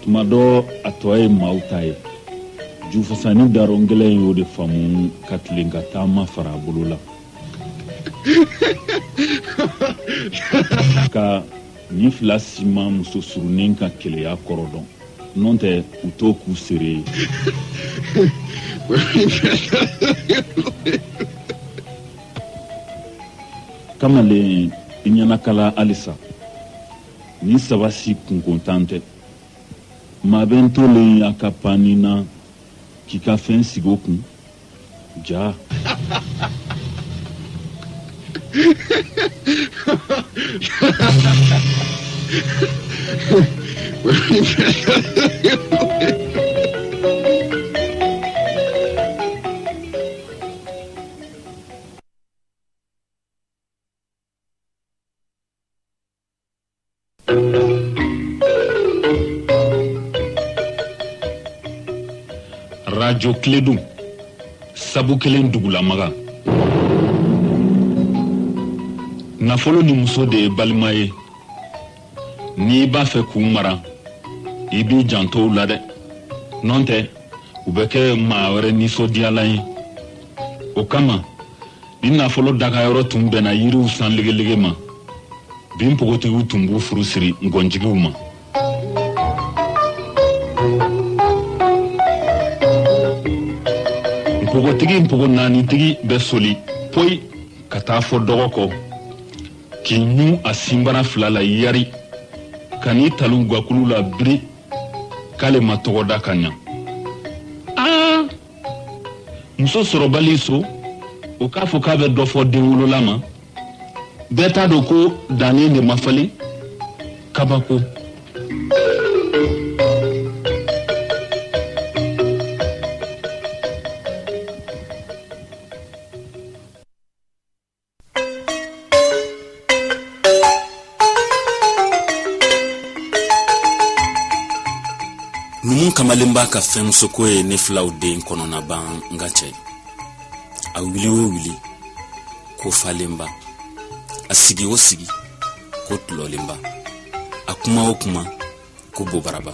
Tumado atoye mautaye. Jufasani darongele yode famu katlinga tama farabulula. Ka ni flasima muso surunen ka keleya korodon. Nonte utoku sere. Kamale inyanakala alisa. Ni sabasi kunkontante. Mabento le akapanina kika fen sigoku. Ja. Radio Clédou Sabu kelen dugula maga nafolo ni muso de balimaye ni ba fe ku mara ibi janto la de nonte ubeke ma were ni so diala yi o kama ni nafolo daga yoro tumbe na yiri usan lege ma bin pogoti utumbu furu siri ngonjigu ma pogotigi pogo nani tigi besoli poi kata fo dogoko kinyu asimbara flala yari kani talu gwakulu la bri kale matogoda kanya muso sorobali so o ka fo ka be dofo de wulo lama beta doko dani ne mafali kabako Kamalimba ka fen sokoe ne flaude nkono na ban ngache a wili ko falemba asigi osigi ko tlolimba akuma okuma ko bobaraba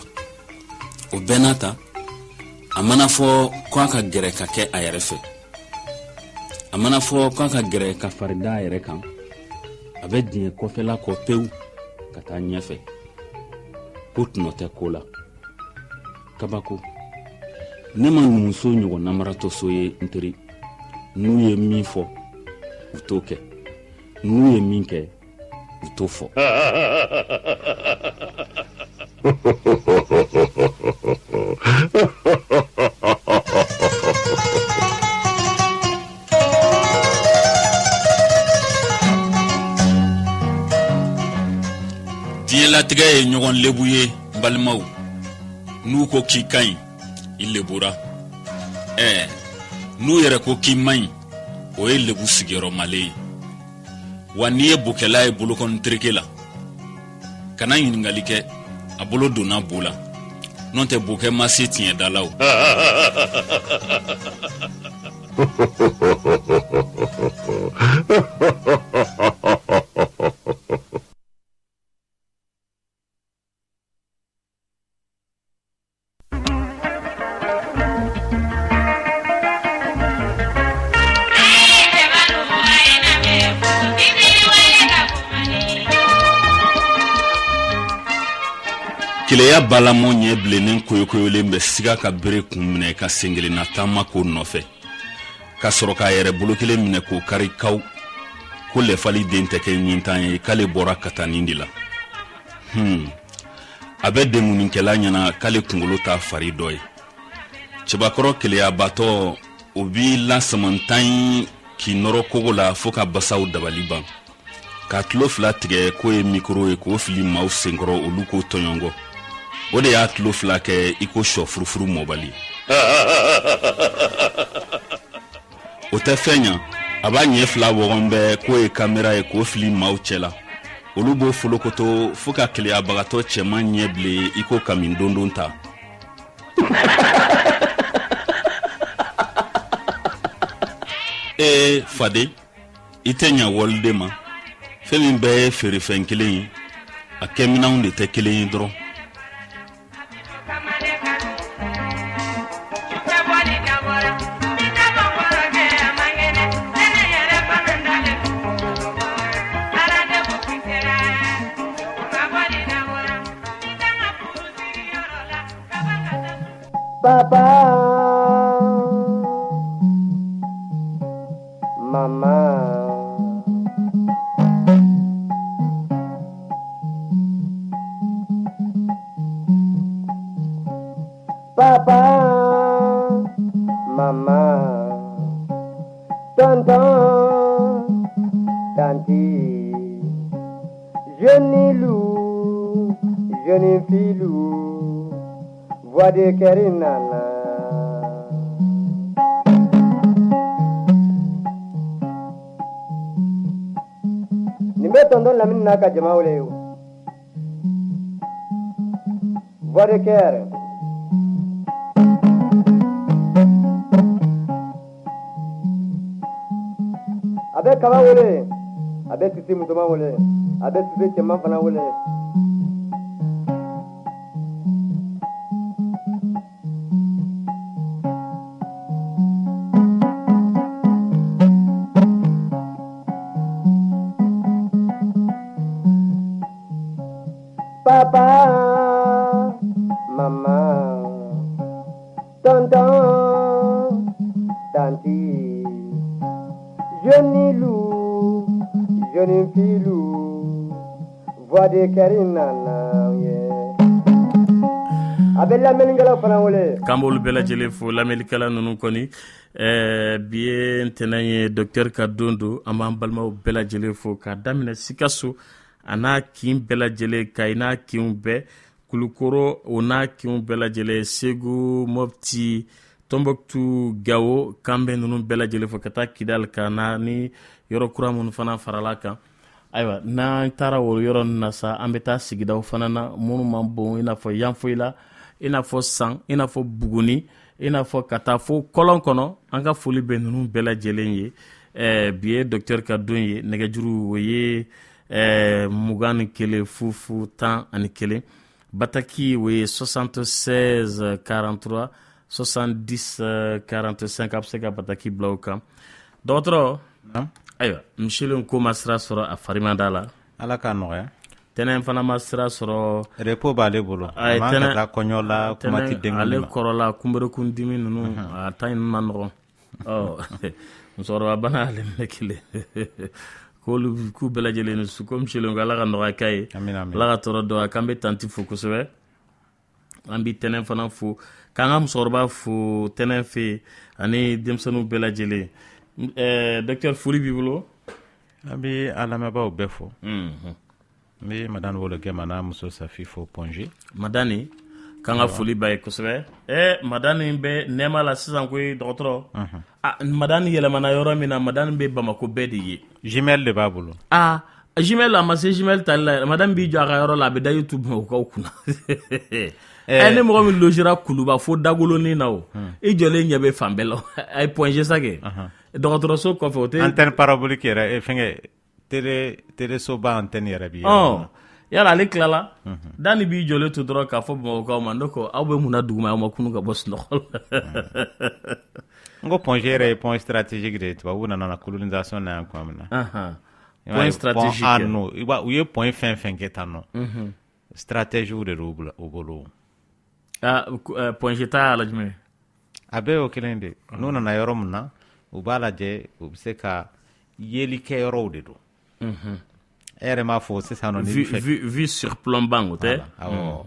o benata amana fo kwa ka gere ka ke ayarefe amana fo kwa ka gere ka farida ayere kan abedin ko fela ko peu kata nyefe ko tnote kola kabako nema muso nyugo namarato soye nteri nuye mifo utoke nuye minke utofo Diela tigaye nyugon lebuye balmau nuko kikain ilebura nu yere ko kimai o elebu sigero male waniye bukela e bulukon trikela kana yingalike abolo dona bula nonte buke masitien dalaw Kileya balamo nye blenen koyokoyole mbe siga ka bere kumne ka sengele na tama ko nofe ka soroka yere bulukile mine ko kari kaw ko le fali dente ke nyintanye kale bora katanindila abe demunin kela nyana kale kungolo ta fari doy chebakoro kileya bato obi la samantan ki noro kogola foka basaw dabaliban ka tlo flatige ko e mikro e ko fili maw sengoro oluko toyongo ode ya tlo flake iko shofrufru mobali o te fenya abanye fla wogombe ko e camera e ko fili mauchela olubo folokoto fuka kile abagato chema nyeble iko kamindondonta fade itenya woldema femin be feri fenkele a kɛminanw de tɛ kelen ye dɔrɔn. Papa, maman, papa, maman, tonton, tanti, jeune loup, jeune filou, voix de Kerinana. Nimbe tonton Lamine naka jama wole yo. Voix de Ker. Abe kaba wole, abe sisi mutuma wole, abe sisi chema fana wole. Papa, maman, tonton, tanti, jeune loup, jeune filou, voix de Kerinana, avec la melingala fana wole. Kambol bela jele fo la melikala nunu koni bien tenaye docteur Kadondo amam balma bela jele fo ka damina sikaso ana kin bela jele kaina kin be kulukoro ona kin bela jele Segu Mopti Tombouctou Gao kambe nunu bela jele fo kata Kidal kana ni yoro kura mun fana farala kan aywa na tara wo yoro nasa ambeta sigidaw fana na munu mambo ina fo yanfoila ina fo san ina fo buguni ina fo kata fo kolon kono anga foli be nunu bela jelen ye biye docteur Kadon ye negejuru woye Mugan kele fufu tan ani kele bataki woye 76 43 70 45 apseka bataki blauka d'autres aywa monsieur ko masra soro a farimandala ala ka noya tenen fana masra soro repo bale bolo ma ka konyola kuma ti dengu ale korola kumbere kundimi nunu a tan manro oh musoro bana ale mekile ko lu ku bela jele no su comme chelon ala ka noya kay la ka toro do akambe tanti fokuswe ambi tenen fana fu kanga musoro ba fu tenen fe ani demsanu bela jele docteur Fouli Bibolo abi alamaba obefo mi madame wolo gemana muso safi fo ponji madani kanga Fouli bay kosbe madani be nema la sisan ko docteur madani yele mana yoro mina madani be Bamako bedi ye jimel de babulo jimel la ma se jimel tal madame bi jo aga yoro la be da YouTube ko kuna ene mo mi lojira kuluba fo dagolo ni nawo e jole nyabe fambelo ay ponje sage docteur so ko fote antenne parabolique era e fenge télé so ba antenne era bi yala le klala dani bi jole to dro ka fo mo ko mandoko awbe muna duguma ma kunu ga bos no ngo pongere point stratégique de to wona na colonisation na ko amna point stratégique no iba uye point fin ketano stratégie de rouble au bolo point jeta la jme abe o kelende nuna na yoromna ubala je ubseka yeli ke yoro de do ere ma fo c'est ça non vu sur plombang te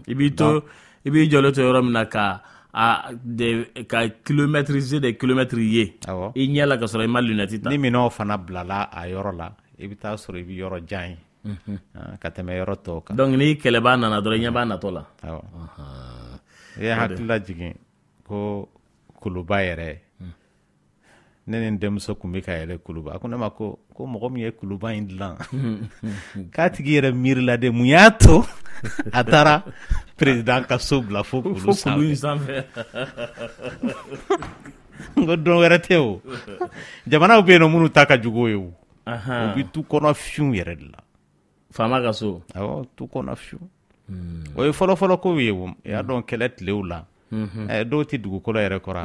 ibito ibi jolo to yoromna ka a de ka kilométriser des kilomètres yé inyala ka soro ma lunette ni mino fana blala a yoro la ibita soro ibi yoro jan kateme yoro to ka donc ni keleba nana do nyaba na tola ya hakla jigin ko kuluba yere nenen demso kumbe ka yere kuluba akuna mako ko mogo mi e kuluba indlan ka tigi yere mirla de muyato atara president ka sobla fo kulu sanfe godon were teo jamana be no munu taka jugo yo obi tu kono fium yere la faama ka so awɔ tu kɔnɔ fiyewu o ye fɔlɔfɔlɔ kow ye o i y'a dɔn kɛlɛ tilew la dɔw tɛ dugukolo yɛrɛ kɔrɔ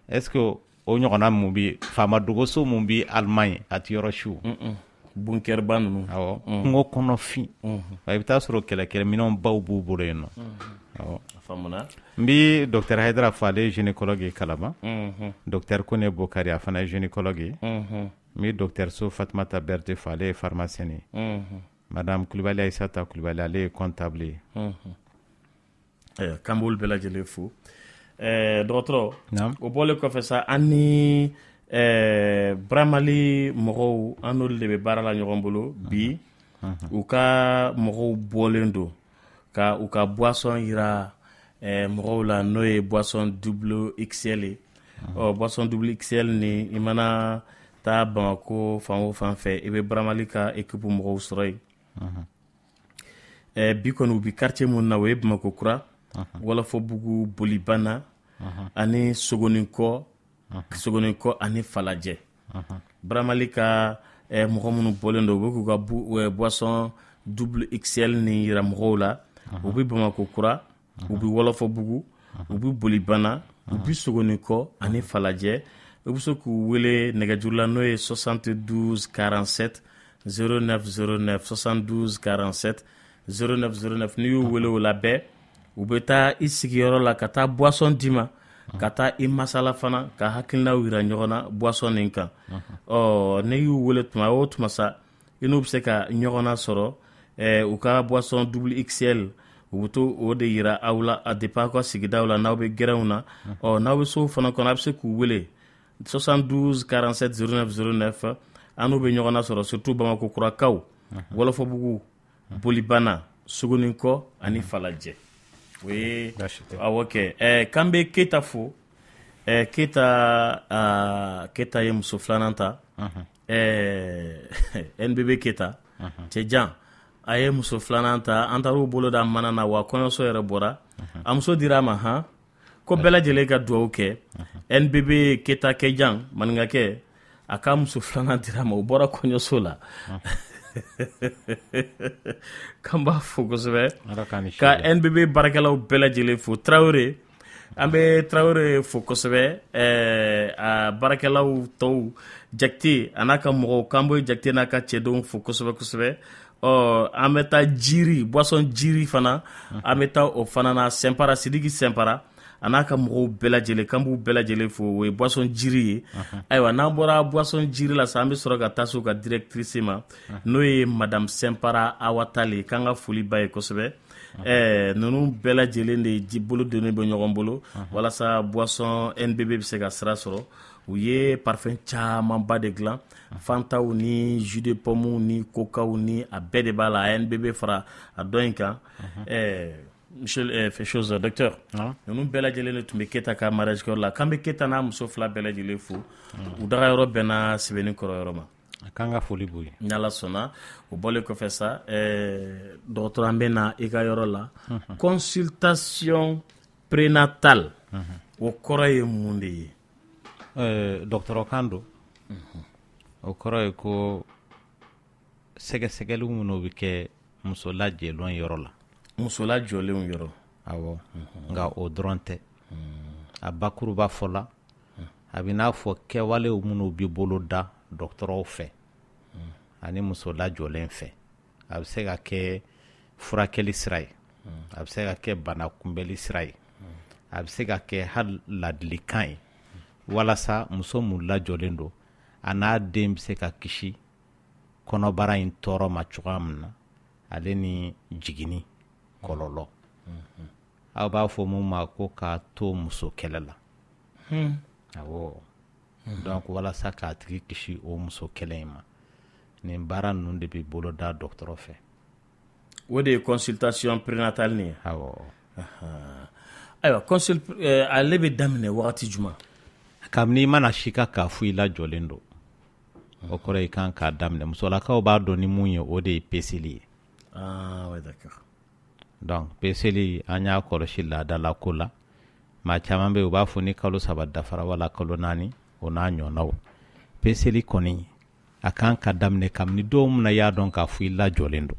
est-ce que o ɲɔgɔnna mun bi faama dogoso mun bi Allemagne a ti yɔrɔ siw bunker ba ninnu awɔ kungo kɔnɔ fin i bɛ taa sɔrɔ kɛlɛkɛminɛnw baw b'u bolo yen nɔ awɔ faamuna n bi docteur Haidara fo ale ye gynécologue ye Kalama docteur Kone Bokari a fana ye gynécologue ye n bi docteur So Fatumata Berte fo ale ye pharmacienne ye madame Kulibali Aissata Kulibali ale ye comptable ye k'an b'olu bɛɛ lajɛlen fo dɔgɔtɔrɔ o bɔlen kɔfɛ sa an ni Baramali mɔgɔw an n'olu de bɛ baara la ɲɔgɔn bolo bi u ka mɔgɔw bɔlen don ka u ka boisson yira mɔgɔw la n'o ye boisson double XL ye boisson double XL ni i mana taa Bamako fan o fan fɛ i bɛ Baramali ka équipe mɔgɔw sɔrɔ yen bi kɔni u bi quartier mun na o ye Bamako kura Wɔlɔfɔbugu Bolibana ani Sogonikɔ ani Falajɛ Baramali ka mɔgɔ minnu bɔlen don u bɛ k'u ka boisson double XL ni yira mɔgɔw la u bɛ Bamako kura u bɛ Wɔlɔfɔbugu u bɛ Bolibana u bɛ Sogonikɔ ani Falajɛ u bɛ se k'u wele nɛgɛjuru la n'o ye 72 47 0909 72 47 0909 n'i y'u wele o la bɛɛ u bɛ taa i sigiyɔrɔ la ka taa boisson d'i ma ka taa i masala fana ka hakilinaw yira ɲɔgɔn na boisson nin kan n'i y'u wele tuma o tuma sa i n'u bɛ se ka ɲɔgɔnna sɔrɔ u ka boisson double XL u bɛ to o de yira aw la a depuis aw ka sigidaw la n'aw bɛ gɛrɛnw na n'aw bɛ so fana kɔnɔ a bɛ se k'u wele 72 47 0909 an n'u bɛ ɲɔgɔnna sɔrɔ surtout Bamako kurakaw Wɔlɔfɔbugu Bolibana Sogonikɔ ani Falajɛ o ye awɔ kɛ k'an bɛ Keyita fo Keyita ye muso filanan ta NBB Keyita cɛjan a ye muso filanan ta an taar'u bolo da mana na wa kɔɲɔso yɛrɛ bɔra a muso dira a ma ko bɛɛ lajɛlen ka dugawu kɛ NBB Keyita kɛjan maninkakɛ a ka muso filanan dira a ma o bɔra kɔɲɔso la k'an b'a fo kosɛbɛ ka NBB baarakɛlaw bɛɛ lajɛlen fo Tarawele an bɛ Tarawele fo kosɛbɛ a baarakɛlaw tɔw Jakite a n'a ka mɔgɔw k'an bɛ Jakite n'a ka cɛdenw fo kosɛbɛ kosɛbɛ an bɛ taa jiri boisson jiri fana an bɛ taa o fana na Sɛnpara Sidiki Sɛnpara a n'a ka mɔgɔw bɛɛ lajɛlen k'an b'u bɛɛ lajɛlen fo o ye boisson jiri ye ayiwa n'an bɔra boisson jiri la sa an bɛ sɔrɔ ka taa se u ka directrice ma n'o ye madame Sɛnpara Awa Tale k'an ka foli ba ye kosɛbɛ ninnu bɛɛ lajɛlen de bolo donnen bɛ ɲɔgɔn bolo walasa boisson NBB bɛ se ka sira sɔrɔ u ye parfum camanba de dilan fantaw ni jus de pomme ni cocaw ni a bɛɛ de b'a la a NBB fara a dɔ in kan monsieur fait chose docteur ninnu bɛɛ lajɛlen de tun bɛ Keyita ka mariage kɛyɔrɔ la k'an bɛ Keyita n'a muso fila bɛɛ lajɛlen fo u dagayɔrɔ bɛnna Sɛbɛnni kɔrɔyɔrɔ ma a kan ka foli b'u ye ni Ala sɔnna o bɔlen kɔfɛ sa dɔgɔtɔrɔ an bɛ na i ka yɔrɔ la consultation prénatale o kɔrɔ ye mun de ye dɔgɔtɔrɔ kan don o kɔrɔ ye ko sɛgɛsɛgɛliw minnu bɛ kɛ muso lajɛlenw yɔrɔ la muso lajɔlenw yɔrɔ awɔ nka o dɔrɔn tɛ a bakuruba fɔ la a bɛ n'a fɔ kɛwalew minnu bɛ bolo da dɔgɔtɔrɔw fɛ ani muso lajɔlen fɛ a bɛ se ka kɛ furakɛli sira ye a bɛ se ka kɛ bana kunbɛli sira ye a bɛ se ka kɛ hali ladilikan ye walasa muso mun lajɔlen don a n'a den bɛ se ka kisi kɔnɔbara in tɔɔrɔ ma cogoya min na ale ni jiginni kɔlɔlɔ aw b'a fɔ mun ma ko k'a to muso kɛlɛ la awɔ donc walasa k'a tigi kisi o muso kɛlɛ in ma nin baara ninnu de bɛ bolo da dɔgɔtɔrɔ fɛ o de ye consultation prénatale nin ye awɔ ayiwa ale bɛ daminɛ wagati jumɛn kabini i mana si ka k'a fɔ i lajɔlen don o kɔrɔ i kan k'a daminɛ musolakaw b'a dɔn ni mun ye o de ye peseli ye oui d'accord donc peseli an y'a kɔlɔsi laadala ko la maa caman bɛ yen u b'a fɔ ni kalo 3 dafara wala kalo 4 o n'a ɲɔgɔnnaw peseli kɔni a kan ka daminɛ kabini dɔw mina y'a dɔn k'a fɔ i lajɔlen don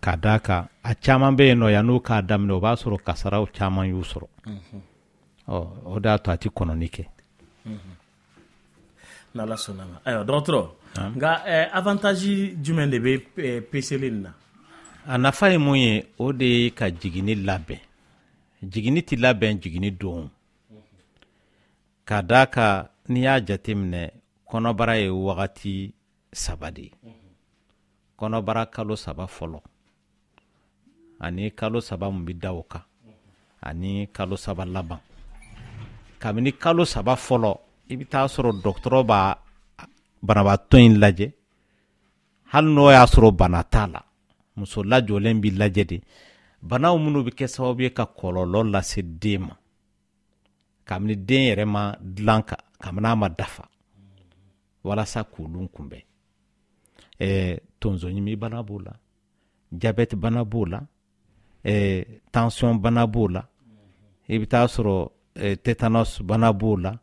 k'a d'a kan a caman bɛ yen nɔ yan n'u k'a daminɛ o b'a sɔrɔ kasaraw caman y'u sɔrɔ o de y'a to a ti kɔnɔni kɛ n'ala sɔnna ma ayiwa dɔgɔtɔrɔ nka avantage jumɛn de bɛ peseli in na a nafa ye mun ye o de ye ka jigini labɛn jigini ti labɛn jigini don k'a d'a kan n'i y'a jateminɛ kɔnɔbara ye wagati 3 de ye kɔnɔbara kalo 3 fɔlɔ ani kalo 3 mun bi da o kan ani kalo 3 laban kabini kalo 3 fɔlɔ i bi taa sɔrɔ dɔgɔtɔrɔ b'a banabaatɔ in lajɛ hali n'o y'a sɔrɔ bana t'a la muso lajɔlen bi lajɛ de banaw minnu bi kɛ sababu ye ka kɔlɔlɔ lase den ma kabini den yɛrɛ ma dilan kabini a ma dafa walasa k'olu kunbɛn tonso ɲimi bana b'o la diabète bana b'o la tension bana b'o la i bi taa sɔrɔ tétanos bana b'o la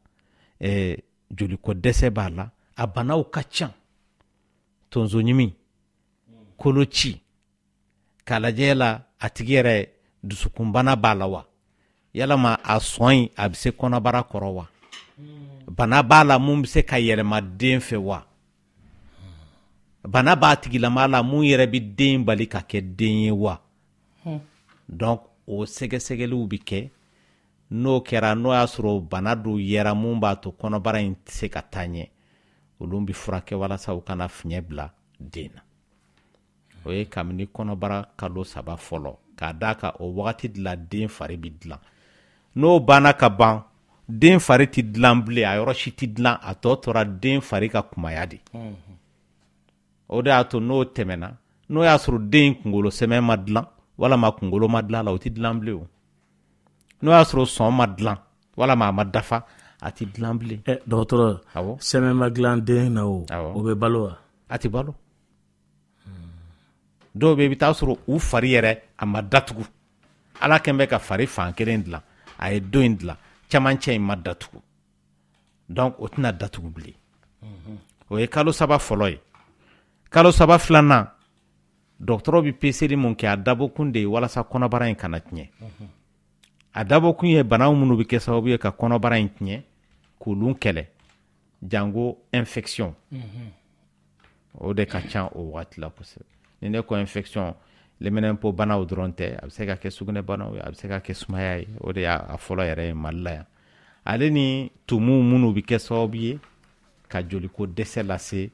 joliko dɛsɛ b'a la a banaw ka ca tonso ɲimi koloci k'a lajɛ la a tigi yɛrɛ dusukunbana b'a la wa yalama a sɔn a bɛ se kɔnɔbara kɔrɔ wa bana b'a la mun bɛ se ka yɛlɛma den fɛ wa bana b'a tigilama la mun yɛrɛ bɛ den bali ka kɛ den ye wa donc o sɛgɛsɛgɛliw bɛ kɛ n'o kɛra n'o y'a sɔrɔ bana dɔw yɛra mun b'a to kɔnɔbara in tɛ se ka taa ɲɛ olu bɛ furakɛ walasa u kana fiɲɛ bila den na o ye kabini kɔnɔbara kalo 3 fɔlɔ k'a d'a kan o wagati de la den fari bɛ dilan n'o banna ka ban den fari ti dilan bilen a yɔrɔ si ti dilan a tɔ tora den fari ka kumaya de o de y'a to n'o tɛmɛna n'o y'a sɔrɔ den kunkolo sɛmɛ ma dilan walama kunkolo ma dilan la o ti dilan bilen o n'o y'a sɔrɔ sɔn ma dilan walama a ma dafa a ti dilan bilen dɔgɔtɔrɔ sɛmɛ ma dilan den na o bɛ balo wa a ti balo dɔw bɛ i bɛ taa sɔrɔ u fari yɛrɛ a ma datugu ala kɛn bɛ ka fari fan kelen dilan a ye don in dilan camancɛ in ma datugu donc o tɛna datugu bilen o ye kalo 3 fɔlɔ ye kalo 3 filanan dɔgɔtɔrɔ bɛ peseli mun kɛ a dabɔkun de ye walasa kɔnɔbara in kana tiɲɛ a dabɔkun ye banaw minnu bɛ kɛ sababu ye ka kɔnɔbara in tiɲɛ k'olu kɛlɛ jango infection o de ka ca o wagati la kosɛbɛ ni ne ko infection lɛminɛnpo banaw dɔrɔn tɛ a bɛ se ka kɛ sugunɛ banaw ye a bɛ se ka kɛ sumaya ye o de y'a fɔlɔ yɛrɛ ye Mali la yan ale ni tumu minnu bɛ kɛ sababu ye ka joliko dɛsɛ lase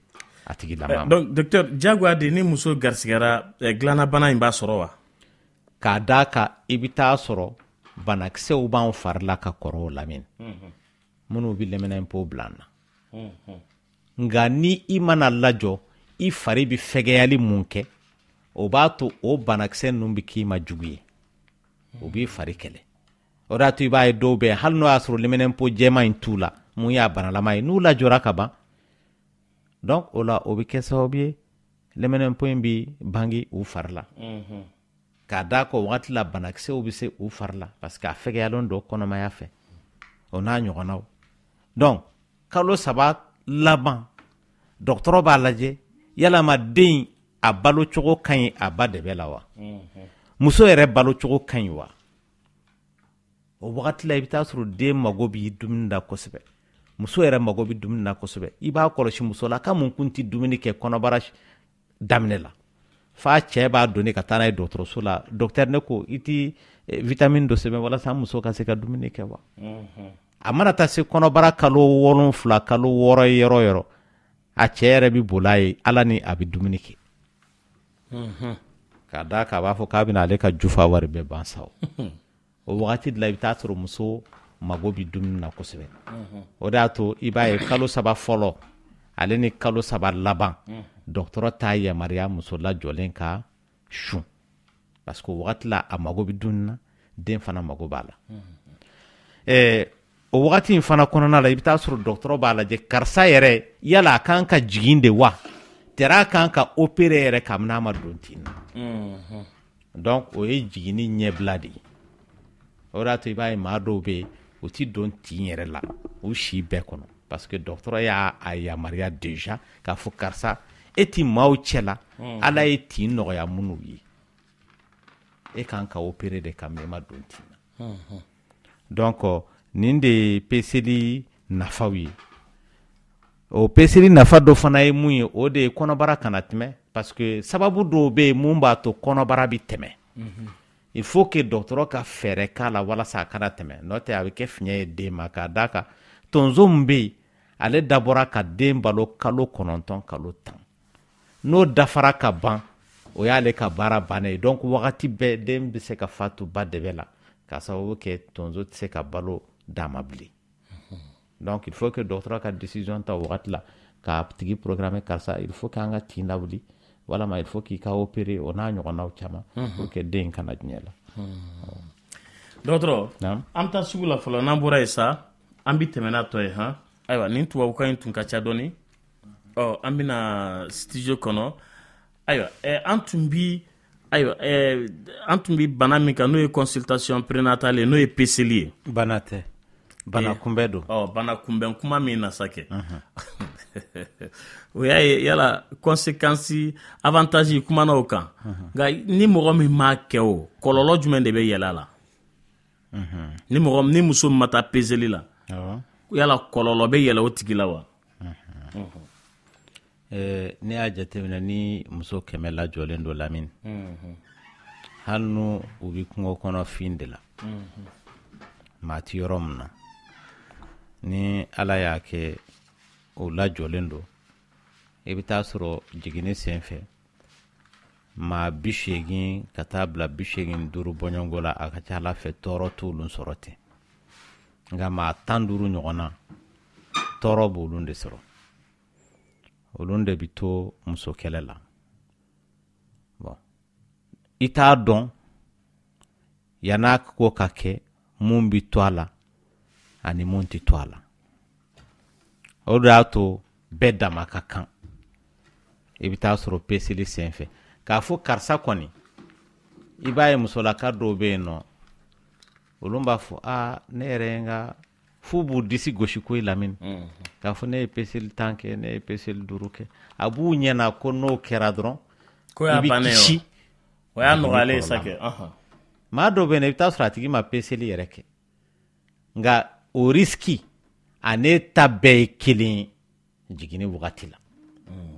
a tigilama ma donc docteur diyagoya de ni muso garisigɛra dilanna bana in b'a sɔrɔ wa k'a d'a kan i bɛ taa sɔrɔ banakisɛw b'an fari la ka kɔrɔ o lamɛn minnu bɛ lɛminɛnpo bila an na nka ni i mana lajɔ i fari bɛ fɛgɛyali mun kɛ o b'a to o banakisɛ ninnu bɛ k'i ma jugu ye o b'i fari kɛlɛ o de y'a to i b'a ye dɔw bɛ hali n'o y'a sɔrɔ lɛminɛnpo jɛman in t'u la mun y'a banalama ye n'u lajɔra ka ban donc o la o bɛ kɛ sababu ye lɛminɛnpo in bɛ bange u fari la k'a d'a kan wagati la banakisɛw bɛ se u fari la parce que a fɛgɛyalen don kɔnɔmaya fɛ o n'a ɲɔgɔnnaw donc kalo 3 laban dɔgɔtɔrɔ b'a lajɛ yalama den a balo cogo ka ɲi a ba dɛbɛ la wa muso yɛrɛ balo cogo ka ɲi wa o wagati la i bɛ taa sɔrɔ den mago b'i dumuni na kosɛbɛ muso yɛrɛ mago bɛ dumuni na kosɛbɛ i b'a kɔlɔsi muso la ka mun kun tɛ dumuni kɛ kɔnɔbara daminɛ la f'a cɛ b'a donni ka taa n'a ye dɔgɔtɔrɔso la docteur ne ko i ti vitamine dɔ sɛbɛn walasa muso ka se ka dumuni kɛ wa a mana taa se kɔnɔbara kalo 7 kalo 6 ye yɔrɔ yɔrɔ a cɛ yɛrɛ bɛ boli a ye ala ni a bɛ dumuni kɛ k'a d'a kan a b'a fɔ k'a bɛna ale ka jufa wari bɛɛ ban sa o wagati de la i bɛ taa sɔrɔ muso mago bɛ dumuni na kosɛbɛ o de y'a to i b'a ye kalo 3 fɔlɔ ale ni kalo 3 laban dɔgɔtɔrɔ t'a yamaruya muso lajɔlen ka sun parce que o wagati la a mago bɛ dumuni na den fana mago b'a la o wagati in fana kɔnɔna la i bɛ taa sɔrɔ dɔgɔtɔrɔ b'a lajɛ karisa yɛrɛ yala a kan ka jigin de wa tɛrɛ a kan ka opérer yɛrɛ kabini a ma don tin na donc o ye jiginni ɲɛbila de ye o de y'a to i b'a ye maa dɔw bɛ yen o ti don tin yɛrɛ la o si bɛɛ kɔnɔ parce que dɔgɔtɔrɔ y'a yamaruya déjà k'a fɔ karisa e ti maaw cɛla ala ye tin nɔgɔya minnu ye e kan ka opérer de ka mɛma don tin na donc nin de ye peseli nafaw ye o peseli nafa dɔ fana ye mun ye o de ye kɔnɔbara kana tɛmɛ parce que sababu dɔw bɛ yen mun b'a to kɔnɔbara bi tɛmɛ il faut que dɔgɔtɔrɔ ka fɛɛrɛ k'a la walasa a kana tɛmɛ n'o tɛ a bɛ kɛ fiɲɛ ye den ma k'a d'a kan tonso min bɛ yen ale dabɔra ka den balo kalo 9 kalo 10 n'o dafara ka ban o y'ale ka baara bannen ye donc wagati bɛɛ den bɛ se ka fatu ba dɛbɛ la k'a sababu kɛ tonso tɛ se ka balo d'a ma bilen donc il faut que dɔgɔtɔrɔ ka décision ta wagati la k'a tigi programme karisa il faut k'an ka tin lawuli walama il faut k'i ka opérer o n'a ɲɔgɔnnaw caman pour que den kana diɲɛ la dɔgɔtɔrɔ an bɛ taa sugu la fɔlɔ n'an bɔra yen sa an bɛ tɛmɛ n'a tɔ ye han ayiwa nin tubabukan in tun ka ca dɔɔni an bɛna studio kɔnɔ ayiwa an tun bi bana min kan n'o ye consultation prénatale ye n'o ye peseli ye bana tɛ bana kunbɛn don bana kunbɛn kuma min na sa kɛ o y'a ye yala conséquence avantage kumana o kan nka ni mɔgɔ min m'a kɛ o kɔlɔlɔ jumɛn de bɛ yɛlɛ a la ni muso min ma taa peseli la yala kɔlɔlɔ bɛ yɛlɛ o tigi la wa ne y'a jateminɛ ni muso 100 lajɔlen don Lamini hali n'u u bɛ kungo kɔnɔ fin de la maa ti yɔrɔ min na ni ala y'a kɛ o lajɔlen don i bɛ taa sɔrɔ jiginni senfɛ maa 80 ka taa bila 85 bɔɲɔgɔnko la a ka ca ala fɛ tɔɔrɔ t'olu sɔrɔ ten nka maa 15 ɲɔgɔnna tɔɔrɔ b'olu de sɔrɔ olu de bi to muso kɛlɛ la bon i t'a dɔn yan'a ko ka kɛ mun bi to a la ani mun ti to a la o de y'a to bɛɛ dama ka kan i bɛ taa sɔrɔ peseli senfɛ k'a fɔ karisa kɔni i b'a ye musolaka dɔw bɛ yen nɔ olu b'a fɔ ne yɛrɛ n ka f'u b'u disi gosi ko i Lamini k'a fɔ ne ye peseli 10 kɛ ne ye peseli 5 kɛ a b'u ɲɛna ko n'o kɛra dɔrɔn i bɛ kisi o y'a nɔgɔyalen sa kɛ maa dɔw bɛ yen i bɛ taa sɔrɔ a tigi ma peseli yɛrɛ kɛ nka o risque ani ta bɛɛ ye kelen ye jiginni wagati la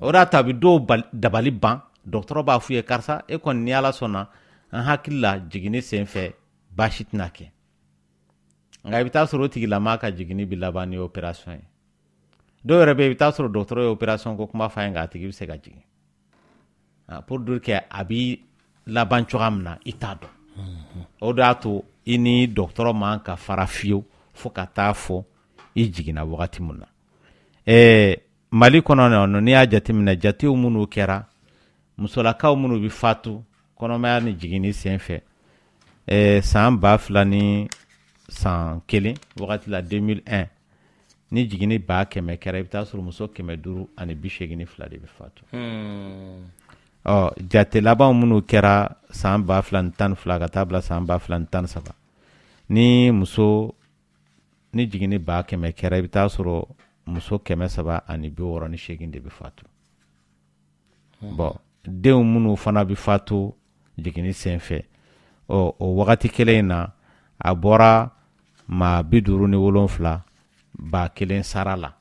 o de y'a to a bɛ dɔw dabali ban dɔgɔtɔrɔ b'a f'u ye karisa e kɔni ni ala sɔnna an hakili la jiginni senfɛ baasi tɛna kɛ nka i bɛ taa sɔrɔ o tigilama ka jiginni bɛ laban ni opération ye dɔw yɛrɛ bɛ yen i bɛ taa sɔrɔ dɔgɔtɔrɔ ye opération ko kuma f'a ye nka a tigi bɛ se ka jigin pour dire que a bɛ laban cogoya min na i t'a dɔn o de y'a to i ni dɔgɔtɔrɔ man ka fara fiyewu fo ka taa fɔ i jiginna wagati min na Mali kɔnɔ nɔ n'i y'a jateminɛ jatew minnu kɛra musolakaw minnu bɛ fatu kɔnɔmaya ni jiginni senfɛ san 2000 ni san 1 wagati la 2001 ni jiginni 100 kɛra i bɛ taa sɔrɔ muso 582 de bɛ fatu jate laban minnu kɛra san 2012 ka taa bila san 2013 ni jiginni 100 kɛra i bɛ taa sɔrɔ muso 368 de bɛ fatu bon denw minnu fana bɛ fatu jiginni senfɛ o wagati kelen in na a bɔra maa 57 ba kelen sara la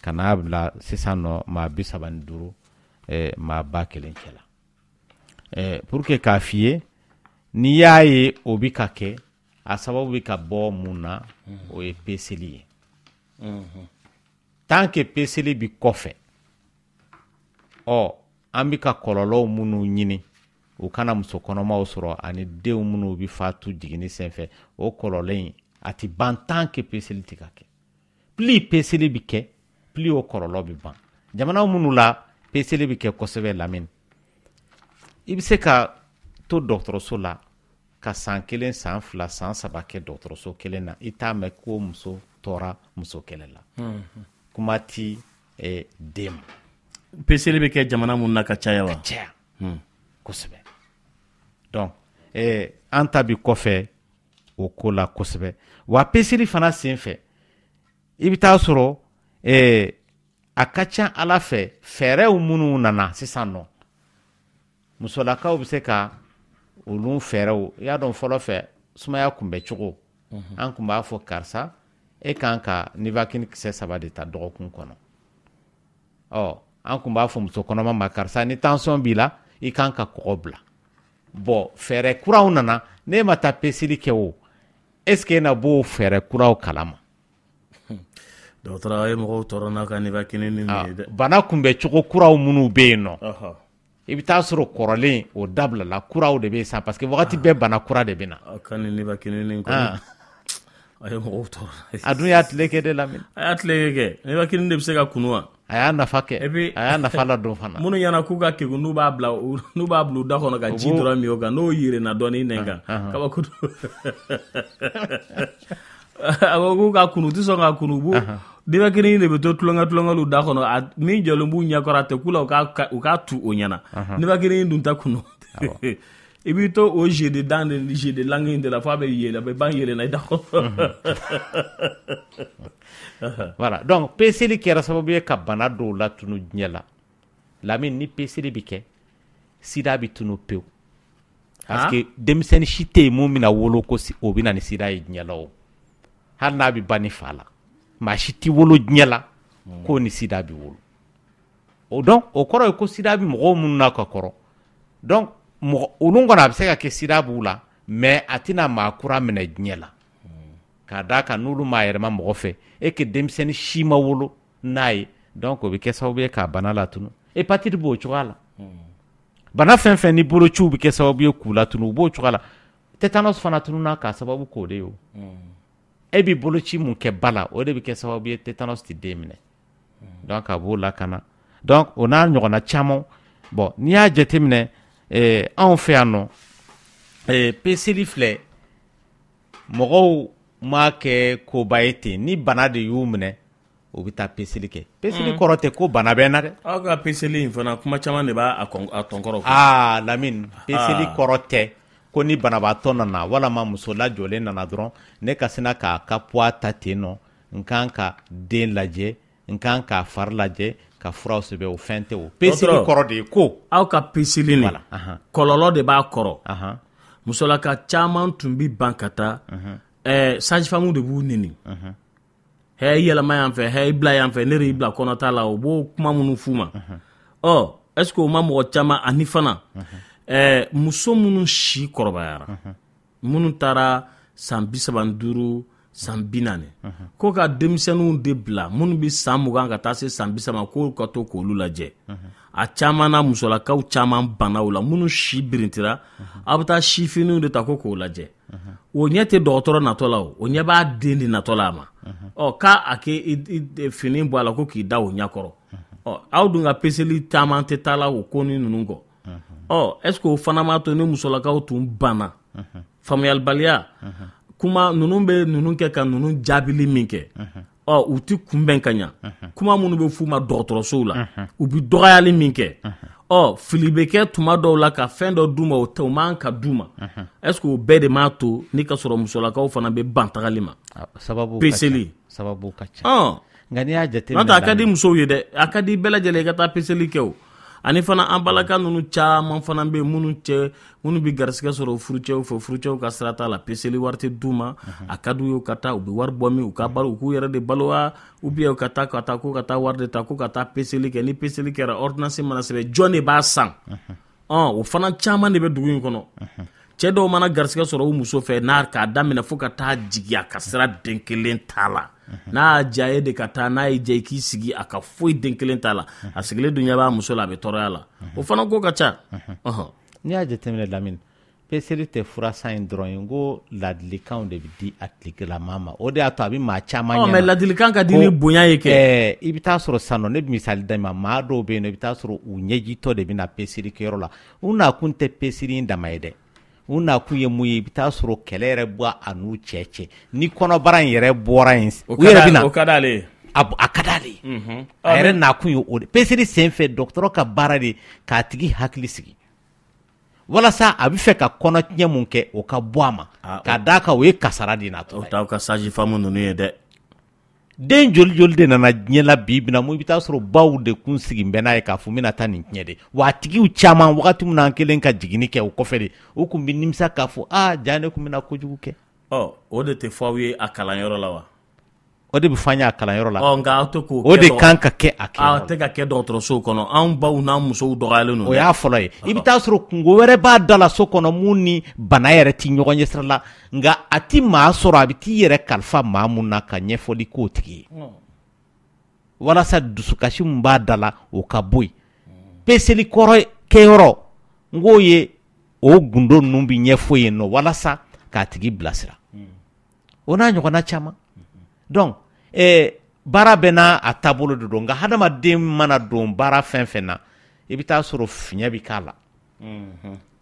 ka n'a bila sisan nɔ maa 35 maa ba kelen cɛla pour que k'a f'i ye n'i y'a ye o bi ka kɛ a sababu bɛ ka bɔ mun na o ye peseli ye tant que peseli bi kɔfɛ an bi ka kɔlɔlɔw minnu ɲini u kana muso kɔnɔmaw sɔrɔ ani denw minnu bi fatu jiginni senfɛ o kɔlɔlɔ in a ti ban tant que peseli tɛ ka kɛ plus peseli bi kɛ plus o kɔlɔlɔ bi ban jamana minnu la peseli bi kɛ kosɛbɛ Lamini i bɛ se ka to dɔgɔtɔrɔso la ka san 1 san 2 san 3 kɛ dɔgɔtɔrɔso kelen na i t'a mɛn ko muso tɔɔra muso kɛlɛ la kuma ti den ma peseli bɛ kɛ jamana minnu na ka caya wa ka caya kosɛbɛ donc an ta bi kɔfɛ o ko la kosɛbɛ wa peseli fana senfɛ i bɛ taa sɔrɔ a ka ca ala fɛ fɛɛrɛw minnu nana sisan nɔ musolakaw bɛ se ka olu fɛɛrɛw i y'a dɔn fɔlɔ fɛ sumaya kunbɛ cogo an kun b'a fɔ karisa e kan ka nivakini kisɛ 3 de ta dɔgɔkun kɔnɔ an kun b'a fɔ muso kɔnɔma ma karisa ni tension b'i la i kan ka kɔgɔ bila bon fɛɛrɛ kuraw nana ne ma taa peseli kɛ o est-ce que na b'o fɛɛrɛ kuraw kalama dɔgɔtɔrɔ ye mɔgɔw tɔɔrɔ n'a ka nivakini ni ye dɛ bana kunbɛ cogo kuraw minnu bɛ yen nɔ i bɛ taa sɔrɔ kɔrɔlen o dabilala kuraw de bɛ yen parce que wagati bɛɛ bana kura de bɛ na ka ni nivakini ni kɔni a ye mɔgɔw tɔɔrɔ a dun y'a tile kɛ de la a y'a tile kɛ nivakini de bɛ se ka kunu wa a y'a nafa kɛ a y'a nafa ladon fana minnu ɲɛna k'u ka kegun n'u b'a bila u da kɔnɔ ka ji dɔrɔn min o kan n'o yirenna dɔɔnin nɛn kan kabako a ko k'u ka kunu u tɛ sɔn ka kunu nivakini de bɛ to tulonkɛw da kɔnɔ min jɔlen b'u ɲɛkɔrɔ a tɛ k'u la u k'a tu o ɲɛna nivakini dun ta kunu i b'i to o jeu de dents de jeu de langue de la f'a bɛ yɛlɛ a bɛ ban yɛlɛnna i da kɔnɔ voilà donc peseli kɛra sababu ye ka bana dɔw latunu diɲɛ la Lamine ni peseli bɛ kɛ sida bɛ tunu pewu parce que denmisɛnnin si tɛ yen mun bɛna wolo ko o bɛ na ni sida ye diɲɛ la o hali n'a bɛ ba ni fa la maa si tɛ wolo diɲɛ la ko ni sida bɛ wolo o donc o kɔrɔ ye ko sida bɛ mɔgɔw minnu na ka kɔrɔ donc olu kɔni a bɛ se ka kɛ sida b'u la mais a tɛna maa kura minɛ diɲɛ la k'a d'a kan n'olu maa yɛrɛma mɔgɔ fɛ e que denmisɛnnin si ma wolo n'a ye donc o bɛ kɛ sababu ye k'a bana latunu hépatite b'o cogoya la bana fɛn fɛn ni bolociw bɛ kɛ sababu ye k'u latunu u b'o cogoya la tétanos fana tununa k'a sababu k'o de ye o e bɛ boloci mun kɛ ba la o de bɛ kɛ sababu ye tétanos tɛ den minɛ donc a b'o lakana donc o n'a ɲɔgɔnna caman bon n'i y'a jateminɛ anw fɛ yan nɔ peseli filɛ mɔgɔw m'a kɛ koba ye ten ni bana de y'u minɛ o bɛ taa peseli kɛ peseli kɔrɔ tɛ ko bana bɛ n na dɛ aw ka peseli in fana kuma caman de b'a tɔnkɔrɔ Lamine peseli kɔrɔ tɛ ko ni banabaatɔ nana walama muso lajɔlen nana dɔrɔn ne ka sina k'a ka poids ta ten nɔ n kan ka den lajɛ n kan k'a fari lajɛ ka furaw sɛbɛn o fɛn tɛ o peseli kɔrɔ de ye ko aw ka peseli nin kɔlɔlɔ de b'a kɔrɔ musolaka caman tun bɛ ban ka taa sage-femme de b'u neni hɛ yɛlɛma yan fɛ hɛ bila yan fɛ ne de y'i bila kɔnɔ t'a la o b'o kuma minnu f'u ma est ce que o ma mɔgɔ caman ani fana muso minnu si kɔrɔbayara minnu taara san 35 san 40 ko ka denmisɛnninw de bila minnu bɛ san 20 ka taa se san 30 ko ka to k'olu lajɛ a caman na musolakaw caman banaw la minnu si birintira a bɛ taa sifiniw de ta ko k'o lajɛ o ɲɛ tɛ dɔgɔtɔrɔ natɔ la o ɲɛ b'a den de natɔ la a ma k'a a kɛ fini bɔ a la ko k'i da o ɲɛkɔrɔ aw dun ka peseli caman tɛ taa la o ko ni ninnu kɔ est ce que o fana m'a to ni musolakaw tun banna faamuyalibaliya kuma ninnu bɛ ninnu kɛ ka ninnu jaabili min kɛ u ti kunbɛn ka ɲa kuma minnu bɛ f'u ma dɔgɔtɔrɔsow la u bɛ dɔgɔyali min kɛ fili bɛ kɛ tuma dɔw la ka fɛn dɔ d'u ma o man ka d'u ma est ce que o bɛɛ de m'a to ni ka sɔrɔ musolakaw fana bɛ ban tagali ma peseli sababu ka ca nka n'i y'a jateminɛ n'o tɛ a ka di musow ye dɛ a ka di bɛɛ lajɛlen i ka taa peseli kɛ o ani fana an balaka ninnu caman fana bɛ minnu bɛ garisigɛ sɔrɔ furucɛw fɛ furucɛw ka sira t'a la peseli wari tɛ d'u ma a ka d'u ye u ka taa u bɛ wari bɔ min u ka balo u k'u yɛrɛ de balo wa ou bien u ka taa ko ka taa wari de ta ko ka taa peseli kɛ ni peseli kɛra ordonnance mana sɛbɛn jɔn de b'a san o fana caman de bɛ dugu in kɔnɔ cɛ dɔw mana garisigɛ sɔrɔ u muso fɛ n'a k'a daminɛ fo ka taa jigi a ka sira den kelen t'a la n'a y'a diya ye de ka taa n'a y'i diya i k'i sigi a ka foyi den kelen t'a la a sigilen dun ɲɛ b'a muso la a bɛ tɔɔrɔya la o fana ko ka ca n'i y'a jateminɛ Lamine peseli tɛ furasan in dɔrɔn ye n ko ladilikanw de bɛ di a tigilamɔgɔ ma o de y'a to a bɛ maa caman ɲɛna mais ladilikan ka di ni bonya ye kɛ i bɛ taa sɔrɔ sisan nɔ ne bɛ misali d'i ma maa dɔw bɛ yen nɔ i bɛ taa sɔrɔ u ɲɛjitɔ de bɛ na peseli kɛyɔrɔ la u nakun tɛ peseli in dama ye dɛ u nakun ye mun ye i bɛ taa sɔrɔ kɛlɛ yɛrɛ bɔ a n'u cɛ ni kɔnɔbara in yɛrɛ bɔra yen u yɛrɛ bɛ na o ka d'ale ye a ka d'ale ye a yɛrɛ nakun ye o de peseli senfɛ dɔgɔtɔrɔ ka baara de k'a tigi hakili sigi walasa a bɛ fɛ ka kɔnɔtiɲɛ mun kɛ o ka bɔ a ma k'a d'a kan o ye kasara de natɔ o t'aw ka sage-femme ninnu ye dɛ den joli de nana diɲɛ la bi bina mu i bɛ taa sɔrɔ baw de kun sigi bɛ n'a ye k'a fɔ n bɛna taa nin tiɲɛ de wa a tigiw caman wagati min na an kelen ka jiginni kɛ o kɔfɛ de u kun bɛ nimisa k'a fɔ ja ne kun bɛna kojugu kɛ. O de tɛ fɔ aw ye a kalanyɔrɔ la wa. o de bɛ fɔ an ye a kalanyɔrɔ la. nka aw tɛ k'o kɛ. o de kan ka kɛ a kɛ. aw tɛ ka kɛ dɔgɔtɔrɔsow kɔnɔ anw baw n'an musow dɔgɔyalen don. o y'a fɔlɔ ye i bɛ taa sɔrɔ kungo wɛrɛ b'a da la so kɔnɔ mun ni bana yɛrɛ ti ɲɔgɔn ɲɛ sira la nka a ti maa sɔrɔ a bɛ t'i yɛrɛ kalifa maa mun na ka ɲɛfɔli k'o tigi ye. walasa dusukasi min b'a da la o ka bɔ yen peseli kɔrɔ kɛyɔrɔ n k'o ye o gundo ninnu bɛ ɲɛfɔ yen nɔ walasa k'a tigi bilasira o n'a ɲɔgɔnna caman donc baara bɛɛ n'a a taabolo de don nka hadamaden mana don baara fɛn fɛn na i bɛ taa sɔrɔ fiɲɛ bɛ k'a la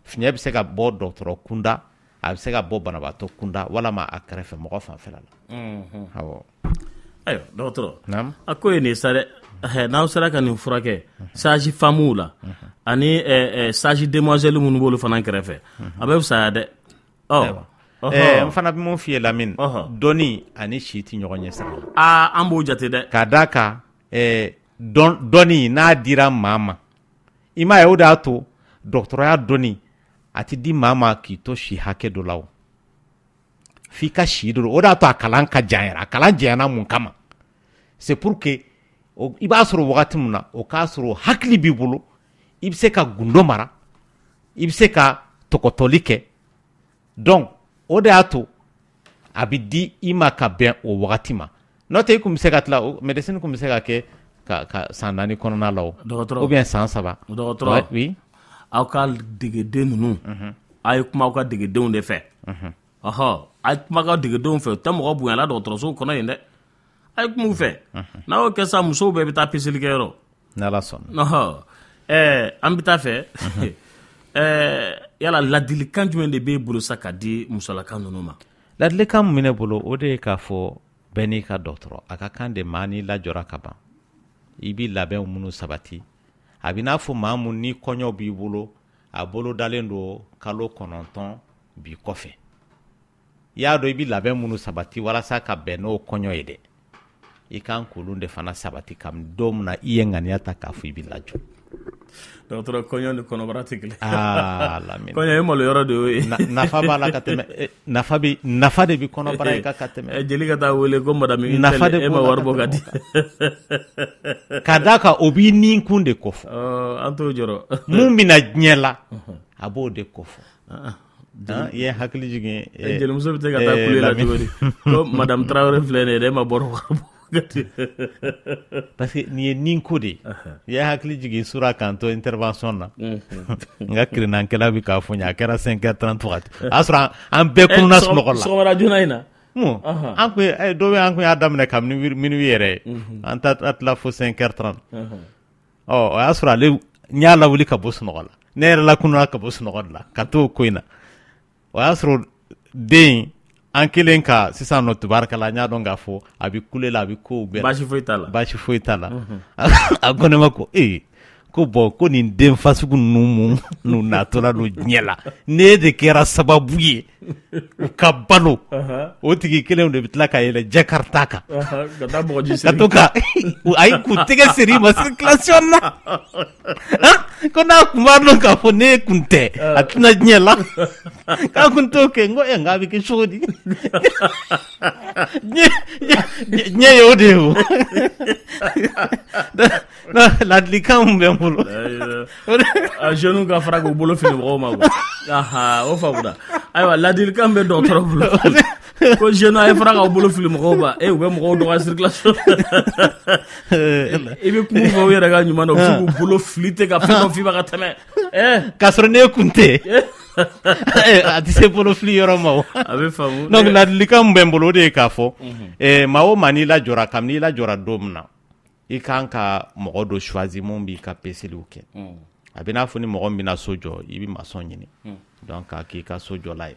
fiɲɛ bɛ se ka bɔ dɔgɔtɔrɔ kunda a bɛ se ka bɔ banabaatɔ kunda walama a kɛrɛfɛ mɔgɔ fanfɛla la awɔ. ayiwa dɔgɔtɔrɔ a ko ye nin sa dɛ n'aw sera ka nin furakɛ sage famuw la ani sage demoiselle minnu b'olu fana kɛrɛfɛ a bɛ fisaya dɛ. n fana bɛ mun f'i ye Lamini dɔnni ani si tɛ ɲɔgɔn ɲɛ sira la. an b'o jate dɛ. K'a d'a kan dɔnni n'a dira maa ma i m'a ye o de y'a to dɔgɔtɔrɔya dɔnni a tɛ di maa ma k'i to si hakɛ dɔ la o. f'i ka si dɔ o de y'a to a kalan ka jan yɛrɛ a kalan janyana mun kama c'est pour que i b'a sɔrɔ wagati min na o k'a sɔrɔ hakili b'i bolo i bɛ se ka gundo mara i bɛ se ka tɔgɔtɔli kɛ donc o de y'a to a bɛ di i ma ka bɛn o wagati ma n'o tɛ i kun bɛ se ka tila médecine kun bɛ se ka kɛ ka san 4 kɔnɔna la o ou bien san 3. dɔgɔtɔrɔ oui aw ka degeden ninnu a ye kuma aw ka degedenw de fɛ a ye kuma aw degedenw fɛ o tɛ mɔgɔ bonyala dɔgɔtɔrɔsow kɔnɔ yen dɛ a ye kuma u fɛ n'a y'o kɛ sa musow bɛɛ bɛ taa peseli kɛyɔrɔ n'Ala sɔnna an bɛ taa fɛ yala ladilikan jumɛn de b'e bolo sa ka di musolaka ninnu ma. ladilikan min bɛ ne bolo o de ye k'a fɔ bɛɛ n'i ka dɔgɔtɔrɔ a ka kan de maa n'i lajɔra ka ban i b'i labɛnw minnu sabati a bɛ n'a fɔ maa mun ni kɔɲɔ b'i bolo a bolo dalen don kalo 9 bi kɔfɛ i y'a dɔn i bɛ labɛn minnu sabati walasa ka bɛn n'o kɔɲɔ ye dɛ i kan k'olu de fana sabati kabini don min na i ye ŋaniya ta k'a fɔ i bɛ lajɔ. dɔgɔtɔrɔ kɔɲɔ ni kɔnɔbara tɛ kelen. Lamini kɔɲɔ ye maloyɔrɔ de y'o ye. nafa b'a la ka tɛmɛ nafa de bɛ kɔnɔbara in kan ka tɛmɛ. jeli ka taa wele ko madame Intel e ma wari bɔ ka di. Ka d'a kan o b'i ni kun de kofɔ. an t'o jɔrɔ. mun bɛna diɲɛ la a b'o de kofɔ. i ye hakili jigin. jelimuso bɛ se ka taa kule la cogo di ko madame Traoré filɛ nin ye e ma bɔrɔ wari bɔ. parce que nin ye nin ko de ye i ye hakili jigin sura kan to intervention na n ka kirinankɛla bɛ k'a fɔ n ye a kɛra 5h30 wagati o y'a sɔrɔ an bɛɛ kununa sunɔgɔ la sɔgɔmada joona in na an kun dɔ bɛ an kun y'a daminɛ kabini minuit yɛrɛ ye an ta tila fo 5h30 o y'a sɔrɔ ale n y'a lawuli ka bɔ sunɔgɔ la ne yɛrɛ la kununa ka bɔ sunɔgɔ la ka t'o ko in na o y'a sɔrɔ den an kelen ka sisan nɔ tubaarikala n y'a dɔn k'a fɔ a bɛ kule la a bɛ kow bɛɛ baasi foyi t'a la baasi foyi t'a la a ko ne ma ko ko bɔn ko nin den fasugu ninnu mun natɔla don diɲɛ la ne de kɛra sababu ye u ka balo o tigi kelen de bɛ tila ka yɛlɛ Jakarta kan ka to ka ayi k'u tɛgɛ seri ma circulation na ko n'a kun b'a dɔn k'a fɔ ne kun tɛ a tɛna diɲɛ la k'a kun t'o kɛ n ko nka a bɛ kɛ cogo di diɲɛ ye o de ye o ladilikan mun bɛ n bolo jeunes ka fara k'u bolo fili mɔgɔw ma o faamuna ayiwa ladilikan bɛ dɔgɔtɔrɔ bolo ko jeunes a ye fara k'aw bolo fili mɔgɔw ma u bɛ mɔgɔw dɔgɔya circulation i bɛ kuma fɔ u yɛrɛ ka ɲuman na u bɛ se k'u bolo fili ten ka fɛn dɔ f'i ma ka tɛmɛ k'a sɔrɔ ne kun tɛ a tɛ se bolo fili yɔrɔ ma o a bɛ faamu donc ladilikan mun bɛ n bolo o de ye k'a fɔ maa o maa n'i lajɔra kabini i lajɔra don min na i kan ka mɔgɔ dɔ choisir mun b'i ka peseliw kɛ a bɛ n'a fɔ ni mɔgɔ min bɛna so jɔ i bɛ maçon ɲini donc k'a k'i ka so jɔla ye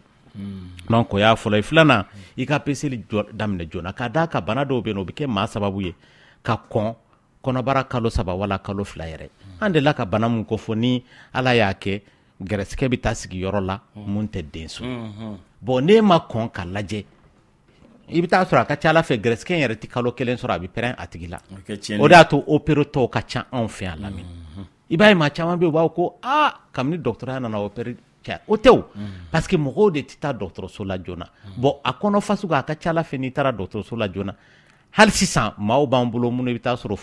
donc o y'a fɔlɔ ye filanan i ka peseli daminɛ joona ka d'a kan bana dɔw bɛ yen o bɛ kɛ maa sababu ye ka kɔn kɔnɔbara kalo 3 wala kalo 2 yɛrɛ an delila ka bana mun kofɔ ni ala y'a kɛ gɛrɛsɛgɛ bɛ taa sigi yɔrɔ la mun tɛ den so bon n'e ma kɔn ka lajɛ i bɛ taa sɔrɔ a ka ca ala fɛ gɛrɛsɛgɛ yɛrɛ tɛ kalo kelen sɔrɔ a bɛ pɛrɛn a tigi la o de y'a to opéré tɔw ka ca anw fɛ yan Lamini i b'a ye maa caman bɛ yen u b'a fɔ ko kabini dɔgɔtɔrɔya nana opéré cɛ o tɛ o parce que mɔgɔw de tɛ taa dɔgɔtɔrɔso la joona bon a kɔnɔ fasugu a ka ca ala fɛ n'i taara dɔgɔtɔrɔso la joona hali sisan maaw b'an bolo minnu i bɛ taa sɔrɔ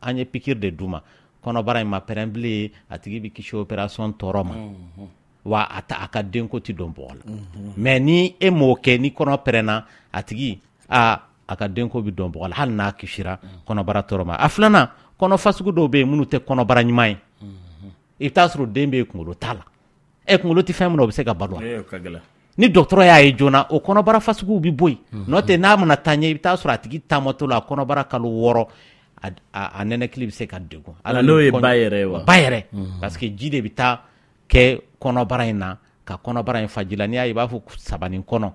an ye pikiri de d'u ma kɔnɔbara in ma pɛrɛn bilen a tigi bɛ kisi opération tɔɔrɔ ma wa a ka denko tɛ dɔn bɔgɔ la mais ni e m'o kɛ ni kɔnɔ pɛrɛnna a tigi a ka denko bɛ dɔn bɔgɔ la hali n'a kisira kɔnɔbara tɔɔrɔ ma a filanan kɔnɔ fasugu dɔw bɛ yen minnu tɛ kɔnɔbara ɲuman ye i bɛ taa sɔrɔ den bɛ kunkolo t'a la kunkolo tɛ fɛn min na o bɛ se ka balo ni dɔgɔtɔrɔ y'a ye joona o kɔnɔbara fasuguw bɛ bɔ yen n'o tɛ n'a mana taa ɲɛ i bɛ taa sɔrɔ a tigi taamatɔ la a kɔnɔbara kalo 6 a nɛnɛkili bɛ se ka degun n'o ye ba yɛrɛ ye wa ba yɛrɛ parce que ji de bɛ taa kɛ kɔnɔbara in na ka kɔnɔbara in faji la n'i y'a ye i b'a fɔ sabanin kɔnɔ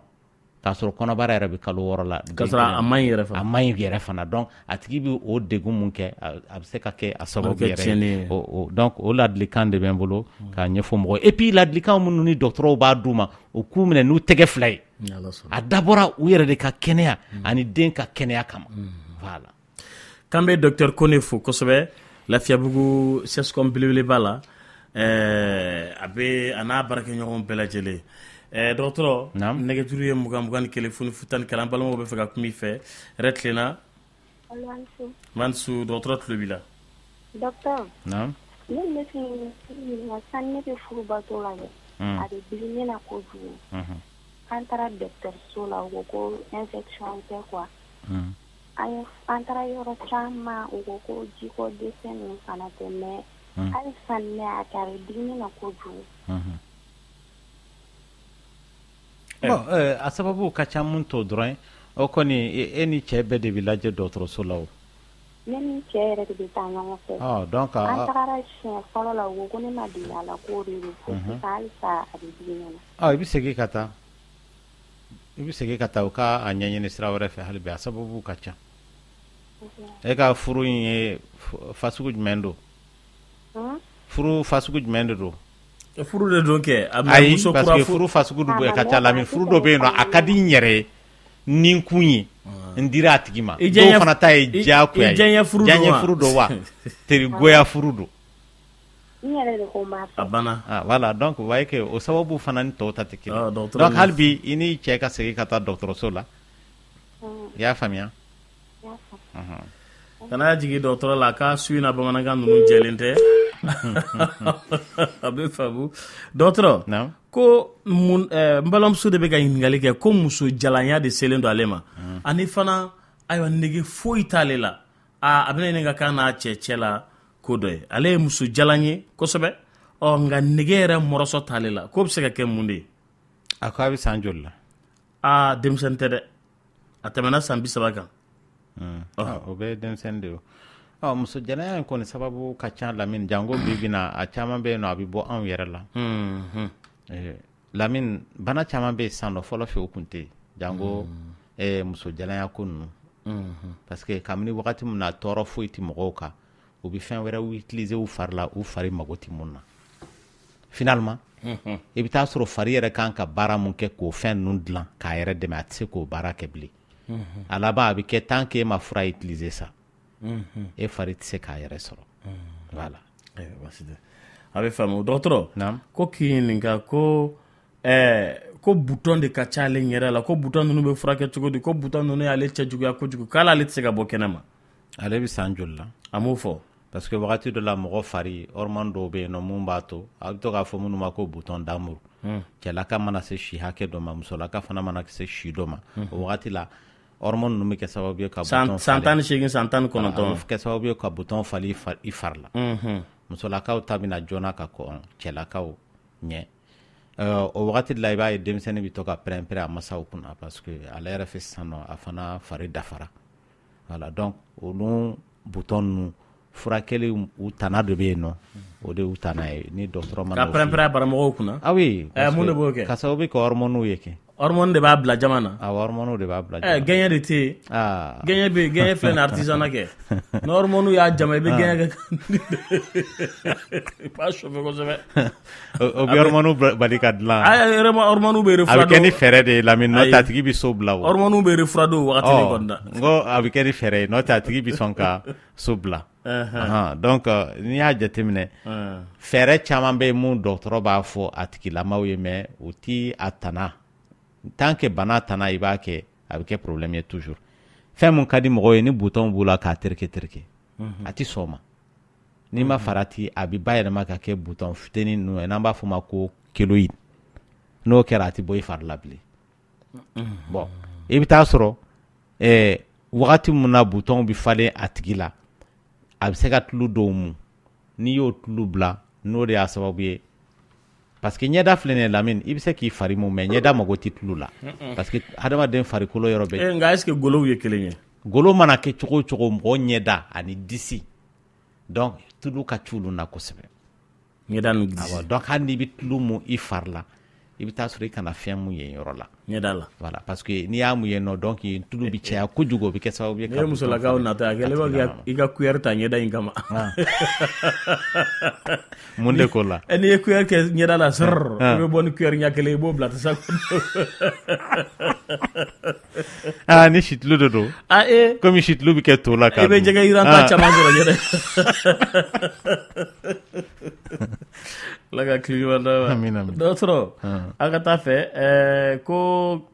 k'a sɔrɔ kɔnɔbara yɛrɛ bɛ kalo 6 la k'a sɔrɔ a man ɲi yɛrɛ fana a man ɲi yɛrɛ fana donc a tigi bɛ o degun mun kɛ a bɛ se ka kɛ a sababu yɛrɛ ye donc o ladilikan de bɛ n bolo k'a ɲɛfɔ mɔgɔw et puis ladilikan minnu ni dɔgɔtɔrɔw b'a d'u ma o k'u minɛ n'u tɛgɛ fila ye a dabɔra u yɛrɛ de ka kɛnɛya ani den ka kɛnɛya kama voilà k'an bɛ docteur Kone fo kosɛbɛ Lafiyabugu CSCOM belebeleba la a n'a baarakɛɲɔgɔn bɛɛ lajɛlen dɔgɔtɔrɔ nɛgɛjuru ye 21 ni 1 foni futani kala an balimaw bɛ fɛ ka kuma i fɛ yɛrɛ tilenna Mansu dɔgɔtɔrɔ tulo b'i la docteur ne bɛ fɛ san ne bɛ furubato la dɛ a bɛ biri ne na kojugu an taara dɔgɔtɔrɔso la u ko ko infection tɛ quoi an taara yɔrɔ caman u ko ko jiko dɛsɛ ninnu fana tɛ mais hali san ne a kɛ a bɛ biri ne na kojugu a sababu ka ca mun to dɔrɔn o kɔni e ni cɛ bɛɛ de bɛ lajɛ dɔgɔtɔrɔso la o ne ni cɛ yɛrɛ de bɛ taa ɲɔgɔn fɛ donc an tagara siɲɛ fɔlɔ la u ko ne ma deli a la k'o de don fo sisan halisa a bɛ digi ne na i bɛ segin ka taa u ka a ɲɛɲini sira wɛrɛ fɛ hali bi a sababu ka ca e ka furu in ye fasugu jumɛn don furu fasugu jumɛn de don furu de don kɛ ayi parce que furu fasugu dɔ ka ca Lamini furu dɔ bɛ yen nɔ a ka di n yɛrɛ ye ni n kun ye n dira a tigi ma dɔw fana ta ye diyagoya ye diɲɛ furu don wa terigoya furu don n yɛrɛ de ko n b'a fɛ a banna voilà donc o b'a ye o sababu fana ni tɔw ta tɛ kelen donc hali bi i ni cɛ ka segin ka taa dɔgɔtɔrɔso la i y'a faamuya kana jigin dɔgɔtɔrɔ la k'a su in na bamanankan ninnu jɛlen tɛ a bɛ faamu dɔgɔtɔrɔ ko n balimamuso de bɛ ka ɲininkali kɛ ko muso jalanya de selen don ale ma ani fana ayiwa nege foyi t'ale la a bɛna ɲininka k'a n'a cɛ la ko dɔ ye ale ye muso jalan ye kosɛbɛ nka nege yɛrɛ mɔrɔsɔ t'ale la ko bɛ se ka kɛ mun de ye a ko a bɛ san joli la denmisɛnnin tɛ dɛ a tɛmɛna san 30 kan o bɛ denmisɛnnin de o muso jalanya in kɔni sababu ka ca Lamini jango bi na a caman bɛ yen nɔ a bɛ bɔ anw yɛrɛ la Lamini bana caman bɛ yen sisan nɔ fɔlɔ fɛ o tun tɛ yen jango muso jalanya ko ninnu parce que kabini wagati min na tɔɔrɔ foyi tɛ mɔgɔw kan u bɛ fɛn wɛrɛw utiliser u fari la u fari mago tɛ mun na finalement i bɛ taa sɔrɔ fari yɛrɛ kan ka baara mun kɛ k'o fɛn ninnu dilan k'a yɛrɛ dɛmɛ a tɛ se k'o baara kɛ bilen a laban a bɛ kɛ tant que e ma fura utiliser sa e fari tɛ se k'a yɛrɛ sɔrɔ voilà a bɛ faamu dɔgɔtɔrɔ ko k'i ɲininka ko butɔn de ka ca ale yɛrɛ la ko butɔn ninnu bɛ furakɛ cogo di ko butɔn ninnu y'ale cɛ juguya kojugu k'ale ale tɛ se ka bɔ kɛnɛ ma ale bɛ san joli la a m'o fɔ parce que wagati dɔ la mɔgɔ fari hormone dɔw bɛ yen nɔ mun b'a to a bɛ to k'a fɔ minnu ma ko butɔn d'amour cɛlaka mana se si hakɛ dɔ ma musolaka fana mana se si dɔ ma o wagati la hormone ninnu bɛ kɛ sababu ye ka butɔn san 18 san 19 kɛ sababu ye ka butɔn falen i fari la musolakaw ta bɛna joona ka kɔn cɛlakaw ɲɛ o wagati la i b'a ye denmisɛnnin bɛ to ka pɛrɛn-pɛrɛn a masaw kunna parce que ale yɛrɛ fɛ sisan nɔ a fana fari dafara voilà donc olu butɔn ninnu furakɛli u tana de bɛ yen nɔ o de y'u tana ye ni dɔgɔtɔrɔ mana ka pɛrɛn-pɛrɛn a baramɔgɔw kunna oui mun de b'o kɛ ka sababu kɛ hormonew ye kɛ hormone de b'a bila jama na hormone de b'a bila jama gagné de te gagné filɛ artisanat kɛ ni hormone y'a jama i bɛ gagné kɛ b'a chauffer kosɛbɛ o bɛ hormone bali ka dilan hormone bɛ refroidi a bɛ kɛ ni fɛɛrɛ de ye Lamine n'o tɛ a tigi bɛ so bila hormone bɛ refroidi wagati de kɔnɔna n ko a bɛ kɛ ni fɛɛrɛ ye n'o tɛ a tigi bɛ sɔn ka so bila donc n'i y'a jateminɛ fɛɛrɛ caman bɛ yen mun dɔgɔtɔrɔ b'a fɔ a tigilamaw ye mais o ti a tana tant que bana tana i b'a kɛ a bɛ kɛ problème ye toujours fɛn mun ka di mɔgɔw ye ni bouton b'u la k'a tereke a ti sɔn o ma n'i ma farati a bɛ bayɛlɛma ka kɛ bouton fitinin ninnu ye n'an b'a fɔ ma ko keloïde n'o kɛra a ti bɔ i fari la bilen bon i bɛ taa sɔrɔ wagati mun na bouton bɛ falen a tigi la a bɛ se ka tulu dɔw mun n'i y'o tulu bila n'o de y'a sababu ye parce que ɲɛda filɛ nin ye Lamine i bɛ se k'i fari mun mais ɲɛda mago tɛ tulu la parce que hadamaden farikolo yɔrɔ bɛɛ nka est ce que golow ye kelen ye golo mana kɛ cogo o cogo mɔgɔ ɲɛda ani disi donc tulu ka ci olu na kosɛbɛ ɲɛda ni disi donc hali n'i bɛ tulu mun i fari la i bɛ taa sɔrɔ i kana fɛn mun ye yɔrɔ la ɲɛda la voilà parce que n'i y'a mun ye nɔ donc tulu bɛ caya kojugu o bɛ kɛ sababu ye ka musolakaw nata a kɛlen bɛ i ka cuillère ta ɲɛda in kama mun de ko la n'i ye cuillère kɛ ɲɛda la srr i bɛ bɔ ni cuillère ɲɛ kelen i b'o bila tasa ni situlu de don komi situlu bɛ kɛ to la i bɛ jɛgɛ jiranta caman sɔrɔ ɲɛda la ka kilimanda dɔgɔtɔrɔ a ka taa fɛ ko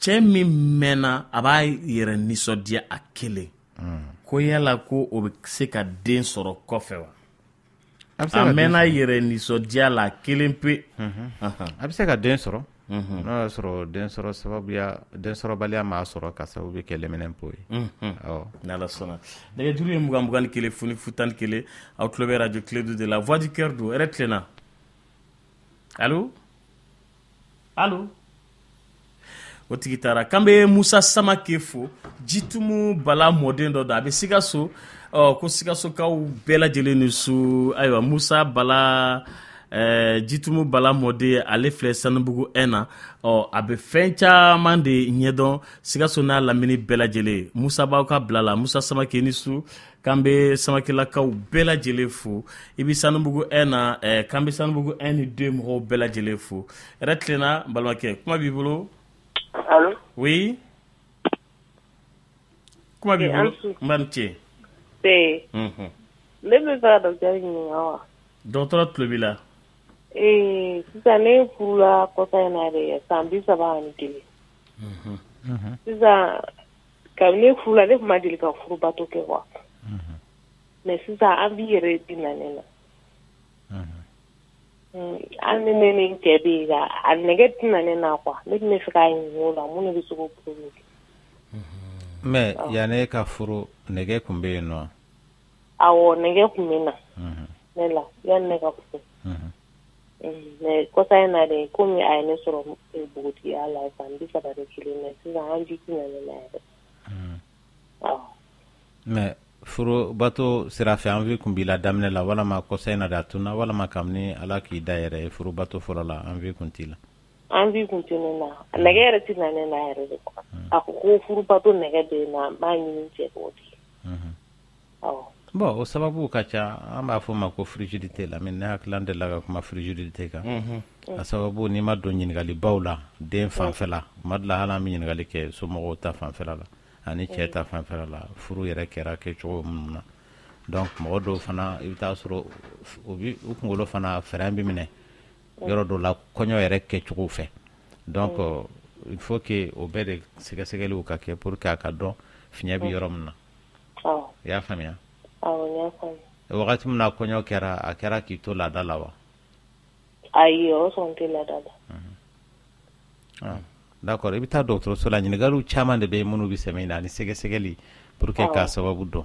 cɛ min mɛnna a b'a yɛrɛ nisɔndiya a kelen ko yala ko o bɛ se ka den sɔrɔ kɔfɛ wa a mɛnna yɛrɛ nisɔndiya la kelen pe a bɛ se ka den sɔrɔ n'o y'a sɔrɔ densɔrɔbaliya m'a sɔrɔ ka sababu kɛ lɛminɛnpo ye n'ala sɔnna nɛgɛjuru ye 21 21 foni futani 1 aw tulo bɛ radio clé de la voix du cœur don hɛrɛ tilenna allo o tigi taara k'an bɛ Musa Samake fo jitumu bala mɔden dɔ don a bɛ Sikaso ko Sikasokaw bɛɛ lajɛlen ni su ayiwa Musa Bala jitumu bala mɔden ale filɛ Sanubugu 1 na a bɛ fɛn caman de ɲɛdɔn Sikaso n'a lamini bɛɛ lajɛlen Musa b'aw ka bila la Musa Samake ni su k'an bɛ Samakelakaw bɛɛ lajɛlen fo i bɛ Sanubugu 1 na k'an bɛ Sanubugu 1 ni 2 mɔgɔw bɛɛ lajɛlen fo hɛrɛ tilenna balimakɛ kuma b'i bolo. Allô? Oui. Kuma b'i bolo n b'a ni ce. Ne bɛ fɛ ka dɔkitɛri ɲininka wa. Dɔgɔtɔrɔ tulo b'i la. Sisan ne furula kɔsa in na de san 31. Sisan kabini ne furula ne tun ma deli ka furubato kɛ quoi. Mais sisan an b'i yɛrɛ di na ne na. An ni ne ni cɛ bɛ yen a nɛgɛ tɛna ne na quoi ne tun bɛ fɛ k'a ɲininka o la mun de bɛ se k'o provoquer. Mais yanni e ka furu nɛgɛ tun bɛ yen nɔ. Awɔ nɛgɛ tun bɛ na ne la yanni ne ka furu. Mais kɔsa in na de komi a ye ne sɔrɔ npogotigiya la san 31 mais sisan an ji tɛna ne na yɛrɛ. Mais furubato sira fɛ envie kun b'i la daminɛ la walama kɔsa in na de a tunna walama kabini Ala k'i da yɛrɛ ye furubato fɔlɔ la envie kun t'i la. Envie kun tɛ ne na nɛgɛ yɛrɛ tɛna ne na yɛrɛ de quoi a ko ko furubato nɛgɛ bɛ yen nɔ an b'a ɲini cɛ k'o di. Bon o sababu ka ca an b'a fɔ ma ko frigidité la mais ne hakili la n delila ka kuma frigidité kan a sababu n'i ma don ɲininkalibaw la den fanfɛla tuma dɔ la hali an bɛ ɲininkali kɛ somɔgɔw ta fanfɛla la ani cɛ ta fanfɛla la furu yɛrɛ kɛra kɛcogo minnu na donc mɔgɔ dɔw fana i bɛ taa sɔrɔ u kunkolo fana fɛɛrɛ bɛ minɛ yɔrɔ dɔw la kɔɲɔ yɛrɛ kɛcogo fɛ donc il faut que o bɛɛ de sɛgɛsɛgɛliw ka kɛ pour que a ka dɔn fiɲɛ bɛ yɔrɔ min na i y'a faamuya. Wagati min na kɔɲɔ kɛra a kɛra k'i to laada la wa? Ayi o sɔn tɛ laada la. D'accord i bɛ taa dɔgɔtɔrɔso la ɲininkaliw caman de bɛ yen minnu bɛ sɛmɛ in na ani sɛgɛsɛgɛli pour que k'a sababu dɔn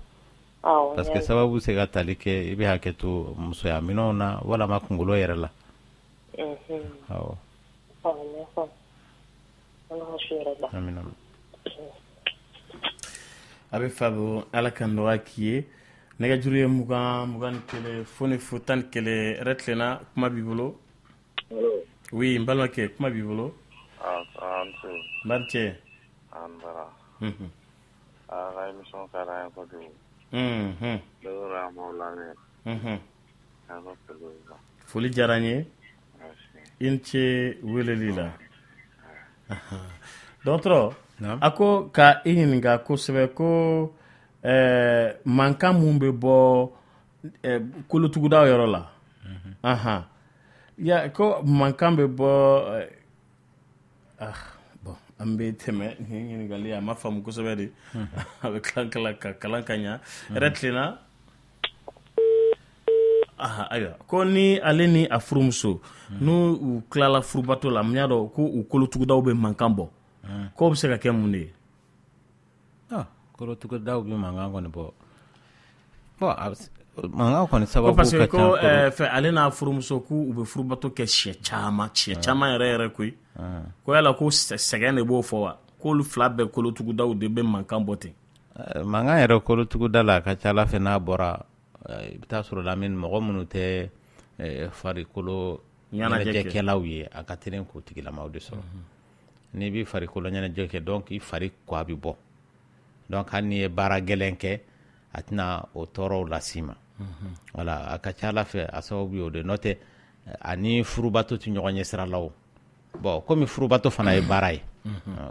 parce que sababu bɛ se ka tali kɛ i bɛ hakɛ to musoya minɛnw na walama kunkolo yɛrɛ la. Awɔ. A bɛ Fabo Ala ka nɔgɔya k'i ye nɛgɛjuru ye 21 21 foni futani 1 hɛrɛ tilenna kuma b'i bolo. Oui n balimakɛ kuma b'i bolo. Barche. Andara. La émission Kara Kodu. Dora Maulane. Foli jaranye. Inche welelila. Docteur, ako ka ininga ko sebe ko mankan mun be bɔ kolotugudaw yɔrɔ la. Ya ko mankan be bɔ bon an bɛ tɛmɛ nin ɲininkali a ma faamu kosɛbɛ de. A bɛ kalan ka kalan ka ɲa. Yɛrɛ tilenna. Ayiwa ko ni ale ni a furumuso n'u u tilala furubato la mun y'a dɔn ko u kolotugudaw bɛ mankan bɔ k'o bɛ se ka kɛ mun de ye. Kolotugudaw bɛ mankan kɔni bɔ mankan kɔni sababu parce ka que ko fɛ ale n'a furumuso k'u bɛ furubato kɛ siɲɛ caman yɛrɛ koyi ko yala ko sɛgɛn de b'o fɔ wa k'olu fila bɛɛ kolotugudaw de bɛ mankan bɔ ten. Mankan yɛrɛ kolotuguda la a ka ca Ala fɛ n'a bɔra i bɛ taa sɔrɔ lamini mɔgɔ minnu tɛ farikolo ɲɛnajɛkɛlaw ye a ka teli k'o tigilamaw de sɔrɔ n'i bɛ farikolo ɲɛnajɛ kɛ donc i fari kɔ a bɛ bɔ donc hali n'i ye baara gɛlɛn kɛ a tɛna o tɔɔrɔw las'i ma voilà a ka ca Ala fɛ a sababu ye o de n'o tɛ ani furubato tɛ ɲɔgɔn ɲɛ sira la o bon komi furubato fana ye baara ye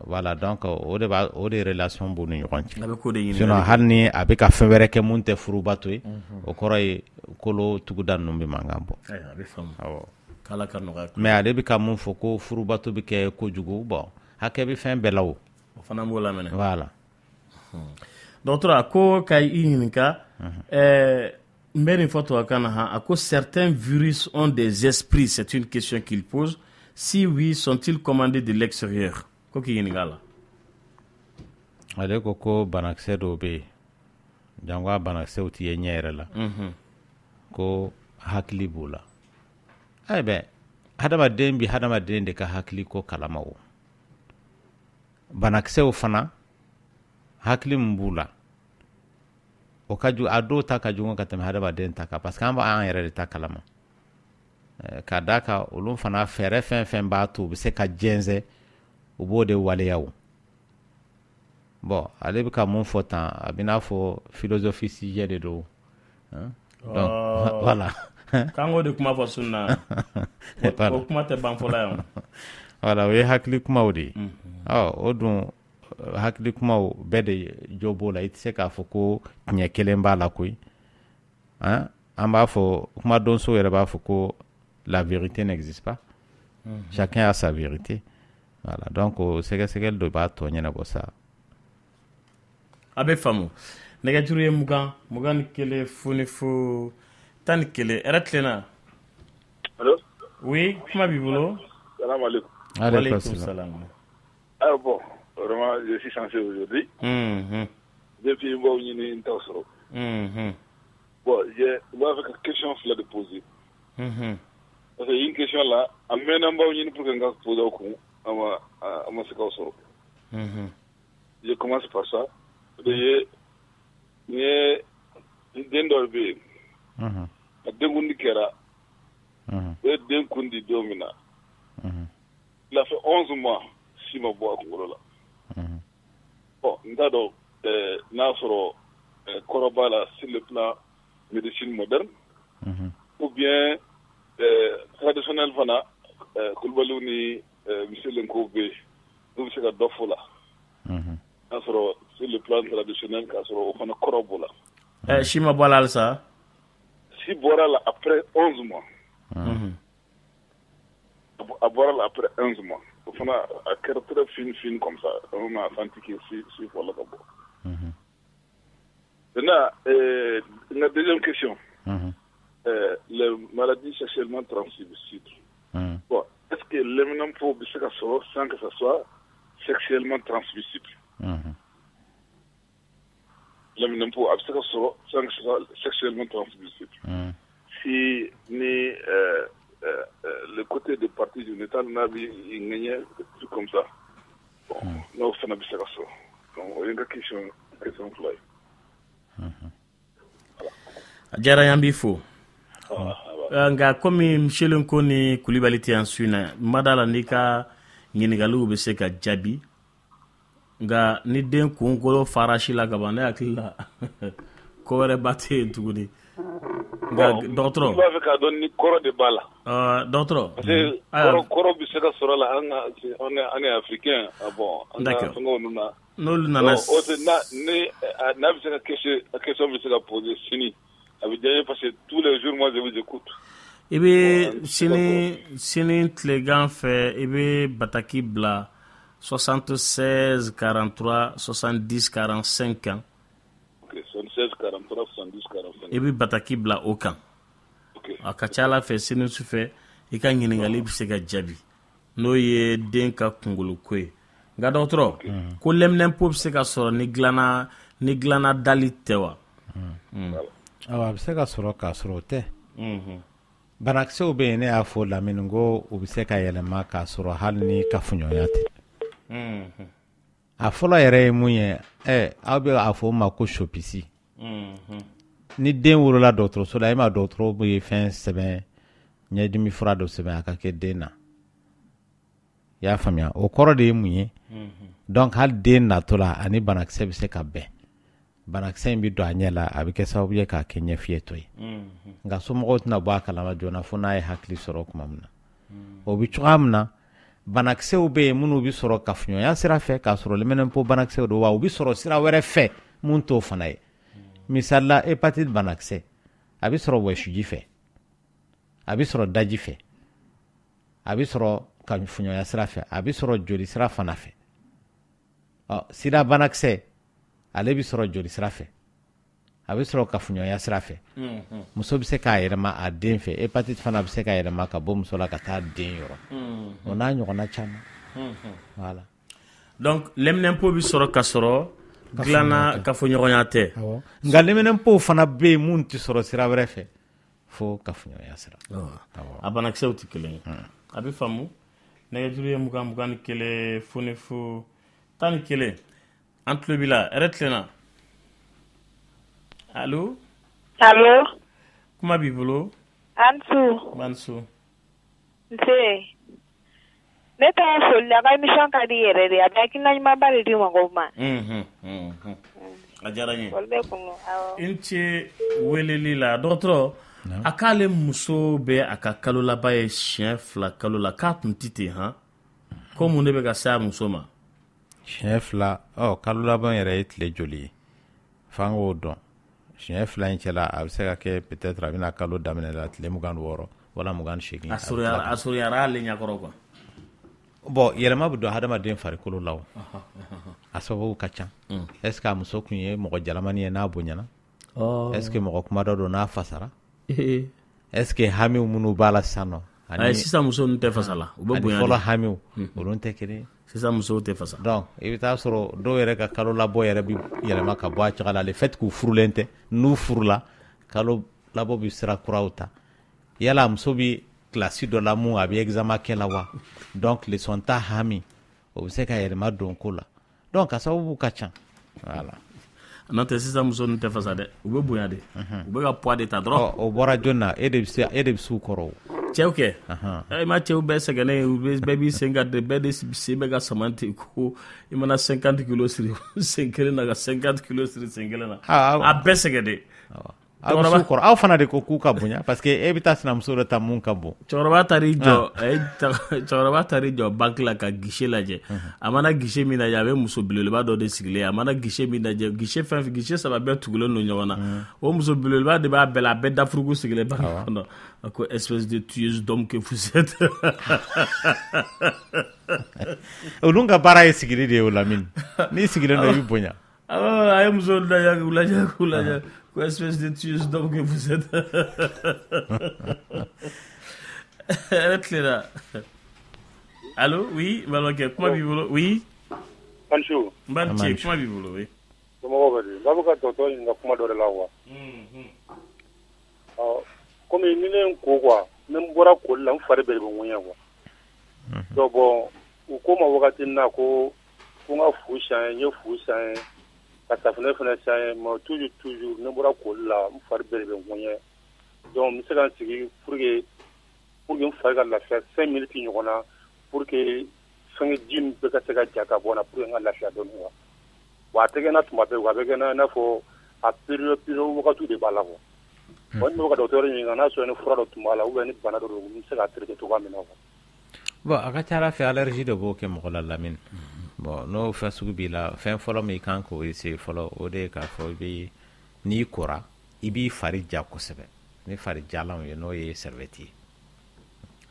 voilà donc o de relation b'u ni ɲɔgɔn cɛ sinon hali ni a bɛ ka fɛn wɛrɛ kɛ mun tɛ furubato ye o kɔrɔ ye kolo tuguda ninnu bɛ mankan bɔ mais ale bɛ ka mun fɔ ko furubato bɛ kɛ kojugu bon hakɛ bɛ fɛn bɛɛ la o fana b'o lamɛnɛ voilà docteur ko ka i ɲininka n bɛ nin fɔ tubabukan na a ko certains virus ont des esprits, c'est une question qu'il pose. Si oui, sont-ils commandés de l'extérieur? Ko k'i ɲininka la. Ale ko banakisɛ dɔw bɛ yen jango a banakisɛw tɛ ye ɲɛ yɛrɛ la ko hakili b'o la bɛn hadamaden bɛ hadamaden de ka hakili ko kalama o banakisɛw fana hakili min b'u la o ka jugu a dɔw ta ka jugu ka tɛmɛ hadamaden ta kan parce que an b'an yɛrɛ de ta kalama ka d'a kan olu fana fɛɛrɛ fɛn fɛn b'a to u bɛ se ka jɛnsɛn u b'o de waleya o bon ale bɛ ka mun fɔ tan a bɛ n'a fɔ philosophie sujet de don donc voilà k'an k'o de kuma fɔ sunna o kuma tɛ ban fɔla yan voilà o ye hakili kumaw de ye o dun hakili kumaw bɛɛ de jo b'o la i tɛ se k'a fɔ ko tiɲɛ kelen b'a la koyi an b'a fɔ kumadonso yɛrɛ b'a fɔ ko la vérité n'existe pas chacun a sa vérité voilà donc sɛgɛsɛgɛli dɔ b'a tɔ ɲɛnabɔ sa a bɛ faamu nɛgɛjuru ye 20 ni kelen foni fo 11 yɛrɛ tilenna allo oui kuma b'i bolo salam alaikum alaikum salam bon vraiment je suis censé aujourd'hui depuis bon ɲini n t'aw sɔrɔ bon je b'a fɛ ka question fila de poser parce que une question là a mɛnna n b'aw ɲini pour que n ka poser aw kun a ma se k'aw sɔrɔ je commence par ça ni ye den dɔ bɛ yen a denkundi kɛra o ye den kundi don min na il a fait 11 mois si ma bɔ a kunkolo la bon n t'a dɔn n'a sɔrɔ kɔrɔ b'a la sur le plan médecine moderne ou bien traditionnel fana Kulibaliw ni monsieur Lenko bɛ yen n'u bɛ se ka dɔ fɔ la n'a sɔrɔ sur le plan traditionnel k'a sɔrɔ o fana kɔrɔ b'o la si ma bɔ a la halisa si bɔra la après 11 mois a bɔra la après 11 mois o fana a kɛra très fine comme ça on a senti que si fɔra ka bɔ maintenant la deuxième question les maladies sexuellement transmissibles bon est-ce que l'emmenant bɛ se ka sɔrɔ sans que ça soit sexuellement transmissible l'emmenant a bɛ se ka sɔrɔ sans que ça soit sexuellement transmissible si ni le côté des parties génitales n'a pas gagné tout comme ça bon n'o fana bɛ se ka sɔrɔ donc o ye n ka question fila ye a diyara n b'i fo nka komi monsieur Lenko ni Kulibali tɛ yan su in na n ma d'a la n'i ka ɲiningaliw bɛ se ka jaabi nka ni den kunkolo fara si la ka ban ne hakili la ko wɛrɛ ba tɛ yen tuguni nka dɔgɔtɔrɔ i b'a fɛ k'a dɔn ni kɔrɔ de b'a la dɔgɔtɔrɔ parce que kɔrɔ bɛ se ka sɔrɔ la an est africain bon an ka fɛngɛw ninnu na n'olu nana n'a bɛ se ka question bɛ se ka poser sini a bɛ diya n ye parce que tous les jours moi je vous écoute i bɛ sini tilegan fɛ i bɛ bataki bila 76 43 70 45 kan. Ok, 76 43 70 45. I bɛ bataki bila o kan. Ok. A ka ca Ala fɛ sini su fɛ i ka ɲininkali bɛ se ka jaabi n'o ye den ka kunkolo ko ye. Nka dɔgɔtɔrɔ ko lɛminɛnpo bɛ se ka sɔrɔ ni dilanna dali tɛ wa? Awɔ, a bɛ se ka sɔrɔ k'a sɔrɔ o tɛ. Banakisɛw bɛ yen ne y'a fɔ Lamini ko u bɛ se ka yɛlɛma k'a sɔrɔ hali ni kafoɲɔgɔnya tɛ. A fɔlɔ yɛrɛ ye mun ye aw bɛ a fɔ o ma ko sopisi. Ni den wolola dɔgɔtɔrɔso la e ma dɔgɔtɔrɔ bɛ fɛn sɛbɛn ɲɛdimi fura dɔ sɛbɛn a ka kɛ den na. I y'a faamuya o kɔrɔ de ye mun ye donc hali den natɔ la ani banakisɛ bɛ se ka bɛn banakisɛ in bɛ don a ɲɛ la a bɛ kɛ sababu ye k'a kɛ ɲɛfiyɛtɔ ye nka somɔgɔw tɛna bɔ a kalama joona fo n'a ye hakili sɔrɔ tuma min na o bɛ cogoya min na banakisɛw bɛ yen minnu bɛ sɔrɔ kafoɲɔgɔnya sira fɛ k'a sɔrɔ lɛminɛnpo banakisɛw don wa u bɛ sɔrɔ sira wɛrɛ fɛ mun t'o fana ye misali la hépatite banakisɛ a bɛ sɔrɔ wɔsiji fɛ a bɛ sɔrɔ daji fɛ a bɛ sɔrɔ kafoɲɔgɔnya sira fɛ a bɛ sɔrɔ joli sira fana fɛ sida banakisɛ ale bɛ sɔrɔ joli sira fɛ a bɛ sɔrɔ kafoɲɔgɔnya sira fɛ muso bɛ se k'a yɛlɛma a den fɛ hépatite fana bɛ se k'a yɛlɛma ka bɔ muso la ka taa den yɔrɔ o n'a ɲɔgɔnna caman voilà donc lɛminɛnpo bɛ sɔrɔ ka sɔrɔ dilanna kafoɲɔgɔnya tɛ nka lɛminɛnpo fana bɛ yen mun tɛ sɔrɔ sira wɛrɛ fɛ fo kafoɲɔgɔnya sira a banakisɛw tɛ kelen ye a bɛ faamu nɛgɛjuru ye 21 foni fo 11 an tulo b'i la hɛrɛ tilenna allo kuma b'i bolo Ansu nse ne t'a foli la ka émission ka di yɛrɛ de a bɛ hakilina ɲumanba de di mɔgɔw ma a diyara n ye n ce weleli la dɔgɔtɔrɔ a k'ale muso bɛ a ka kalo laban ye siɲɛ 2 kalo la k'a tun tɛ ten han ko mun de bɛ ka se a muso ma siɲɛ 2 kalo laban yɛrɛ ye tile joli ye f'an k'o dɔn siɲɛ 2 in cɛla a bɛ se ka kɛ peut-être a bɛna kalo daminɛ la tile 26 wala 28 a surunyara ale ɲɛkɔrɔ quoi bon yɛlɛma bɛ don hadamaden farikolo la o a sababu ka ca est ce que a muso kun ye mɔgɔ jalamani ye n'a bonyana est ce que mɔgɔ kuma dɔ don n'a fasara est ce que hamiw minnu b'a la sisan nɔ ani sisan muso ninnu tɛ fasa la u bɛ bonya ani fɔlɔ hamiw olu tɛ kelen sisan musow tɛ fasa donc i bɛ taa sɔrɔ dɔw yɛrɛ ka kalo labɔ yɛrɛ bɛ yɛlɛma ka bɔ a caga la le fait que u furulen tɛ n'u furula kalo labɔ bɛ sira kuraw ta yala muso bɛ kilasi dɔ la mun a bɛ examen kɛ la wa donc leçon ta hami o bɛ se ka yɛlɛma don ko la donc a sababu ka ca voilà n'o tɛ sisan muso ninnu tɛ fasa dɛ u bɛ bonya de u bɛ ka poids de ta dɔrɔn o bɔra jɔn na e de bɛ s'u kɔrɔ o cɛw kɛ i ma cɛw bɛɛ sɛgɛnnen bɛɛ b'i sen ka bɛɛ de sen bɛ ka sama ten ko i mana 50 kilos siri sen kelen na ka 50 kilos siri sen kelen na a bɛɛ sɛgɛn de aw fana de ko k'u ka bonya parce que e bɛ taa sinamuso dɔ ta mun ka bon cɛkɔrɔba taar'i jɔ banque la ka guichet lajɛ a mana guichet min lajɛ a bɛ muso belebeleba dɔ de sigilen a mana guichet min lajɛ guichet fɛn fɛn guichet 3 bɛɛ tugulen don ɲɔgɔn na o muso belebeleba de b'a bɛɛ la a bɛɛ dafurugu sigilen b'a kɔnɔ a ko espèce de tueuse d'homme que vous êtes olu ka baara ye sigili de ye o Lamini n'i sigilen don i bɛ bonya a ye muso lajɛ ko espèce de tueuse d'homme que vous êtes hɛrɛ tilenna allo oui balimakɛ kuma b'i bolo oui Ansu n b'a ci kuma b'i bolo oui somɔgɔw bɛ di n'a bɛ ka dɔgɔtɔrɔ ɲininka kuma dɔ de la wa komi ni ne n ko quoi ni n bɔra koli la n fari bɛɛ de bɛ ŋuɲɛ quoi donc bon u ko ma wagati na ko n ka fu siɲɛ n ye fu siɲɛ ka safunɛ fana siɲɛ mais toujours ne bɔra koli la n fari bɛɛ de bɛ ŋuɲɛ donc n bɛ se ka n sigi pour que n fari ka lafiya 5 minutes ɲɔgɔn na pour que fɛngɛ ji min bɛ ka se ka ja ka bɔ na pour que n ka lafiya dɔɔni wa wa a tɛ kɛ na tuma bɛɛ wa a bɛ kɛ na i n'a fɔ a période wagati de b'a la quoi wa ni bɛ ka docteur ɲininka n'a sɔrɔ ni fura dɔ tun b'a la ou bien ni bana dɔ don n bɛ se ka traiter cogoya min na quoi. Bon a ka ca ala fɛ allergie de b'o kɛ mɔgɔ la Lamine. Bon n'o fɛn sugu b'i la fɛn fɔlɔ min kan k'o essayer fɔlɔ o de ye k'a fɔ i bɛ n'i kora i b'i fari ja kosɛbɛ ni fari jalanw ye n'o ye serviette ye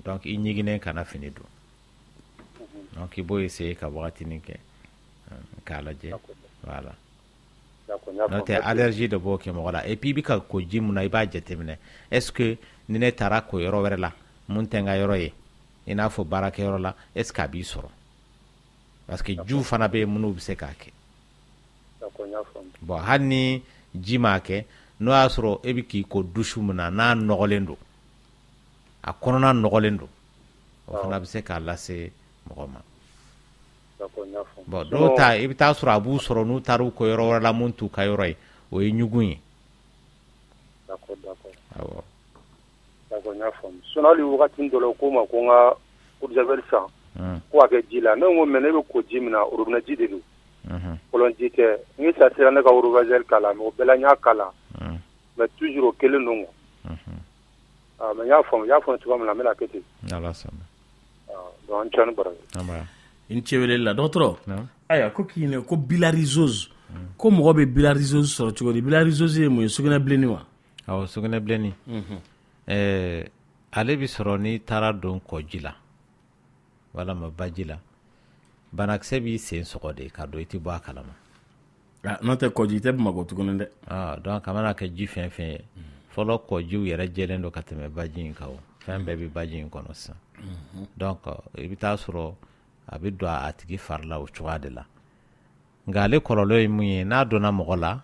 donc i ɲiginnen kana fini don donc i b'o essayer ka wagatinin kɛ k'a lajɛ voilà n'o tɛ allergie de b'o kɛ mɔgɔ la et puis i bɛ ka ko ji mun na i b'a jateminɛ est ce que ni ne taara ko yɔrɔ wɛrɛ la mun tɛ n ka yɔrɔ ye i n'a fɔ baarakɛyɔrɔ la est ce que a b'i sɔrɔ parce que jiw fana bɛ yen minnu bɛ se k'a kɛ bon hali ni ji m'a kɛ n'o y'a sɔrɔ e bɛ k'i ko douche mun na n'a nɔgɔlen don a kɔnɔna nɔgɔlen don o fana bɛ se k'a lase mɔgɔ ma bon dɔw ta i bɛ taa sɔrɔ a b'u sɔrɔ n'u taara u ko yɔrɔ wɛrɛ la mun t'u ka yɔrɔ ye o ye ɲugun ye awɔ d'accord n y'a faamu sinon hali wagati dɔ la ko ma ko n ka eau de javel san ko a kɛ ji la ne ko mais ne bɛ ko ji min na robinet ji de don kolon ji tɛ n sa sera ne ka eau de javel k'a la mais o bɛɛ la n y'a k'a la mais toujours o kelen don quoi mais n y'a faamu cogoya min na n bɛna kɛ ten ala sɔnna donc an cɛ ni baraji n cɛ wele la dɔgɔtɔrɔ ayiwa ko k'i ɲininka ko bilharzose ko mɔgɔ bɛ bilharzose sɔrɔ cogo di bilharzose ye mun ye sugunɛbilenni wa awɔ sugunɛbilenni ale bɛ sɔrɔ n'i taara don kɔji la walama baji la banakisɛ b'i sen sɔgɔ de ka don i tɛ bɔ a kalama n'o tɛ kɔji i tɛ Bamakɔ tuguni dɛ donc a mana kɛ ji fɛn fɛn ye fɔlɔ kɔjiw yɛrɛ jɛlen don ka tɛmɛ baji in kan o fɛn bɛɛ bɛ baji in kɔnɔ sisan donc i bɛ taa sɔrɔ a bɛ don a tigi fari la o cogoya de la nka ale kɔlɔlɔ ye mun ye n'a donna mɔgɔ la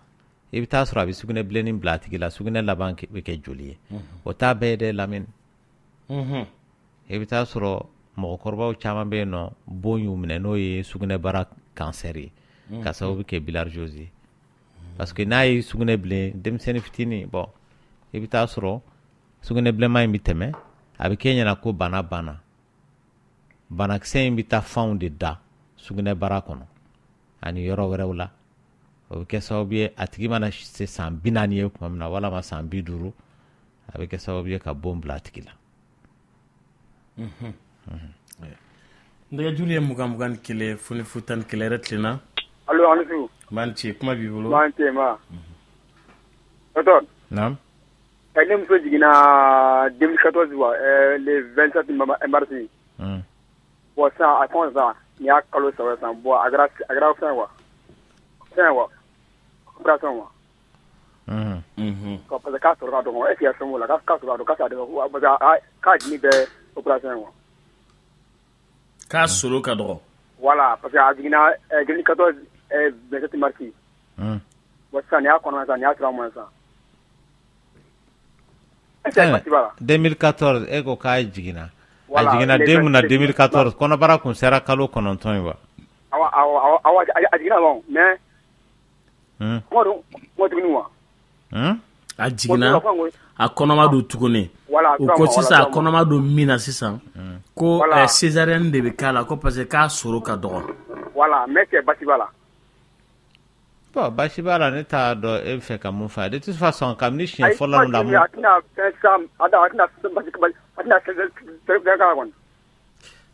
i bɛ taa sɔrɔ a bɛ sugunɛbilenni bila a tigi la sugunɛ laban bɛ kɛ joli ye o t'a bɛɛ ye dɛ Lamine i bɛ taa sɔrɔ mɔgɔkɔrɔbaw caman bɛ yen nɔ bon y'u minɛ n'o ye sugunɛbara cancer ye ka sababu kɛ bilharzose ye parce que n'a ye sugunɛ bilen denmisɛnnin fitinin bon i bɛ taa sɔrɔ sugunɛbilenma in bɛ tɛmɛ a bɛ kɛ ɲɛna ko bana banna banakisɛ in bɛ taa fanw de da sugunɛbara kɔnɔ ani yɔrɔ wɛrɛw la o bɛ kɛ sababu ye a tigi mana se san 40 ye tuma min na walama san 50 a bɛ kɛ sababu ye ka bon bila a tigi la nɛgɛjuru ye 21 foni 11 yɛrɛ tilenna allo ani su m'an ci kuma b'i bolo m'an ci ma docteur naam ne muso jiginna 2014 wa le 27 mars bon ça a fond ça ni y'a kalo 3 san bon a kɛra fɛn wa opération wa parce que k'a sɔrɔ ka dɔgɔ est ce que fɛn o la k'a sɔrɔ ka dɔgɔ k'a dɔgɔ parce que k'a jigin bɛ opération wa k'a solo ka dɔgɔ voilà parce que a jiginna 2014 27 mars bon sisan ni y'a kɔnɔna sisan ni y'a 3 mois sisan est ce que basi b'a la 2014 e ko k'a jiginna a jiginna den mun na 2014 kɔnɔbara kun sera kalo 9 ye wa awɔ a jiginna lɔn mais kuma tuguni wa a jiginna a kɔnɔma don tuguni o ko sisan a kɔnɔma don min na sisan ko césarienne de bɛ k'a la ko parce que k'a soro ka dɔgɔ voilà mais cɛ basi b'a la bon basi b'a la ne t'a dɔn e bɛ fɛ ka mun fɔ de toute façon kabini siɲɛ fɔlɔ la mun a tɛna fɛn basi a tɛna fɛn k'a la kɔni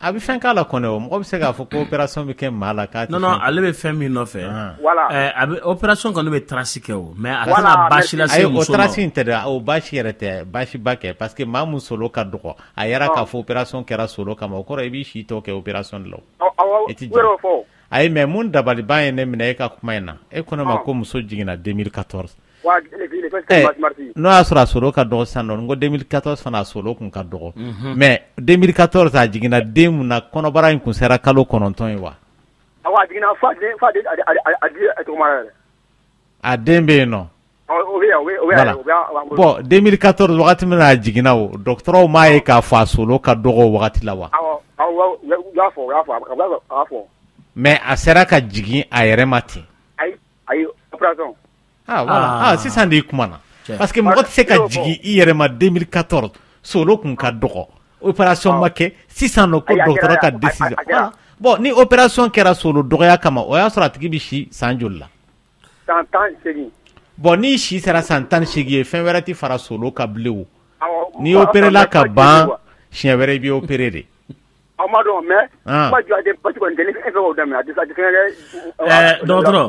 a bɛ fɛn k'a la kɔni o mɔgɔ bɛ se k'a fɔ ko opération bɛ kɛ maa la k'a tɛ non ale bɛ fɛn min nɔfɛ a bɛ opération kɔni bɛ trace kɛ o mais a tɛna basi lase muso ma o trace in tɛ dɛ o basi yɛrɛ tɛ basi ba kɛ parce que maa mun solo ka dɔgɔ a yɛrɛ k'a fɔ opération kɛra solo kama o kɔrɔ i b'i si tɔ kɛ opération de la o e tɛ jɛ ayi mais mun dabaliban ye ne minɛ e ka kuma in na e ko ne ma ko muso jiginna 2014 n'o y'a sɔrɔ a solo ka dɔgɔ sisan nɔ n ko 2014 fana a solo kun ka dɔgɔ mais 2014 a jiginna den mun na kɔnɔbara in kun sera kalo 9 ye wa awɔ a jiginna fa a tɔgɔma yɛrɛ a den bɛ yen nɔ voilà bon 2014 wagati min na a jiginna o dɔgɔtɔrɔw m'a ye k'a fɔ a solo ka dɔgɔ o wagati la wa awɔ u y'a fɔ mais a sera ka jigin a yɛrɛ ma ten ayi opération voilà sisan de i kuma na parce que mɔgɔ tɛ se ka jigin i yɛrɛ ma 2014 solo kun ka dɔgɔ opération ma kɛ sisan nɔ ko dɔgɔtɔrɔ ka décision bon ni opération kɛra solo dɔgɔya kama o y'a sɔrɔ a tigi bɛ si san joli la 118 bon ni si sera san 18 ye fɛn wɛrɛ ti fara solo ka bilen o ni opéré la ka ban siɲɛ wɛrɛ i bɛ opéré de aw ma dɔn mais kuma jɔ a tɛ parce que ntɛnɛn fɛn o daminɛ a tɛ se ka dɔgɔtɔrɔ o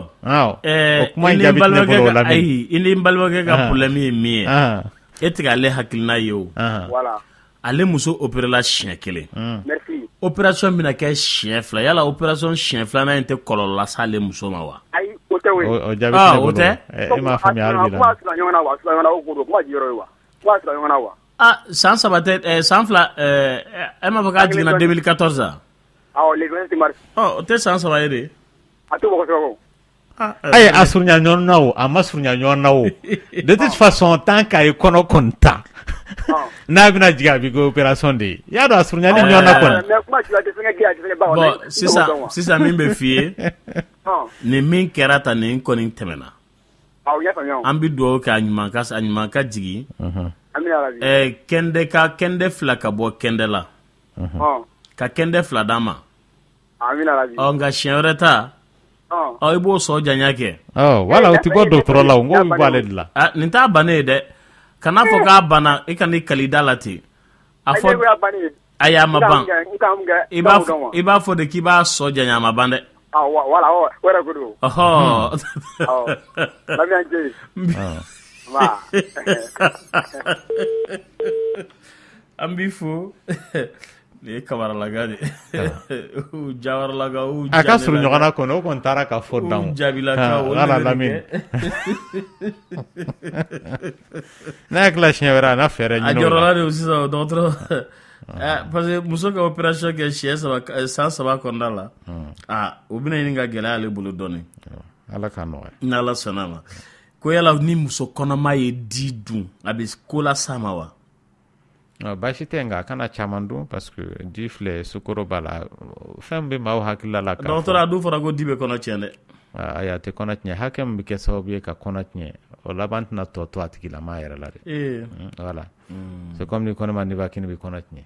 kuma in jaabi tɛ ne bolo la ayi i ni n balimakɛ ka problème ye min ye e tɛ k'ale hakilina ye o voilà ale muso opéré la siɲɛ 1 merci opération bɛna kɛ siɲɛ 2 yala opération siɲɛ 2nan in tɛ kɔlɔlɔ lase ale muso ma wa ayi o tɛ o jaabi tɛ ne bolo e m'a faamuya hali bi la kuma sira ɲɔgɔn na wa sira ɲɔgɔn na o ko don kuma jiyɔrɔ ye wa kuma sira ɲɔgɔn na wa san 3 tɛ san 2 e m'a fɔ k'a jiginna 2014 a awɔ le 20 mars o tɛ san 3 ye de a tɛ mɔgɔ sɔrɔ ayi a surunya ɲɔgɔn na o a ma surunya ɲɔgɔn na o de toute façon tant k'a ye kɔnɔ kɔni ta n'a bɛna jigin a bɛ kɛ opération de ye i y'a dɔn a surunyali ɲɔgɔn na kɔni bon sisan min bɛ f'i ye nin min kɛra tan nin kɔni tɛmɛna an bɛ dugawu kɛ a ɲuman ka jigin kɛndɛ 2 ka bɔ kɛndɛ la ka kɛndɛ 2 d'a ma nka siɲɛ wɛrɛ ta i b'o sɔ janya kɛ wala o tɛ bɔ dɔgɔtɔrɔ la o n ko bɛ bɔ ale de la nin t'a bannen ye dɛ kana fɔ k'a banna i ka n'i kali da la ten a fɔ ayi a ma ban i b'a fɔ de k'i b'a sɔ janya a ma ban dɛ wala o yɛrɛ ko don an b'i fo nin ye kamaralaga de jawaralaga a ka surun ɲɔgɔn na kɔnɔ o kɔni taara ka fɔ dan jaabilaka o ala lamini n'a hakili siɲɛ wɛrɛ a na fɛɛrɛ ɲini a jɔrɔla de sisan dɔgɔtɔrɔ parce que muso ka opération kɛ san 3 kɔnɔna la o bɛna ɲini ka gɛlɛya ale bolo dɔɔni ala ka nɔgɔya ni ala sɔnna ma ko yala ni muso kɔnɔma ye di dun a bɛ ko las'a ma wa baasi tɛ nka a kana caman dun parce que di filɛ sukoro b'a la fɛn bɛ maaw hakilila la dɔgɔtɔrɔ a dun fɔra ko di bɛ kɔnɔ tiɲɛ dɛ ayi a tɛ kɔnɔ tiɲɛ hakɛ min bɛ kɛ sababu ye ka kɔnɔ tiɲɛ o laban tɛna tɔ to a tigilama yɛrɛ la dɛ voilà c'est comme ni kɔnɔma nibakini bɛ kɔnɔ tiɲɛ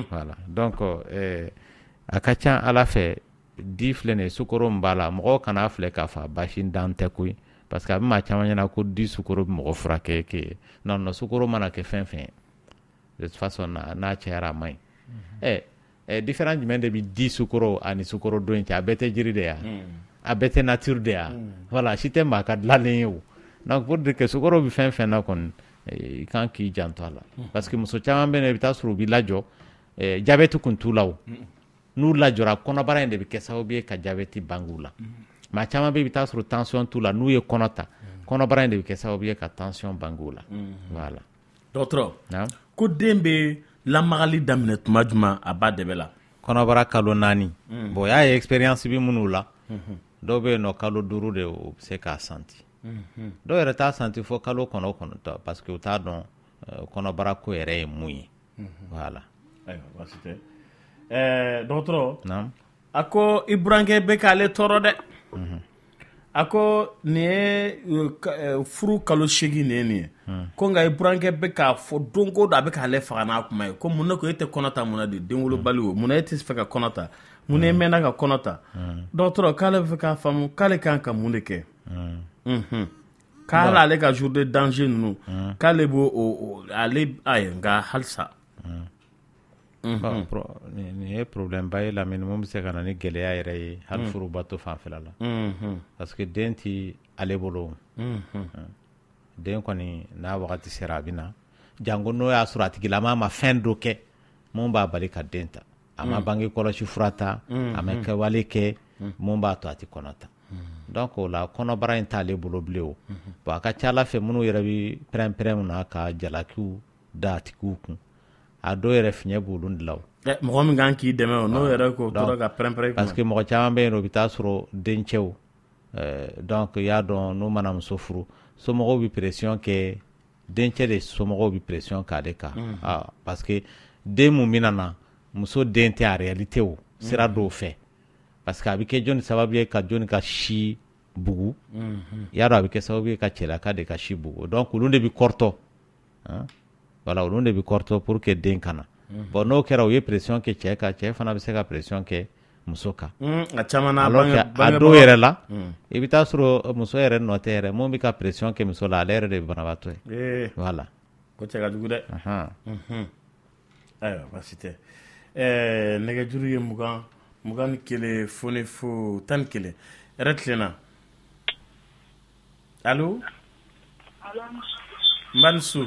voilà donc a ka ca ala fɛ di filɛ nin ye sukoro min b'a la mɔgɔw kana filɛ k'a fɔ baasi dan tɛ koyi parce que a bɛ maa caman ɲɛna ko di sukoro bɛ mɔgɔ furakɛ ke non sukoro mana kɛ fɛn fɛn ye de toute façon n'a cayara a man ɲi différent jumɛn de bɛ di sukoro ani sukoro don cɛ a bɛɛ tɛ jiri de ya a bɛɛ tɛ nature de ya voilà si tɛ maa ka dilanlen ye o donc pour dire que sukoro bɛ fɛn fɛn na kɔni i kan k'i janto a la parce que muso caman bɛ yen i bɛ taa sɔrɔ u bɛ lajɔ jabɛti kun t'u la o n'u lajɔra kɔnɔbara in de bɛ kɛ sababu ye ka jabɛti bange u la maa caman bɛ yen i bɛ taa sɔrɔ tension t'u la n'u ye kɔnɔ ta kɔnɔbara in de bɛ kɛ sababu ye ka tension bange u la voilà dɔgɔtɔrɔ ko den bɛ lamagali daminɛ tuma jumɛn a ba dɛbɛ la kɔnɔbara kalo 4 bon y'a ye expérience bi minnu la dɔw bɛ yen nɔ kalo 5 de o bɛ se k'a santi dɔw yɛrɛ t'a santi fo kalo 9 parce que u t'a dɔn kɔnɔbara ko yɛrɛ ye mun ye voilà ayiwa baasi tɛ dɔgɔtɔrɔ a ko i burankɛ bɛ k'ale tɔɔrɔ dɛ a ko nin ye furu kalo 8 nin ye nin ye ko nka i burankɛ bɛ k'a fɔ don ko don a bɛ k'ale faga n'a kuma ye ko mun ne ko e tɛ kɔnɔ ta mun na de den wolobali o mun na e tɛ fɛ ka kɔnɔ ta mun na e mɛnna ka kɔnɔ ta dɔgɔtɔrɔ k'ale bɛ fɛ k'a faamu k'ale kan ka mun de kɛ k'ale ale ka jour de danger ninnu k'ale b'o ale ayi nka halisa nin ye problème ba ye lamini mun bɛ se ka na ni gɛlɛya yɛrɛ ye hali furubato fanfɛla la parce que den ti ale bolo den kɔni n'a wagati sera a bɛ na jango n'o y'a sɔrɔ a tigilama ma fɛn dɔ kɛ mun b'a bali ka den ta a ma bange kɔlɔsi fura ta a ma kɛwale kɛ mun b'a to a tɛ kɔnɔ ta donc o la kɔnɔbara in t'ale bolo bilen o bon a ka ca ala fɛ minnu yɛrɛ bɛ pɛrɛn-pɛrɛn na ka jalakiw da a tigiw kun a dɔw yɛrɛ fiɲɛ b'olu de la o mɔgɔ min kan k'i dɛmɛ o n'o yɛrɛ ko tora ka pɛrɛn-pɛrɛn parce que mɔgɔ caman bɛ yen o bɛ taa sɔrɔ dencɛw donc i y'a dɔn n'u mana muso furu somɔgɔw bɛ pression kɛ dencɛ de somɔgɔw bɛ pression k'ale kan parce que den mun bɛna na muso den tɛ a réalité o sira dɔw fɛ parce que a bɛ kɛ jɔnni sababu ye ka jɔnni ka si bugu i y'a dɔn a bɛ kɛ sababu ye ka cɛlaka de ka si bugu donc olu de bɛ kɔrɔtɔ voilà olu de bɛ kɔrɔtɔ pour que den kana bon n'o kɛra u ye pression kɛ cɛ kan cɛ fana bɛ se ka pression kɛ muso kan alors que a dɔw yɛrɛ la i bɛ taa sɔrɔ muso yɛrɛ nɔ tɛ yɛrɛ mun bɛ ka pression kɛ muso la ale yɛrɛ de ye banabaatɔ ye voilà ko cɛ ka jugu dɛ ayiwa baasi tɛ nɛgɛjuru ye 21 foni fo 11 yɛrɛ tilenna allo Mansu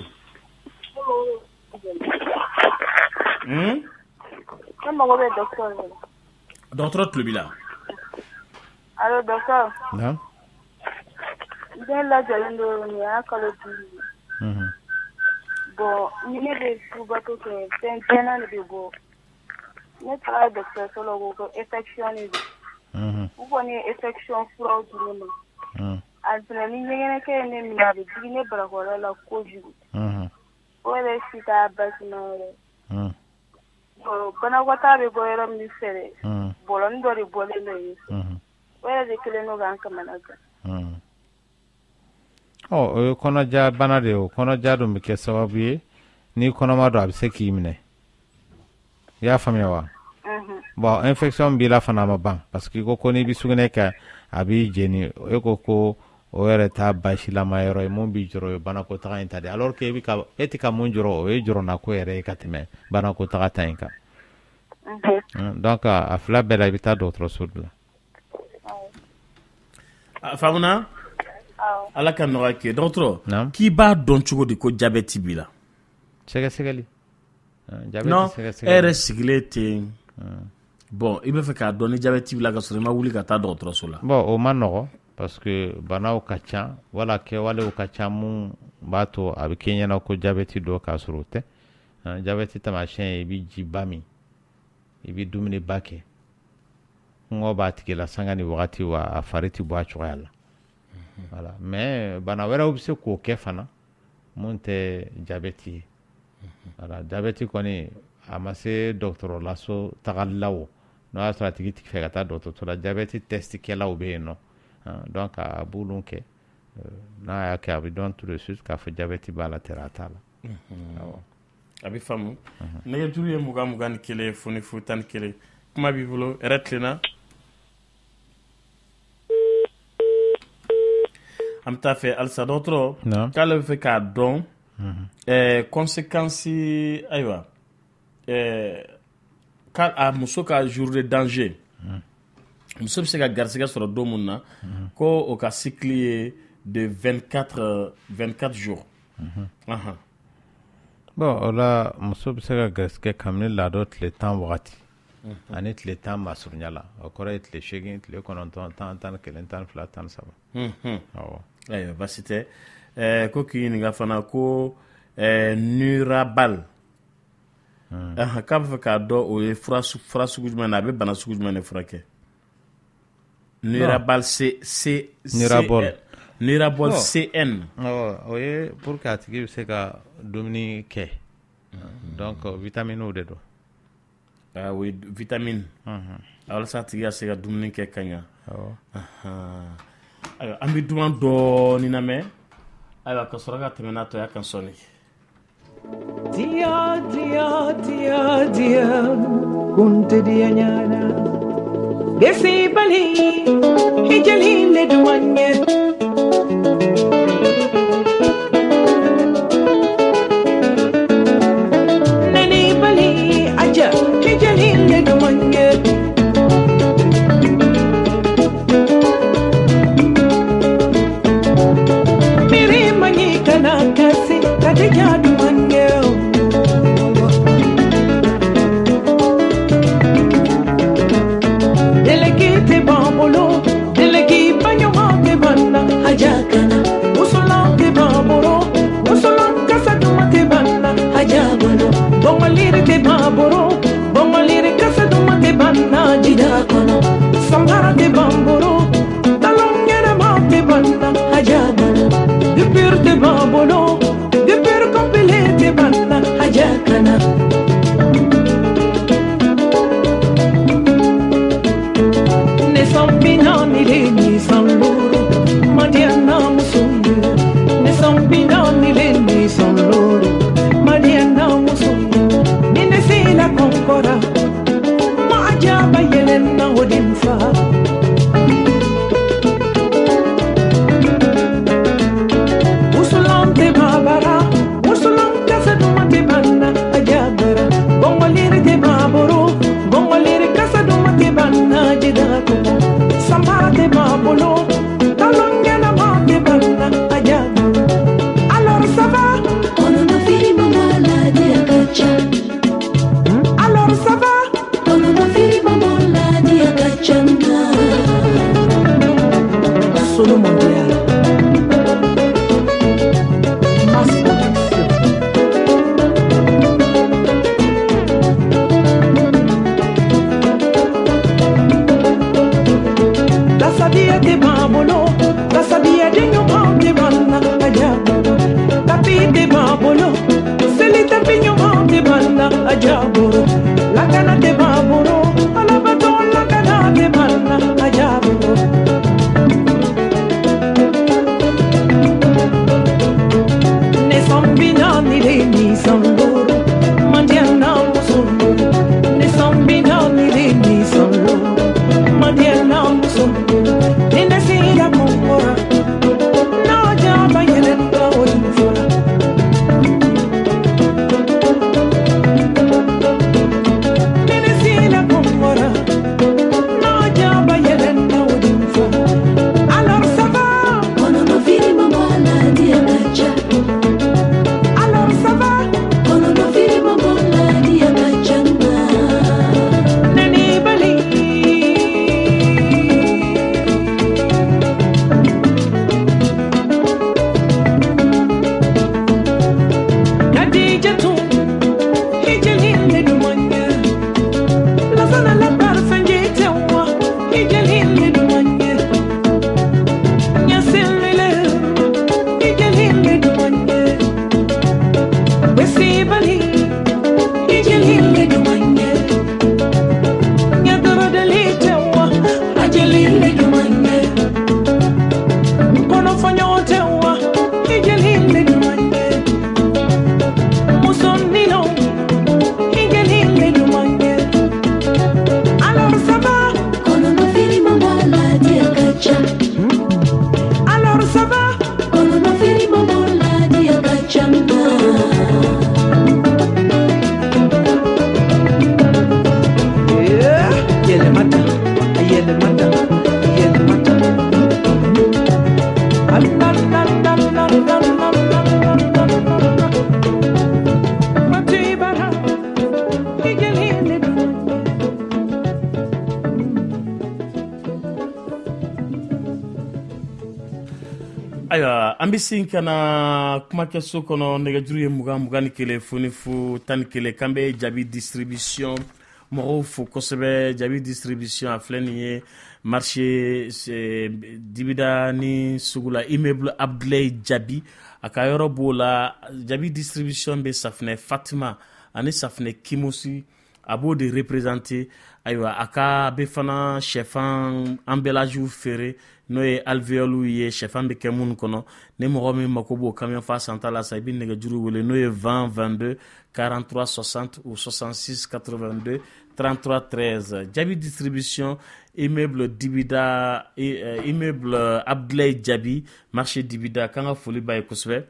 docteur Tlubila allo docteur non den la jalen do ni akalo bon ni ne be fubato ke tena ne be go ne tra docteur solo go infection ni ko ni infection fraud ni ma alpre ni ngene ke ne mi abi ne barakola la ko jugu ole sita basnore bana wata be goyero mi fere bolon do ri bole ne ole de kele no gan kamanaga kɔnɔja bana de o kɔnɔja dun bɛ kɛ sababu ye ni kɔnɔma don a bɛ se k'i minɛ i y'a faamuya wa bon infection b'i la fana a ma ban parce que ko n'i bɛ sugunɛ kɛ a b'i jeni e ko o yɛrɛ t'a basilama yɔrɔ ye mun b'i jɔrɔ o ye banakotaga in ta de alors que e tɛ ka mun jɔrɔ o ye jɔrɔnako yɛrɛ ye ka tɛmɛ banakotaga ta in kan donc a fila bɛɛ la i bɛ taa dɔgɔtɔrɔso de la faamuna ala ka nɔgɔya kɛ dɔgɔtɔrɔ k'i b'a dɔn cogo di ko jabɛti b'i la sɛgɛsɛgɛli non e yɛrɛ sigilen ten bon i bɛ fɛ k'a dɔn ni jabɛti b'i la ka sɔrɔ i ma wuli ka taa dɔgɔtɔrɔso la bon o ma nɔgɔ parce que banaw ka ca wala kɛwalew ka ca mun b'a to a bɛ kɛ ɲɛna ko jabɛti dɔ k'a sɔrɔ o tɛ jabɛti taamasiyɛn ye i bɛ jiba min i bɛ dumuniba kɛ kɔngɔ b'a tigi la sanga ni wagati wa a fari tɛ bɔ a cogoya la voilà mais bana wɛrɛw bɛ se k'o kɛ fana mun tɛ jabɛti ye voilà jabɛti kɔni a ma se dɔgɔtɔrɔlaso tagali la o n'o y'a sɔrɔ a tigi tɛ fɛ ka taa dɔgɔtɔrɔso la jabɛti test kɛlaw bɛ yen nɔ donc a b'olu kɛ n'a y'a kɛ a bɛ dɔn tout de suite k'a fɔ jabɛti b'a la tɛrɛ a t'a la a bɛ faamu nɛgɛjuru ye 21 foni fo 11 kuma b'i bolo yɛrɛ tilenna an bɛ taa fɛ halisa dɔgɔtɔrɔ k'ale bɛ fɛ k'a dɔn conséquence ayiwa a muso ka jour de danger muso bɛ se ka garisɛgɛ sɔrɔ don mun na ko o ka cycle ye de 24 jours bon o la muso bɛ se ka garisɛgɛ kabini laadɔ tile 10 wagati ani tile 10 masurunya la o kɔrɔ ye tile 8 tile 9 10 11 12 13 awɔ ayiwa basi tɛ ko k'i ɲininka fana ko Nurabal k'a bɛ fɛ k'a dɔn o ye fura sugu jumɛn na a bɛ bana sugu jumɛn de furakɛ Nurabal Nurabal CN o ye pour que a tigi bɛ se ka dumuni kɛ donc vitamine o de don o ye vitamine walasa a tigi ka se ka dumuni kɛ ka ɲa ayiwa an bɛ duman dɔɔni lamɛn ayiwa ka sɔrɔ ka tɛmɛ n'a tɔ ye kan sɔnni dia dia dia dia kunte dia nyana gesi bali hijali le duanye nani bali aja hijali le duanye miri mani kana kasi katika duanye deleki te bambolo deleki banyo mate banda hajakana uso Solo mondial. Mass production. La sabia de bambolo, la sabia de nyoma de banna ajabolo. La pi de bambolo, selita pi nyoma de banna ajabolo. La cana de bambolo, ala baton la cana de banna ajabolo. Ne sombina ni le ni sangoro, mandiana musolo. Ne sombina ni le ni sangoro, mandiana musolo. Nina sira mongora, na jaba yelenda odinfora. Nina sira mongora, na jaba yelenda odinfora. Alors ça va, on en a fini maman la diakacha. alors ça va, On en a fini maman la diakacha. nani bali. Khadijatu, hijalile dumanya. La sana la parfenge tewa, hijalile dumanya. Nyaselele, hijalile dumanya. Wesibali, hijalile dumanya. Nyadaradali tewa, hijalile dumanya. Kono fanyo tewa, hijalile dumanya. Musonino, hijalile dumanya. Alors ça va, On en a fini maman la diakacha. alors ça va. On en a fini maman la diakacha. Yele mata, yele mata, yele mata. Matibara, hijalile dumanya. Ayiwa an bɛ sin ka na kumakɛso kɔnɔ nɛgɛjuru ye 20 ni kelen foni fu 11 k'an bɛ jaabi distribution mɔgɔw fo kosɛbɛ. Jaabi distribution a filɛ nin ye marché dibida ni sugu la immeuble Abdulaye Jabi a ka yɔrɔ b'o la. Jaabi distribution bɛ safinɛ Fatima ani safinɛ Kimusi a b'o de représenter. Ayiwa a ka bɛ fana sɛfan emballage feere n'o ye alvéole ye. Sɛfan bɛ kɛ minnu kɔnɔ ni mɔgɔ min mako b'o camion fa santa la sa i bɛ nɛgɛjuru wele n'o ye 20 22 43 60 ou 66 82 33 13. Jaabi distribution immeuble Dibida immeuble Abdulaye Jabi marché Dibida kan ka foli b'a ye kosɛbɛ.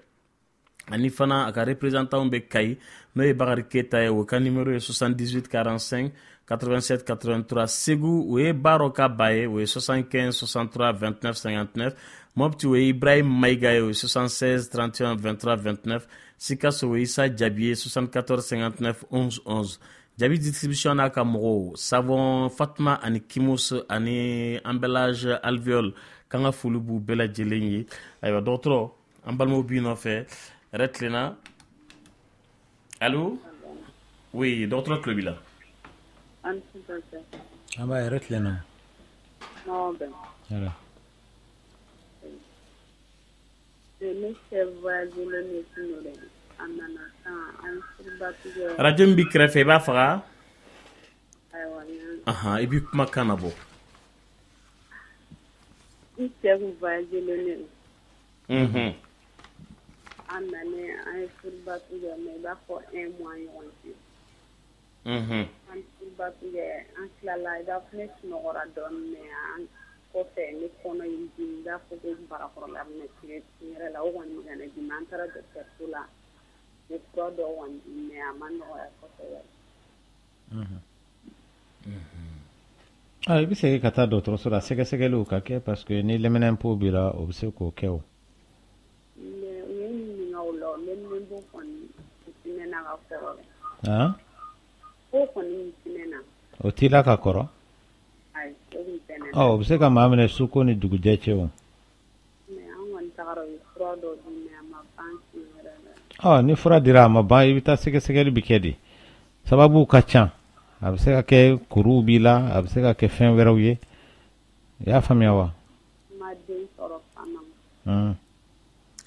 Ani fana a ka représentant bɛ Kayi n'o ye Bakari Keyita ye o ka numéro ye 78 45 87 83. Segu o ye Baro ka ba ye o ye 75 63 29 59. Mopti o ye Ibrahim Maïga ye o ye 76 31 23 29. Sikaso o ye Issa Jabi ye 74 59 11 11. Jaabi distribution n'a ka mɔgɔw savon Fatma ani Kimus ani emballage alvéole kan ka foli b'u bɛɛ lajɛlen ye. Ayiwa dɔgɔtɔrɔ an balimaw b'i nɔfɛ yɛrɛ tilenna. Allo oui dɔgɔtɔrɔ tulo b'i la. An b'a yɛrɛ tilenna. Yala. Radio min b'i kɛrɛfɛ i b'a faga. I b'i kumakan na bɔ. N cɛ kun voyagé ne. An nanen an ye furubatu kɛ mais i b'a fɔ 1 mois ɲɔgɔn cɛ. An furubatu kɛ an tilala i b'a fɔ ne sunɔgɔra dɔɔnin mais an kɔfɛ ne kɔnɔ ye n dimi i b'a fɔ ko barakɔrɔla bɛna tigɛ n yɛrɛ la o kɔni bɛ ka ne dimi an taara dɔkitɛriso la ne fura dɔw kɔni di mais a ma nɔgɔya kosɛbɛ. I bɛ segin ka taa dɔgɔtɔrɔso la sɛgɛsɛgɛliw ka kɛ parce que ni lɛminɛnpo b'i la o bɛ se k'o kɛ o. Mais u ye n ɲininka o la lɛminɛnpo kɔni u tɛmɛna ka kɔrɔ dɛ. Han? Ko kɔni tɛmɛna. O t'i la ka kɔrɔ? Ayi o kun bɛ se ka maa minɛ su ko ni dugujɛ cɛ o. Ni fura dira a ma ban i bɛ taa sɛgɛsɛgɛli bi kɛ de sababu ka ca a bɛ se ka kɛ kuruw b'i la a bɛ se ka kɛ fɛn wɛrɛw ye i y'a faamuya wa.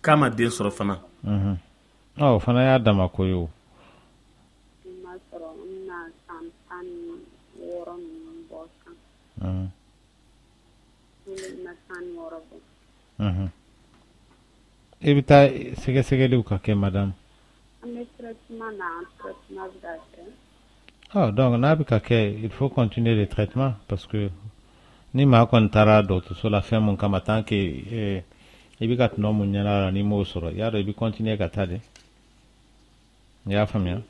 K'a ma den sɔrɔ fana. O fana y'a dama ko ye o. I bɛ taa sɛgɛsɛgɛliw ka kɛ madame. Donc n'a bɛ ka kɛ il faut continuer le traitement parce que ni maa kɔni taara dɔgɔtɔrɔso la fɛn mun kama tant que i bɛ ka tɔnɔ mun ɲɛna la n'i m'o sɔrɔ i y'a dɔn i bɛ continuer ka taa de i y'a faamuya.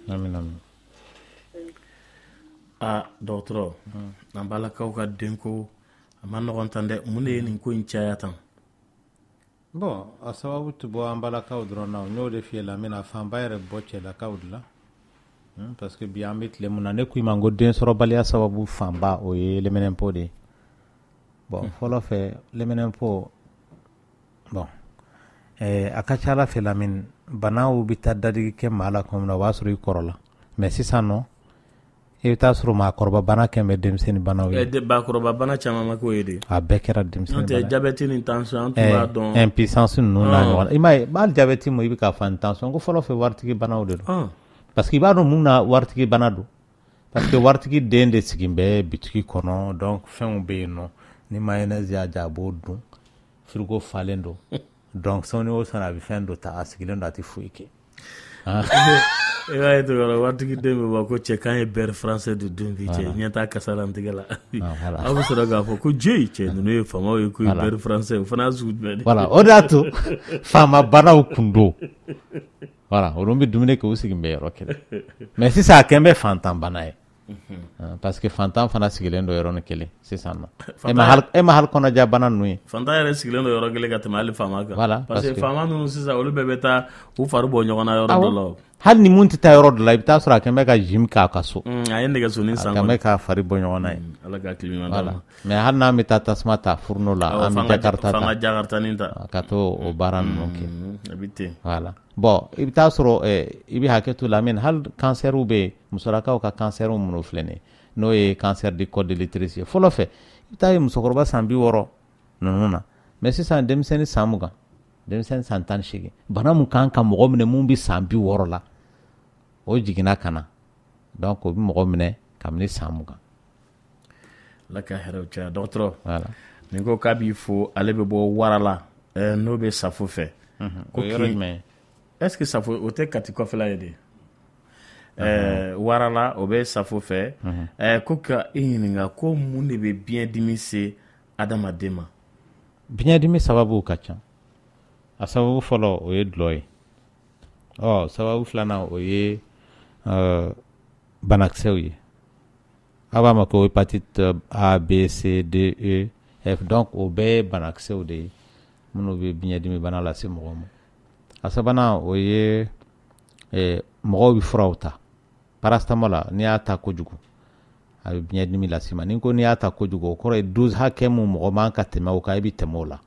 Amin. Dɔgɔtɔrɔ n'an balakaw ka denko a ma nɔgɔn tan dɛ mun de ye nin ko in caya tan. Bon a sababu tɛ bɔ an balakaw dɔrɔn na n y'o de f'i ye la n bɛna fanba yɛrɛ bɔ cɛlakaw de la parce que bi an bɛ tile mun na ne ko i ma n ko densɔrɔbaliya sababu fanba o ye lɛminɛnpo de ye. Bon fɔlɔ fɛ lɛminɛnpo bon a ka ca ala fɛ Lamini banaw bɛ taa dadigi kɛ maa la kuma min na o b'a sɔrɔ i kɔrɔ la mais sisan nɔ i bɛ taa sɔrɔ maakɔrɔba bana kɛn bɛ denmisɛnnin banaw ye. Bakɔrɔba bana caman ma k'o ye de. A bɛɛ kɛra denmisɛnnin bana. N'o tɛ diabète ni tension an tun b'a dɔn. Impuissance ninnu n'a ɲɔgɔn. I m'a ye hali diabète mo i bɛ k'a fɔ ani tension ko fɔlɔ fɛ waritigi banaw de don. Parce que i b'a dɔn mun na waritigi bana don parce que waritigi den de sigin bɛ bitigi kɔnɔ donc fɛnw bɛ yen nɔ ni mayonnaise y'a ja a b'o dun frigo falen don donc sɔni o sɔnna a bɛ fɛn dɔ ta a sigilen don a tɛ foyi kɛ. I b'a ye tɔgɔ waritigi den bɛ bɔ ko cɛ k'an ye beurre français de dun bi cɛ ɲɛ t'a kasarantigɛ la aw bɛ sɔrɔ k'a fɔ ko jɔyi cɛ ninnu ye faamaw ye ko ye beurre français o fana sugu jumɛn de. Voilà o de y'a to faama banaw kun don voilà olu bɛ dumuni kɛ u sigin bɛ yɔrɔ kelen mais sisan a kɛn bɛ fantan bana ye parce que fantan fana sigilen don yɔrɔnin kelen sisan nɔ e ma hali kɔnɔja bana ninnu ye. Fantan yɛrɛ sigilen don yɔrɔ kelen ka tɛmɛ hali faama kan. Voilà parce que faama ninnu sisan olu bɛɛ bɛ taa u fari bɔ ɲɔgɔn na yɔrɔ dɔ la. Hali ni mun tɛ taa yɔrɔ dɔ la i bɛ taa sɔrɔ a kɛn bɛ ka gym k'a ka so. A ye nɛgɛsonin san. A kɛn bɛ ka fari bɔ ɲɔgɔn na ye. Ala ka tile ɲuman d'a ma. Mais hali n'an bɛ taa tasuma ta fourneau la an bɛ jakarta ta. Fanga jakartanin ta. Ka to o baara ninnu kɛ. A bɛ ten. Voilà bon i bɛ taa sɔrɔ i bɛ hakɛ to Lamini hali kansɛriw bɛ yen musolakaw ka kansɛriw minnu filɛ nin ye n'o ye cancer du col de l'utérus ye fɔlɔ fɛ i bɛ taa ye musokɔrɔba san 60 ninnu na mais sisan denmisɛnnin san 20 denmisɛnnin san 18 bana mun kan ka mɔgɔ minɛ mun bɛ san 60 la o jiginna ka na donc o bɛ mɔgɔ minɛ kabini san 20. Ala ka hɛrɛw caya dɔgɔtɔrɔ nin ko k'a b'i fo ale bɛ bɔ wara la n'o bɛ safo fɛ. Ko yɔrɔ jumɛn est-ce que safo o tɛ kati kɔfɛla ye de. Wara la o bɛ safo fɛ ko ka e ɲininka ko mun de bɛ biyɛndimi se adamaden ma. Biyɛndimi sababu ka ca a sababu fɔlɔ o ye dulɔ ye sababu filanan o ye banakisɛw ye a b'a ma ko hépatite A B C D E F donc o bɛɛ ye banakisɛw de ye minnu bɛ biyɛndimi bana lase mɔgɔ ma. A sabanan o ye mɔgɔw bɛ furaw ta paracétamol la n'i y'a ta kojugu a bɛ biyɛndimi lase ma ni ko n'i y'a ta kojugu o kɔrɔ ye dose hakɛ mun mɔgɔ man ka tɛmɛ o kan i bɛ tɛmɛ o la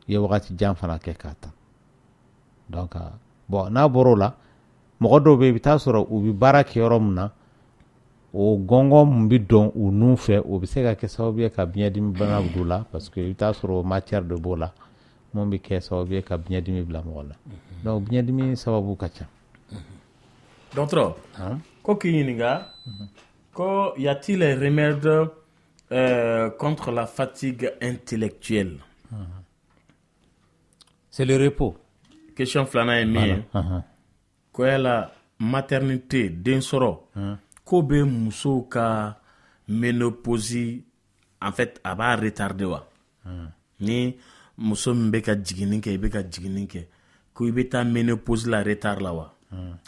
i ye wagati jan fana kɛ k'a ta donc bon n'a bɔra o la mɔgɔ dɔw bɛ yen i bɛ taa sɔrɔ u bɛ baara kɛ yɔrɔ min na o gɔngɔn mun bɛ dɔn u nun fɛ o bɛ se ka kɛ sababu ye ka biyɛndimi bana bila u la parce que i bɛ taa sɔrɔ matière de b'o la mun bɛ kɛ sababu ye ka biyɛndimi bila mɔgɔ la donc biyɛndimi sababu ka ca. Dɔgɔtɔrɔ ko k'i ɲininka ko y a-t-il un remède contre la fatigue intellectuelle? C'est le repos. Question filanan ye min ye ko yala maternité den sɔrɔ ko bɛ musow ka ménopause en fait a b'a retarder wa ni muso min bɛ ka jiginni kɛ i bɛ ka jiginni kɛ ko i bɛ taa ménopause la retard la wa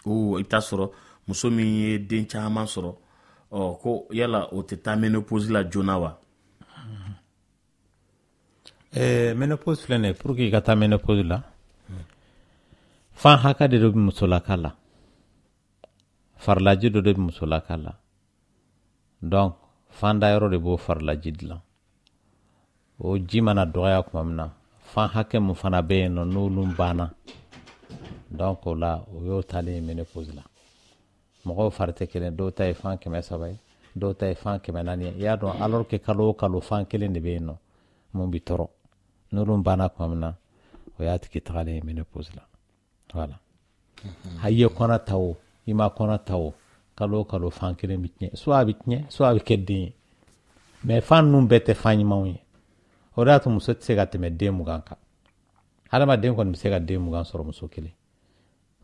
o i t'a sɔrɔ muso min ye den caman sɔrɔ ko yala o tɛ taa ménopause la joona wa. Ménopause filɛ nin ye pour que i ka taa ménopause la fan hakɛ de bɛ musolaka la farilaji dɔ de bɛ musolaka la donc fanda yɔrɔ de b'o farlaji dilan o ji mana dɔgɔya kuma min na fan hakɛ mun fana bɛ yen nɔ n'olu banna donc o la o y'o talen ye ménopause la mɔgɔw fari tɛ kelen dɔw ta ye fan 300 ye dɔw ta ye fan 400 ye i y'a dɔn alors que kalo o kalo fan kelen de bɛ yen nɔ mun bi tɔrɔ n'olu banna kuma min na o y'a tigi tagalen ye ménopause la voilà a ye kɔnɔ ta o i ma kɔnɔ ta o kalo o kalo fan kelen bi tiɲɛ soit a bi tiɲɛ soit a bi kɛ den ye mais fan ninnu bɛɛ tɛ fan ɲumanw ye o de y'a to muso tɛ se ka tɛmɛ den 20 kan hadamaden kɔni bɛ se ka den 20 sɔrɔ muso kelen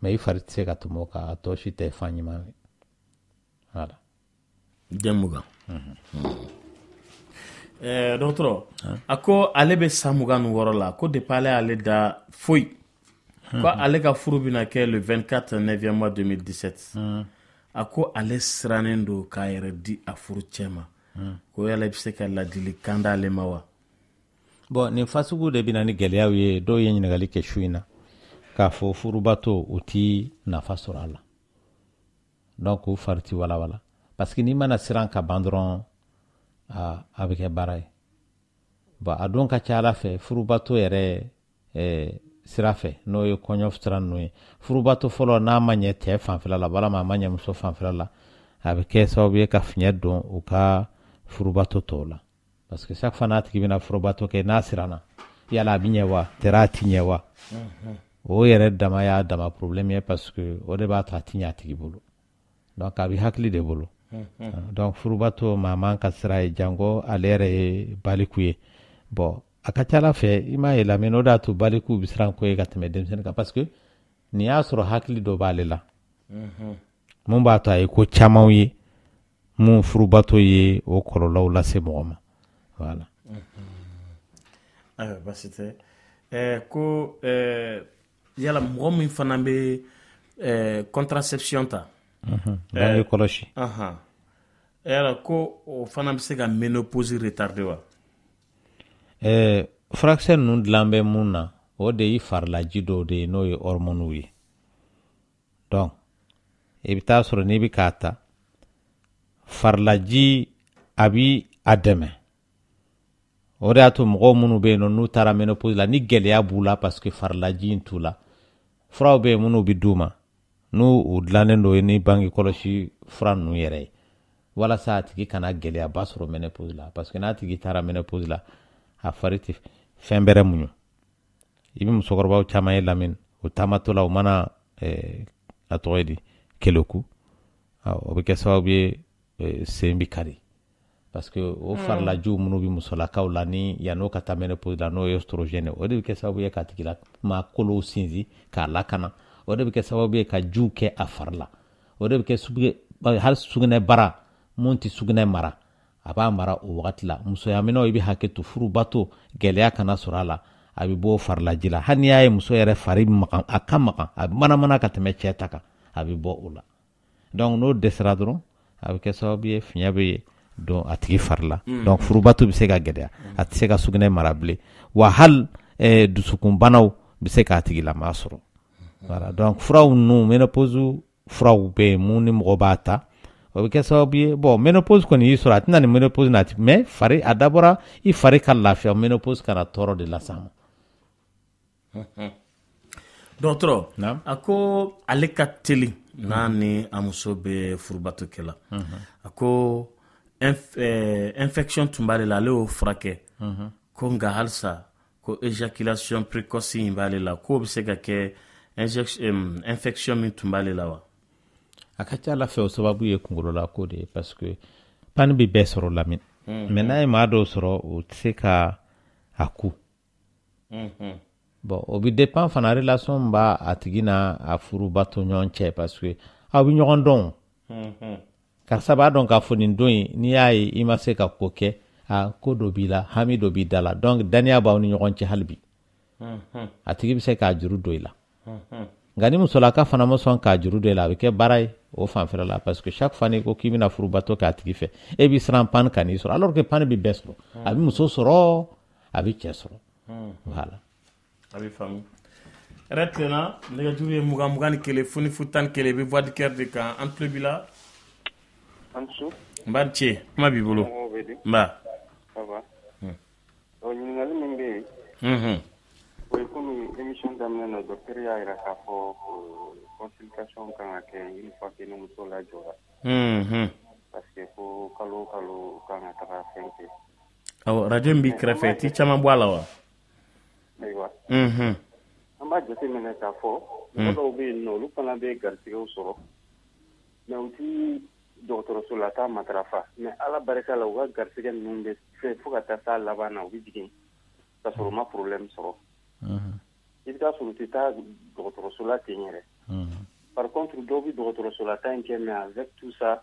mais i fari tɛ se ka tɛmɛ o kan a tɔ si tɛ fan ɲuman ye voilà den 20 dɔgɔtɔrɔ a ko ale bɛ san 26 la ko depuis ale y'ale da foyi ko ale ka furu bɛna kɛ le 24 9e mois 2017 a ko ale sirannen don k'a yɛrɛ di a furu cɛ ma ko yala bɛ se ka ladilikan d'ale ma wa bon nin fasugu de bɛna ni gɛlɛyaw ye dɔw ye ɲininkali kɛ su in na k'a fɔ furubato o ti nafa sɔrɔ a la donc o fari ti walawala parce que n'i mana siran ka ban dɔrɔn a bɛ kɛ baara ye bon a don ka ca ala fɛ furubato yɛrɛ sira fɛ n'o ye kɔɲɔ sira ninnu ye furubato fɔlɔ n'a ma ɲɛ cɛ fanfɛla la walama a ma ɲɛ muso fanfɛla la a bɛ kɛ sababu ye ka fiɲɛ don u ka furubato tɔw la parce que chaque fois n'a tigi bɛna furubato kɛ n'a siranna yala a bɛ ɲɛ wa tɛra a ti ɲɛ wa o yɛrɛ dama y'a dama problème ye parce que o de b'a to a ti ɲɛ a tigi bolo donc a bɛ hakili de bolo donc furubato maa man ka sira ye jango ale yɛrɛ ye baliku ye bon a ka ca ala fɛ i m'a ye la mais o de y'a to baliku bɛ siran ko ye ka tɛmɛ denmisɛnnin kan parce que nin y'a sɔrɔ hakili dɔ b'ale la mun b'a to a ye ko camanw ye mun furubato ye o kɔlɔlɔw lase mɔgɔ ma voilà ayiwa basi tɛ ko yala mɔgɔ min fana bɛ contraception ta bange kɔlɔsi yala ko o fana bɛ se ka ménopause retarder wa furakisɛ ninnu dilan bɛ mun na o de ye farilaji dɔw de ye n'o ye hormones ye donc i bɛ taa sɔrɔ n'i bɛ k'a ta farilaji a bi a dɛmɛ o de y'a to mɔgɔw minnu bɛ yen nɔ n'u taara ménopause la ni gɛlɛya b'u la parce que farilaji in t'u la furaw bɛ yen minnu bɛ d'u ma n'u u dilannen don ni bange kɔlɔsi fura ninnu yɛrɛ ye walasa a tigi kana gɛlɛyaba sɔrɔ ménopause la parce que n'a tigi taara ménopause la a fari tɛ fɛn bɛrɛ muɲu i bɛ musokɔrɔbaw caman ye lamɛn o taamatɔ la o mana a tɔgɔ ye di kelenku o bɛ kɛ sababu ye sen bɛ kari parce que o farilajiw minnu bɛ musolakaw la ni yan'o ka taa ménopause la n'o ye oestrogène o de bɛ kɛ sababu ye k'a tigi la maa kolow sinsin k'a lakana o de bɛ kɛ sababu ye ka jiw kɛ a fari la o de bɛ kɛ hali sugunɛ bara mun tɛ sugunɛ mara a b'a mara o wagati la musoyaminɛw i bɛ hakɛ to furubato gɛlɛya kana sɔrɔ a la a bɛ bɔ farilaji la hali n'i y'a ye muso yɛrɛ fari makan a ka makan a bɛ manamana ka tɛmɛ cɛ ta kan a bɛ bɔ o la donc n'o dɛsɛra dɔrɔn a bɛ kɛ sababu ye fiɲɛ bɛ ye don a tigi fari la donc furubato bɛ se ka gɛlɛya a tɛ se ka sugunɛ mara bilen wa hali dusukunbanaw bɛ se k'a tigi lama sɔrɔ voilà donc furaw ninnu ménopause furaw bɛ yen mun ni mɔgɔ b'a ta o bɛ kɛ sababu ye bon ménopause kɔni y'i sɔrɔ a tɛna ni ménopause nati mais fari a dabɔra i fari ka lafiya ménopause kana tɔɔrɔ de las'a ma dɔgɔtɔrɔ a ko ale ka teli n'a ni a muso bɛ furubato kɛ la a ko infection tun b'ale la ale y'o furakɛ ko nka halisa ko éjaculation précoce in b'ale la k'o bɛ se ka kɛ infection min tun b'ale la wa a ka ca ala fɛ o sababu ye kunkolola ko de ye parce que pani bɛ bɛɛ sɔrɔ lamɛn mais n'a ye maa dɔw sɔrɔ o tɛ se ka a ku bon o bɛ dépend fana relation b'a a tigi n'a a furubato ɲɔgɔn cɛ parce que aw bɛ ɲɔgɔn dɔn karisa b'a dɔn k'a fɔ nin don in n'i y'a ye i ma se ka ko kɛ ko dɔ b'i la hami dɔ b'i da la donc daniya b'aw ni ɲɔgɔn cɛ hali bi a tigi bɛ se k'a juru don i la nka ni musolaka fana ma sɔn k'a juru don i la a bɛ kɛ baara ye o fanfɛla la parce que chaque fois n'i ko k'i bɛna furubato k'a tigi fɛ e b'i siran pani ka n'i sɔrɔ alors que pani bɛ bɛɛ sɔrɔ a bɛ muso sɔrɔ a bɛ cɛ sɔrɔ voilà a bɛ faamu yɛrɛ tilenna nɛgɛjuru ye 20 21 fo ni fu 11 i bɛ voix du cœur de kan an tulo b'i la Ansu. Mbarche, kuma b'i bolo. Mba. Ça va. Ɲininkali min bɛ yen. O ye komi émission daminɛ na docteur y'a jira k'a fɔ consultation kan ka kɛ une fois que ni muso lajɔra. Parce que ko kalo o kalo kan ka taga fɛn kɛ. Awɔ radio in b'i kɛrɛfɛ ti caman bɔ a la wa? Ayiwa. An b'a jateminɛ k'a fɔ mɔgɔ dɔw bɛ yen nɔ olu fana bɛ garisigɛw sɔrɔ mais u ti dɔgɔtɔrɔso la taa matarafa mais ala barika la u ka garisigɛ ninnu bɛ fɛ fo ka taa s'a laban na u bɛ jigin ka sɔrɔ u ma problème sɔrɔ. I bɛ taa sɔrɔ u tɛ taa dɔgɔtɔrɔso la ten yɛrɛ. Par contre dɔw bɛ dɔgɔtɔrɔso la taa in kɛ mais avec tout ça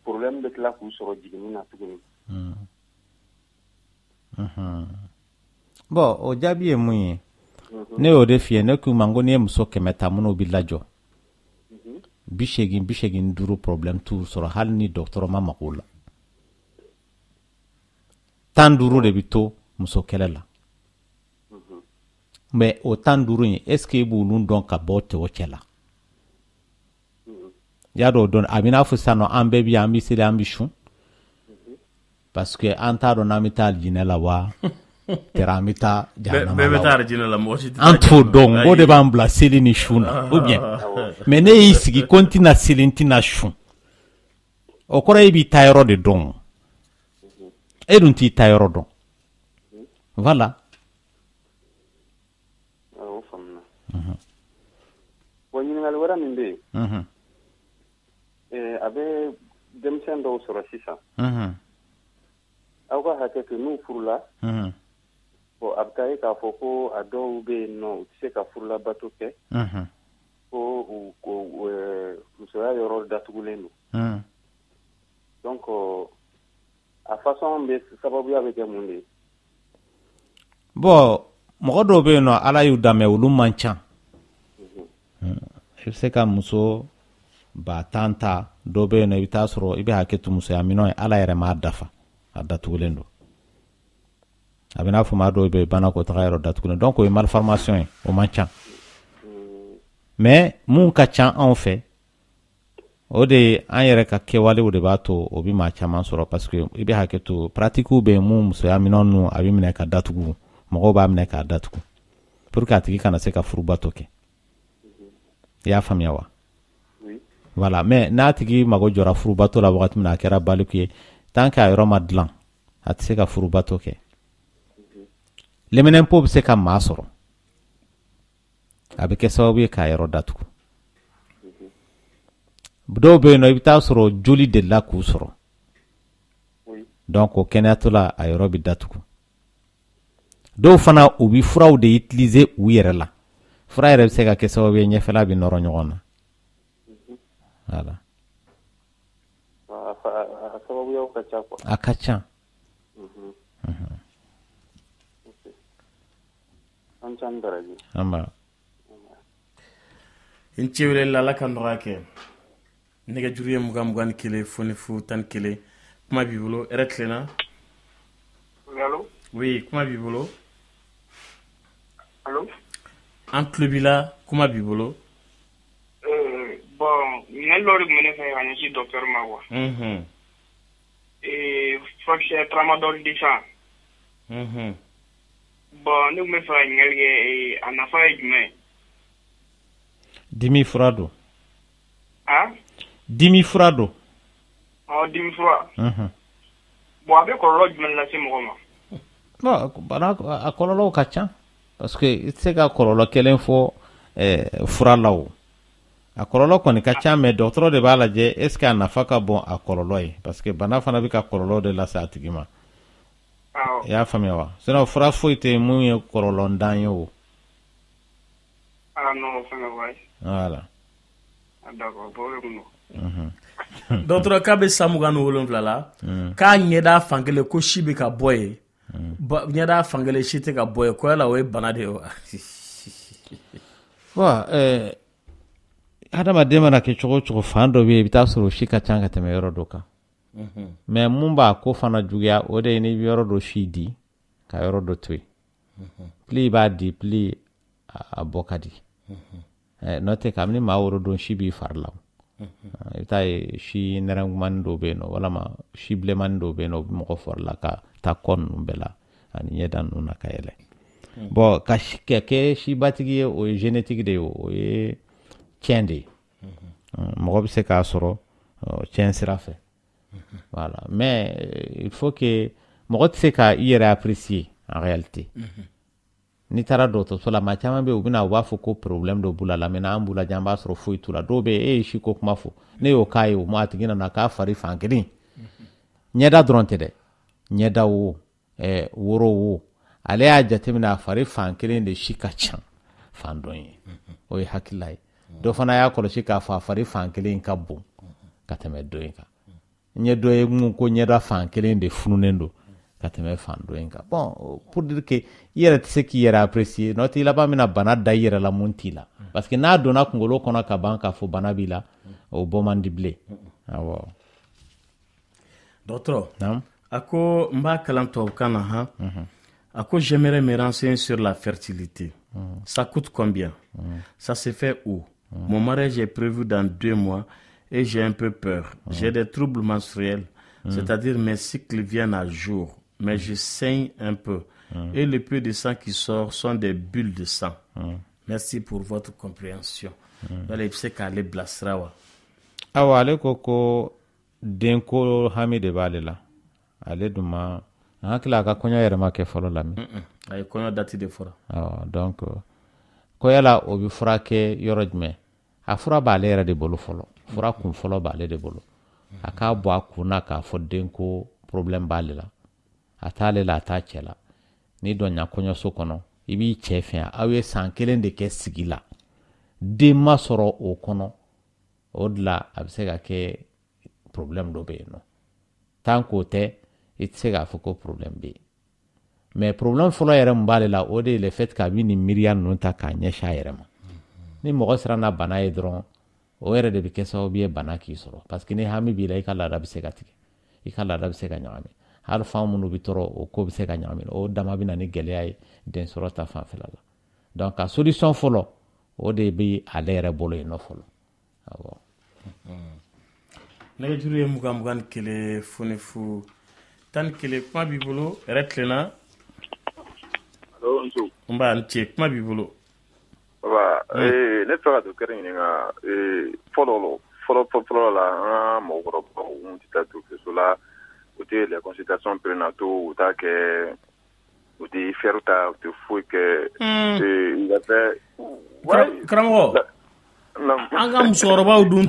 problème bɛ tila k'u sɔrɔ jiginni na tuguni. Bon o jaabi ye mun ye ne y'o de f'i ye ne k'u ma ko n'i ye muso 100 ta minnu bɛ lajɔ 85 problème t'u sɔrɔ hali ni dɔgɔtɔrɔ ma mago la 15 de bɛ to muso kɛlɛ la mais o 15 in est ce que i b'olu dɔn ka bɔ cɛ o cɛ la y'a dɔn o dɔn a bɛ n'a fɔ sisan nɔ an bɛɛ bi an bɛ seli an bɛ sun parce que an t'a dɔn n'an bɛ taa jinɛ la wa tera an bɛ taa jahanama la bɛɛ bɛ taa jinɛ la mɔgɔ si tɛ an t'o dɔn o de b'an bila seli ni sun na ou bien mais ne y'i sigi ko n tɛna seli n tɛna sun o kɔrɔ e b'i ta yɔrɔ de dɔn e dun t'i ta yɔrɔ dɔn voilà. O faamuna. Bon ɲininkali wɛrɛ min bɛ yen a bɛ denmisɛn dɔw sɔrɔ sisan aw ka hakɛ to n'u furula bon a bɛ taa ye k'a fɔ ko a dɔw bɛ yen nɔ u tɛ se ka furulabato kɛ ko musoya yɔrɔ datugulen don donc a façon bɛ sababuya bɛ kɛ mun de ye. Bon mɔgɔ dɔw bɛ yen nɔ ala y'u dan mais olu man ca i bɛ se ka muso 10 ta dɔw bɛ yen nɔ i bɛ taa sɔrɔ i bɛ hakɛ to musoya minɛn ye ala yɛrɛ m'a dafa a datugulen don a bɛ n'a fɔ maa dɔw bɛ yen bana ko taga yɔrɔ datugulen donc o ye malformation ye o man ca mais mun ka ca anw fɛ o de ye an yɛrɛ ka kɛwalew de b'a to o bɛ maa caman sɔrɔ parce que i bɛ hakɛ to pratiques bɛ yen mun musoya minɛn ninnu a bɛ minɛ ka datugu mɔgɔw b'a minɛ k'a datugu pour que a tigi kana se ka furubato kɛ i y'a faamuya wa voilà mais n'a tigi mago jɔra furubato la wagati min na a kɛra baliku ye tant que a yɔrɔ ma dilan a tɛ se ka furubato kɛ lɛminɛnpo bɛ se ka maa sɔrɔ a bɛ kɛ sababu ye k'a yɔrɔ datugu dɔw bɛ yen nɔ i bɛ taa sɔrɔ joli delila k'u sɔrɔ donc o kɛnɛyatɔ la a yɔrɔ bɛ datugu dɔw fana u bɛ furaw de utiliser u yɛrɛ la fura yɛrɛ bɛ se ka kɛ sababu ye ɲɛfɛla bɛ nɔrɔ ɲɔgɔn na voilà. A ka ca. n cɛ wele ala ka nɔgɔya kɛ nɛgɛjuru ye 21 foni fu 11 kuma b'i bolo hɛrɛ tilenna. Allô? Oui, kuma b'i bolo. Allô? An tulo b'i la, kuma b'i bolo. Bon, ɲininkali dɔ de tun bɛ ne fɛ ka ɲɛsin docteur ma quoi. Furakisɛ tramadol décent. Bon, ne tun bɛ fɛ ka ɲininkali kɛ a nafa ye jumɛn ye? Dimi fura don. Dimi fura don. Dimi fura. Bon, a bɛ kɔlɔlɔ jumɛn lase mɔgɔ ma? Bon, a kɔlɔlɔw ka ca parce que i tɛ se ka kɔlɔlɔ kelen fɔ fura la o. A kɔlɔlɔ kɔni ka ca mais dɔgɔtɔrɔ de b'a lajɛ est ce que a nafa ka bon a kɔlɔlɔ ye parce que bana fana bɛ ka kɔlɔlɔ de lase a tigi ma. I y'a faamuya wa? Sinon fura foyi tɛ mun ye kɔlɔlɔ ntan ye o. Non, fɛngɛ wayi. Voilà. D'accord, bon o de dɔgɔtɔrɔ k'a bɛ san 27 la k'a ɲɛda fankelen ko si bɛ ka bɔ ye ɲɛda fankelen si tɛ ka bɔ ye ko yala o ye bana de ye wa? Bon hadamaden mana kɛ cogo cogo fan dɔ bɛ yen i bɛ taa sɔrɔ o si ka ca ka tɛmɛ yɔrɔ dɔ kan mais mun b'a ko fana juguya o de ye ni bɛ yɔrɔ dɔ si di ka yɔrɔ dɔ to yen plus i b'a di plus a bɔ ka di n'o tɛ kabini maa woro don si b'i fari la ita shi nerangman do be no wala ma shi bleman do be no mo ko for la ka ta kon bela ani yedan una kayele bon ka ke shi batigi o génétique de o e tiende mo ko se ka soro tien sera fait voilà mais il faut que mo ko se ka y apprécier en réalité ni tara doto so la ma chama be ubina wa fo ko problème do bula la mena ambula jamba soro fo itula do be shi ko kuma fo ne yo kai o mo atigina na ka fari fankini nyeda dronte de nyeda wo woro wo ale a jatemina fari fankini de shika chan fandon o yi hakilai do fana ya ko shika fa fari fankini ka bu kateme do yinka nyedo e mu ko nyeda fankini de fununendo kateme fando enga bon pour dire que yere tse ki yere apprécier noti la ba mina bana da yere la muntila parce que na dona kongolo kona ka banka fo bana bila o bomandible awo docteur ako mba kalanto kana ha ako j'aimerais me renseigner sur la fertilité ça coûte combien ça se fait où mon mariage est prévu dans 2 mois et j'ai un peu peur j'ai des troubles menstruels c'est-à-dire mes cycles viennent à jour mais je saigne un peu. Et le peu de sang qui sort sont des bulles de sang. Merci pour votre compréhension. Allez, c'est qu'elle est blasrawa. Awa ale koko denko hamide balela. Ale duma hakila ka konya yerema ke folo lami. Ay konya dati de fora. Donc ko yala obi fura ke yorojme. A fura bale era de bolo folo. Fura kun folo bale de bolo. Aka bo akuna ka fo denko problème balela. Atale la ta chela ni do nya konyo so kono ibi chefe awe sankelen de ke sigila de masoro o kono odla absega ke problème do be no tanko te itsega foko problème be mais problème folo yere mbale la ode le fait ka bi ni miriam non ta ka nya shayere ma ni mo sera na bana e dron o yere de be ke so bi bana ki soro parce que ni hami bi la ikala da bisega tike ikala da bisega nyame hal famunu bitoro o ko bise ka nyamil o dama bina ni geleay den sorota fa felala donc a solution folo o de bi alere bolo no folo awo ne juru e mugan kele funifu tan kele kwa bibolo retlena allo nso mba nche kwa bibolo baba ne fera do kere nga folo la mo gro ko un titatu que sola les consultations prénataux ou ta que ou des faire ta te fou que il a fait kramo anga musoroba udun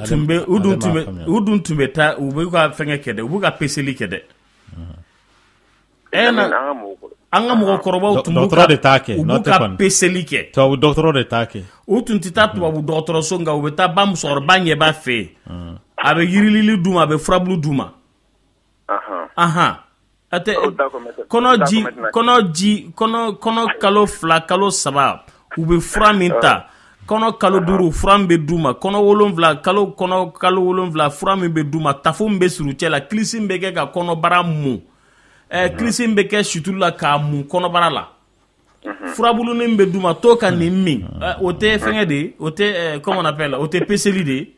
tumbe ta ube ka fenge kede ube ka peseli kede anga mo koroba utumbu docteur de take ube ka peseli ke to docteur de take utun titatu wa docteur songa ube ta ba musoroba nye ba fe abe yirilili duma abe frablu duma ate kono kalo fla kalo saba ube fura minta kono kalo duru fura mbe duma kono wolonvla kalo wolonvla fura mbe duma tafu mbe suruche la klisi mbe ke ka kono bara mu klisi mbe ke shutula ka mu kono bara la fura bulu ne mbe duma to ka ni mi ote fenge de ote comment on appelle ote peseli de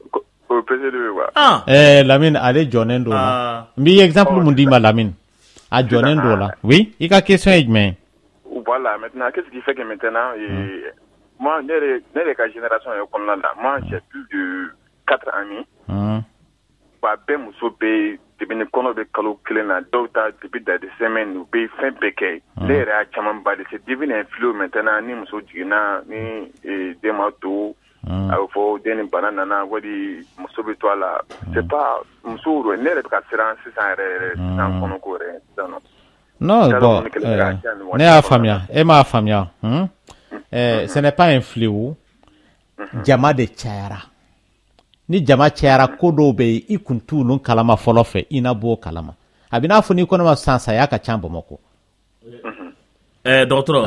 Lamine ale jonendo la mi exemple mundima Lamine a jonendo la oui il a question mais voilà maintenant qu'est-ce qui fait que maintenant moi les génération comme là moi j'ai plus de 4 amis ba be muso be tebine kono be kalo klena docteur depuis des semaines ou be fin peke les ra chaman ba de c'est divine influence maintenant ni muso jina ni demato faut des banana na wadi musobe to la c'est pas musuro ne le ka siran sisan sans kono ko re non bon ne a famia e ma famia ce n'est pas un fléau jama de chara ni jama chara kodo be ikuntu nun kalama folofe ina bo kalama abina funi kono ma sansa ya ka chambo moko docteur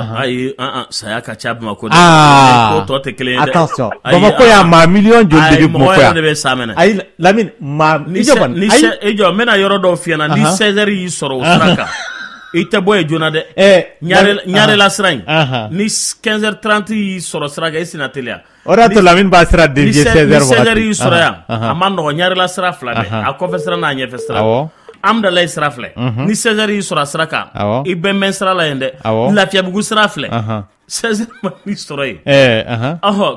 saya ka chab ma ko ko to te kelen attention bamako ya ma million de mo ko ay Lamine ma ijo mena yoro do fiana ni César yi soro fraka i tɛ bɔ ye joona dɛ ɲare la sira in ni 15h30 y'i sɔrɔ sira kan i sina teliya o de y'a to Lamini b'a sira dévier 16h wagati ni 16h y'i sɔrɔ yan a ma nɔgɔ ɲare la sira fila dɛ a kɔfɛ sira n'a ɲɛfɛ sira Amdalayi sira filɛ ni 16h y'i sɔrɔ sira kan i bɛ mɛn sira la yen dɛ Lafiyabugu sira filɛ 16h ma n'i sɔrɔ yen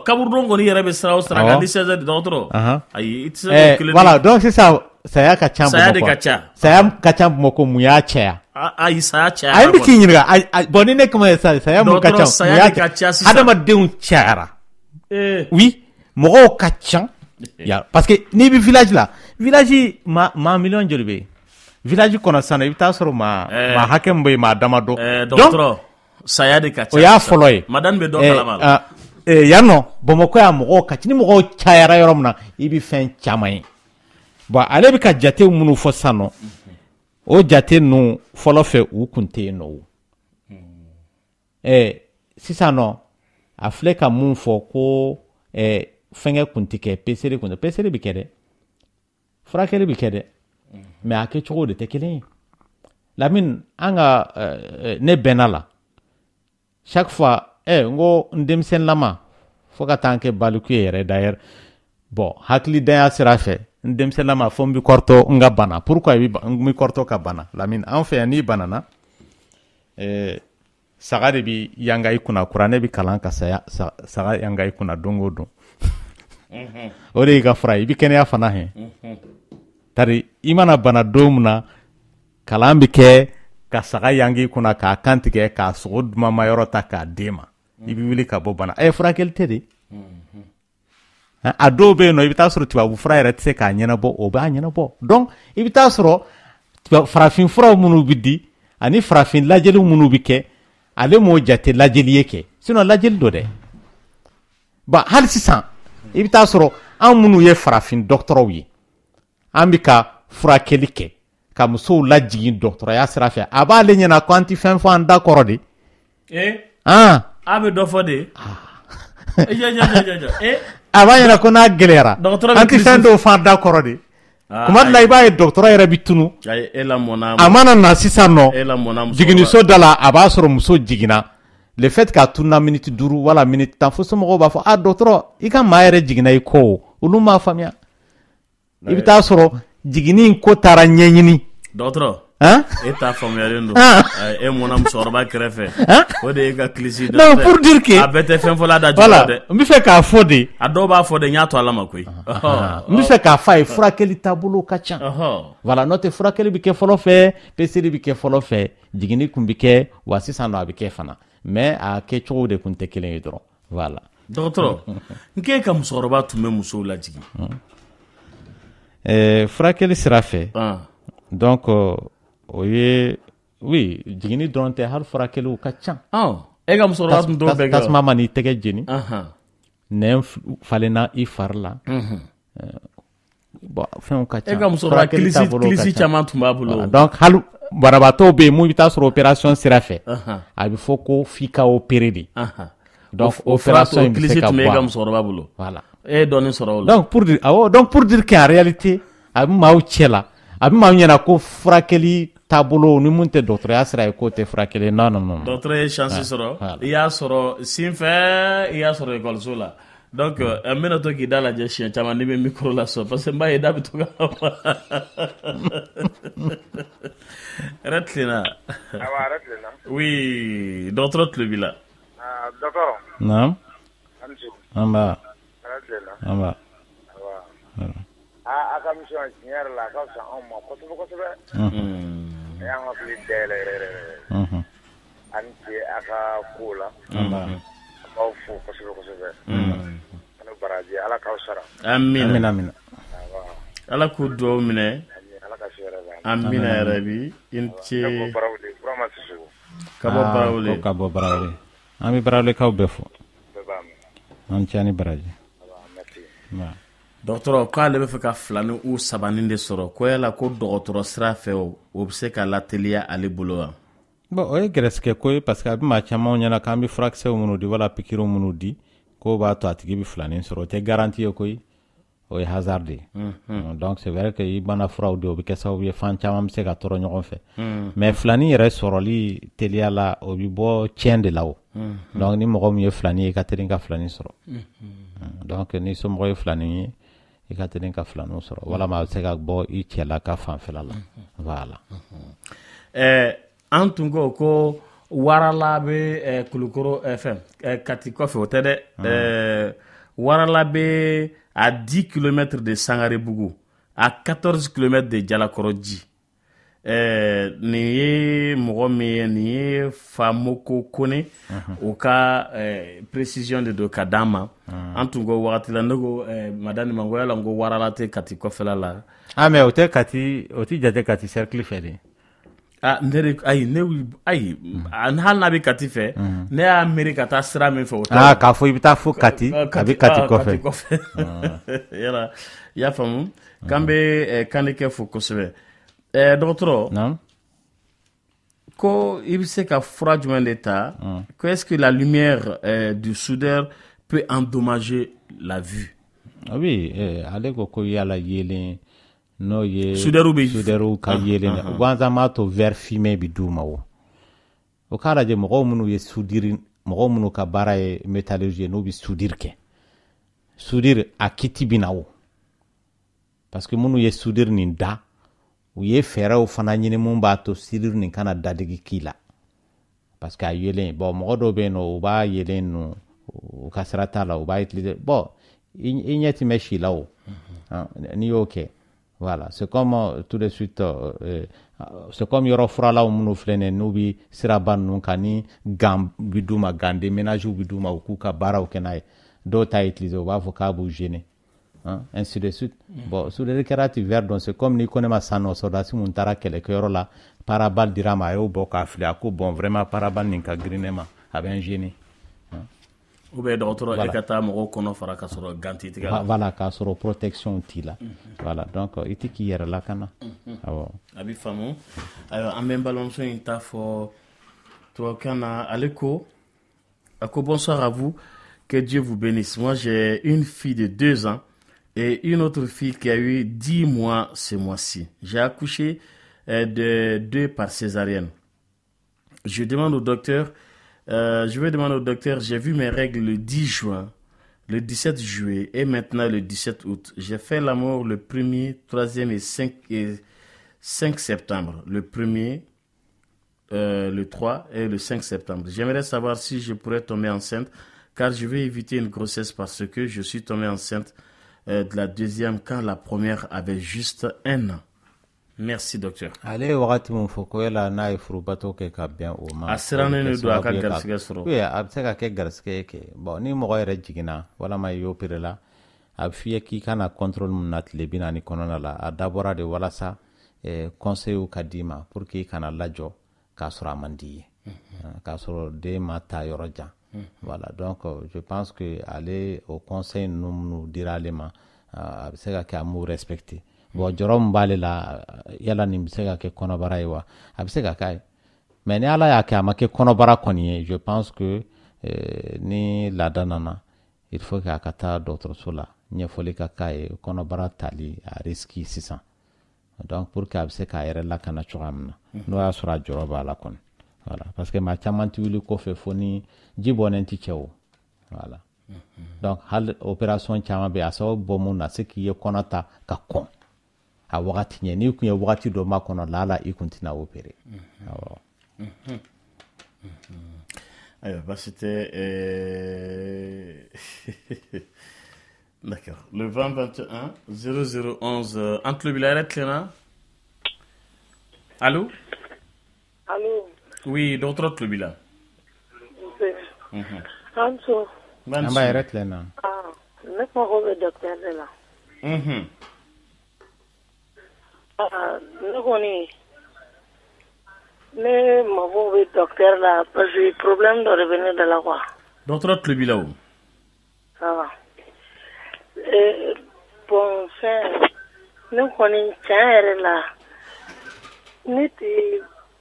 kaburudon kɔni yɛrɛ bɛ sira o sira kan ni 16h dɔgɔtɔrɔ ayi i tɛ se k'o kelen voilà donc sisan saya ka ca saya de ka ca saya ka ca Bamakɔ mun y'a caya ayi saya caya ayi bɛ k'i ɲininka bon ni ne kuma ye saya mun ka ca saya de ka ca sisan adamadenw cayara oui mɔgɔw ka ca parce que n'i bɛ village la village maa miliyɔn joli bɛ yen village kɔnɔ sisan i bɛ taa sɔrɔ maa hakɛ min bɛ yen maa damadɔ donc saya de ka ca o y'a fɔlɔ ye madame bɛ dɔ kalama la yan nɔ Bamakɔ yan mɔgɔw ka ca ni mɔgɔw cayara yɔrɔ min na i bɛ fɛn caman ye bon ale bɛ ka jate minnu fɔ sisan nɔ o jate ninnu fɔlɔ fɛ u kun tɛ yen nɔ o sisan nɔ a filɛ ka mun fɔ ko fɛnkɛ kun tɛ kɛ peseli kun tɛ peseli bɛ kɛ dɛ furakɛli bɛ kɛ dɛ mais a kɛcogo de tɛ kelen ye Lamini an ka ne bɛnna la chaque fois n ko n denmisɛnninlama fo ka taa kɛ baliku ye yɛrɛ d'ailleurs bon hakilidanya sira fɛ n denmisɛnninlama fo n bɛ kɔrɔtɔ n ka bana pourquoi n bɛ kɔrɔtɔ ka bana Lamini an fɛ yan n'i banana saga de bɛ yanga i kunna kuranɛ bɛ kalan ka saga yanga i kunna don o don o de y'i ka fura ye i bɛ kɛnɛya fana hɛn tari i mana bana don min na kalan bɛ kɛ ka saga yangi kunna k'a kan tigɛ k'a sogo dumanma yɔrɔ ta k'a d'e ma i bɛ wuli ka bɔ bana furakɛli tɛ de a dɔw bɛ yen nɔ i bɛ taa sɔrɔ tubabu fura yɛrɛ tɛ se k'a ɲɛnabɔ o b'a ɲɛnabɔ donc i bɛ taa sɔrɔ farafin furaw minnu bɛ di ani farafin lajɛli minnu bɛ kɛ ale m'o jate lajɛli ye kɛ sinon lajɛli do dɛ bon hali sisan i bɛ taa sɔrɔ an minnu ye farafin dɔgɔtɔrɔw ye an bɛ ka furakɛli kɛ ka musow lajigin dɔgɔtɔrɔya sira fɛ a b'ale ɲɛna ko an tɛ fɛn fɔ an da kɔrɔ de a bɛ dɔ fɔ de a b'a ɲɛna ko n'a gɛlɛyara an tɛ fɛn dɔw fɔ an da kɔrɔ de kuma dɔ la i b'a ye dɔgɔtɔrɔ yɛrɛ bɛ tunu a mana na sisan nɔ jiginiso da la a b'a sɔrɔ muso jiginna le fait k'a tununa miniti 5 wala miniti 10 fo somɔgɔw b'a fɔ dɔgɔtɔrɔ i ka maa yɛrɛ jiginna i kɔ olu m'a faamuya i bɛ taa sɔrɔ jiginni in ko taara ɲɛɲini dɔgɔtɔrɔ e t'a faamuyalen don e mɔna musokɔrɔba kɛrɛfɛ o de ye ka kilisi dɛ non pour dire que a bɛɛ tɛ fɛn fɔla da jukɔrɔ dɛ n bɛ fɛ k'a fɔ de a dɔw b'a fɔ de n y'a to ala ma koyi n bɛ fɛ k'a fɔ a ye furakɛli taabolo ka ca voilà n'o tɛ furakɛli bɛ kɛ fɔlɔ fɛ peseli bɛ kɛ fɔlɔ fɛ jiginni kun bɛ kɛ wa sisan nɔ a bɛ kɛ fana mais a kɛcogo de kun tɛ kelen ye dɔrɔn voilà dɔgɔtɔrɔ n k'e ka musokɔrɔba tun bɛ musow lajigin furakɛli sira fɛ donc o ye oui jiginni dɔrɔn tɛ hali furakɛliw ka ca e ka musokɔrɔba tun t'o bɛɛ kɛ tasuma ma n'i tɛgɛ jeni nɛn falenna i fari la bon fɛnw ka ca e ka musokɔrɔba kilisi caman tun b'a bolo donc hali banabaatɔw bɛ yen mun bɛ taa sɔrɔ opération sira fɛ a bɛ fɔ ko f'i ka opérer de donc opération in bɛ se ka bɔ e ka musokɔrɔba bolo voilà e ye dɔɔnin sɔrɔ o la donc pour dire qu'en réalité a bɛ maaw cɛ la a bɛ maaw ɲɛna ko furakɛli taabolo ni mun tɛ dɔgɔtɔrɔya sira ye k'o tɛ furakɛli non dɔgɔtɔrɔ ye chance sɔrɔ i y'a sɔrɔ sinfɛ i y'a sɔrɔ ekɔliso la donc n bɛna to k'i da lajɛ siɲɛ caman n'i bɛ micro la sɔrɔ parce que n b'a ye da bɛ to ka yɛrɛ tilenna oui dɔgɔtɔrɔ tulo b'i la dɔgɔtɔrɔ naam an b'a a ka mission tiɲɛ yɛrɛ la a ka fisa anw ma kosɛbɛ kosɛbɛ a y'an hakili dayɛlɛ yɛrɛ a ni ce a ka ko la an b'aw fo kosɛbɛ kosɛbɛ ani baraji ala k'aw sara amina ala k'u dugawu minɛ ala ka se yɛrɛ la amina yɛrɛ bi i ni ce burama sisugu ka bɔ barawule ka bɔ barawule an bɛ barawulekaw bɛɛ fo an cɛ ni baraji dɔgɔtɔrɔ k'ale bɛ fɛ ka 2 ni 3 de sɔrɔ ko yala ko dɔgɔtɔrɔ sira fɛ o bɛ se ka lateliya ale bolo wa bon o ye gɛrɛsɛgɛ ko ye parce que a bɛ maa caman ɲɛna k'an bɛ furakisɛw minnu di wala pikiru minnu di k'o b'a to a tigi bɛ 2 sɔrɔ o tɛ garanti ye koyi o ye hasard de donc c'est vrai que i bana furaw de o bɛ kɛ sababu ye fan caman bɛ se ka tɔɔrɔ ɲɔgɔn fɛ mais filani yɛrɛ sɔrɔli teliya la o bɛ bɔ tiɲɛ de la o donc ni mɔgɔ min ye filani ye i ka teli ka filani sɔrɔ donc ni somɔgɔ ye filani ye i ka teli ka filaniw sɔrɔ walama a bɛ se ka bɔ i cɛla ka fanfɛla la voilà an tun ko warala bɛ kulukoro fm kati kɔfɛ o tɛ dɛ warala bɛ à 10 km de Sangarebougou, à 14 km de Jalakoroji. Ni ye mɔgɔ min ye nin ye Famoko Kone o ka précision de do ka d'an ma an tun ko wagati la ne ko madame Mangoya la n ko warala tɛ kati kɔfɛla la mais o tɛ kati o tɛ jate kati cercle fɛ de hali n'a bɛ kati fɛ ne y'a miiri ka taa sira min fɛ o k'a fɔ i bɛ taa fo kati a bɛ kati kɔfɛ yala i y'a faamu k'an bɛ kannikɛ fo kosɛbɛ dɔgɔtɔrɔ ko i bɛ se ka fura jumɛn de ta ko est-ce que la lumière du soudeur peut endommager la vue oui ale ko yala yelen n'o ye soudeur ka yelen gansan m'a to verre fumé bi d'u ma o k'a lajɛ mɔgɔw minnu ye soudure mɔgɔw minnu ka baara ye métallurgie n'u bɛ soudure kɛ soudure a kiti bɛ na o parce que minnu ye soudure nin da u ye fɛɛrɛw fana ɲini mun b'a to soudure nin kana dadigi k'i la parce que a yelen bon mɔgɔ dɔw bɛ yen nɔ u b'a yelen ninnu u ka sira t'a la u b'a utiliser bon i ɲɛ ti mɛn si la o n'i y'o kɛ voilà c'est comme tout de suite c'est comme yɔrɔ furalaw minnu filɛ nin n'u bɛ siraba ninnu kan ni gan bi d'u ma gan de ménage bi d'u ma u k'u ka baaraw kɛ n'a ye dɔw t'a utiliser u b'a fɔ k'a b'u gêner ainsi de suite bon soudure kɛra ti verre donc c'est comme ni ko ne ma san nɔ sɔrɔdasi mun taara kɛlɛkɛyɔrɔ la parabal dira ma a y'o bɔ k'a fili a ko bon vraiment parabal nin ka girin ne ma a bɛ n gêner ou bien dɔgɔtɔrɔ e ka taa mɔgɔw kɔnɔ fara ka sɔrɔ gan t'i tigɛ la voilà k'a sɔrɔ protection t'i la voilà donc i tɛ k'i yɛrɛ lakana awɔ a bɛ faamu ayiwa an bɛ n balimamuso in ta fɔ tubabukan na ale ko a ko bonsoir à vous que Dieu vous bénisse moi j'ai une fille de 2 ans et une autre fille qui a eu 10 mois ce mois-ci j'ai accouché de 2 par césarienne je demande au docteur je vais demander au docteur, j'ai vu mes règles le 10 juin, le 17 juillet et maintenant le 17 août. J'ai fait l'amour le 1er, 3e et 5 septembre. Le 1er, le 3 et le 5 septembre. J'aimerais savoir si je pourrais tomber enceinte car je vais éviter une grossesse parce que je suis tombé enceinte de la 2e quand la première avait juste 1 an. Merci docteur. Ale wagati mun fɔ ko yala n'a ye furubato kɛ ka bɛn o ma a sirannen de don a ka garisigɛ sɔrɔ oui a bɛ se ka kɛ garisigɛ kɛ bon ni mɔgɔ yɛrɛ jiginna walama i opéré la a bɛ f'i ye k'i kana contrôle mun na tile 40 kɔnɔna la a dabɔra de walasa conseil ka d'i ma pour que i kana lajɔ k'a sɔrɔ a man di ye k'a sɔrɔ den ma taa yɔrɔ jan voilà donc je pense que ale o conseil ninnu minnu dira ale ma a bɛ se ka kɛ a m'u respecter bon jɔrɔ min b'ale la yala nin bɛ se ka kɛ kɔnɔbara ye wa a bɛ se ka k'a ye mais ni ala y'a kɛ a ma kɛ kɔnɔbara kɔni ye je pense que ni laada nana il faut que a ka taa dɔgɔtɔrɔso la ɲɛfɔli ka k'a ye kɔnɔbara tali a risque sisan donc pour que a bɛ se k'a yɛrɛ lakana cogoya min na n'o y'a sɔrɔ a jɔrɔ b'a la kɔni voilà parce que maa caman ti wuli kɔfɛ fo ni ji bɔnnen ti cɛ o voilà donc hali opération caman bɛ yen a sababu bɔ mun na se k'i ye kɔnɔ ta ka kɔn a wagati ɲɛ n'i kun ye wagati dɔ ma kɔnɔ la i kun tɛna opérer awɔ ayiwa basi tɛ d'accord le 2021 0011 an tulo b'i la yɛrɛ tilenna allo allo oui dɔgɔtɔrɔ tulo b'i la an so an b'a yɛrɛ tilenna ne mago bɛ docteur de la ne kɔni ne mago bɛ docteur la parce que problème dɔ de bɛ ne da la quoi. dɔgɔtɔrɔ tulo b'i la o. ça bon fɛn ne kɔni tiɲɛ yɛrɛ la ne tɛ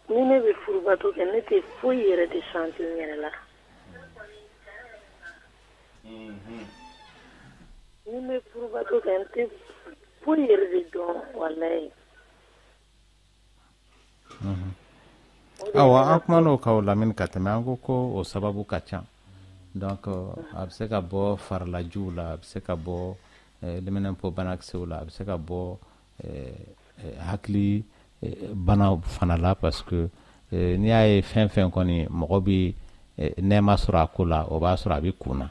ni ne bɛ furubato kɛ ne tɛ foyi yɛrɛ de sentir n yɛrɛ la. ni me furubato kɛ n tɛ foyi yɛrɛ de dɔn walayi. Awa an kuma n'o kan o lamini ka tɛmɛ an ko o sababu ka ca donc a bɛ se ka bɔ faralajiw la a bɛ se ka bɔ liminɛnpo banakisɛw la a bɛ se ka bɔ hakili bana fana la parce que n'i y'a ye fɛn fɛn kɔni mɔgɔ bɛ nɛɛma sɔrɔ a ko la o b'a sɔrɔ a bɛ kunna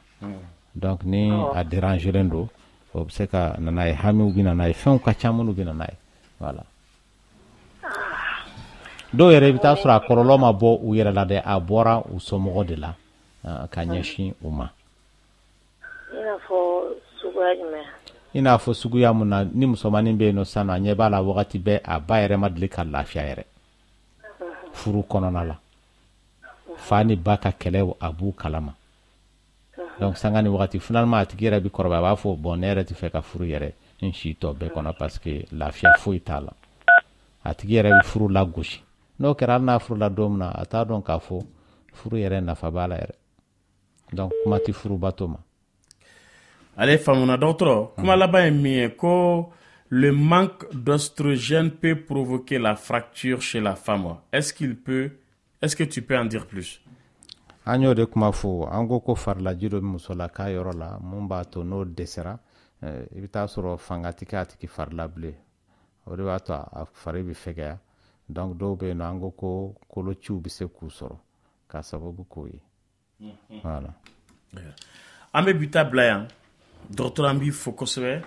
donc ni a dérangeren don o bɛ se ka na n'a ye hamiw bɛ na n'a ye fɛnw ka ca minnu bɛ na n'a ye voilà. dɔw yɛrɛ i bɛ taa sɔrɔ a kɔlɔlɔ ma bɔ u yɛrɛ la dɛ a bɔra u somɔgɔ de la ka ɲɛsin u ma. I n'a fɔ suguya mun na ni musomanin bɛ yen nɔ sisan a ɲɛ b'a la wagati bɛɛ a ba yɛrɛ ma deli ka lafiya yɛrɛ furu kɔnɔna la fa ni ba ka kɛlɛ a b'u kalama donc sanga ni wagati finalement a tigi yɛrɛ bɛ kɔrɔbaya a b'a fɔ bon ne yɛrɛ tɛ fɛ ka furu yɛrɛ n si tɔ bɛɛ kɔnɔ parce que lafiya foyi t'a la a tigi yɛrɛ bɛ furu la gosi n'o kɛra hali n'a furu la don min na a t'a dɔn k'a fɔ furu yɛrɛ nafa b'a la yɛrɛ donc kuma tɛ furubato ma. Ale famuna docteur kuma laban ye min ye ko le manque d'oestrogène peut provoquer la fracture chez la femme. Est-ce que tu peux en dire plus? An y'o de kuma fɔ an ko faralaji dɔ bɛ musolaka yɔrɔ la mun b'a to n'o dɛsɛra i bɛ taa sɔrɔ fanga tɛ kɛ a tigi fari la bilen o de b'a to a fari bɛ fɛgɛya donc dɔw bɛ yen nɔ an ko kolociw bɛ se k'u sɔrɔ k'a sababu k'o ye voilà. An bɛ bi ta bila yan docteur an b'i fo kosɛbɛ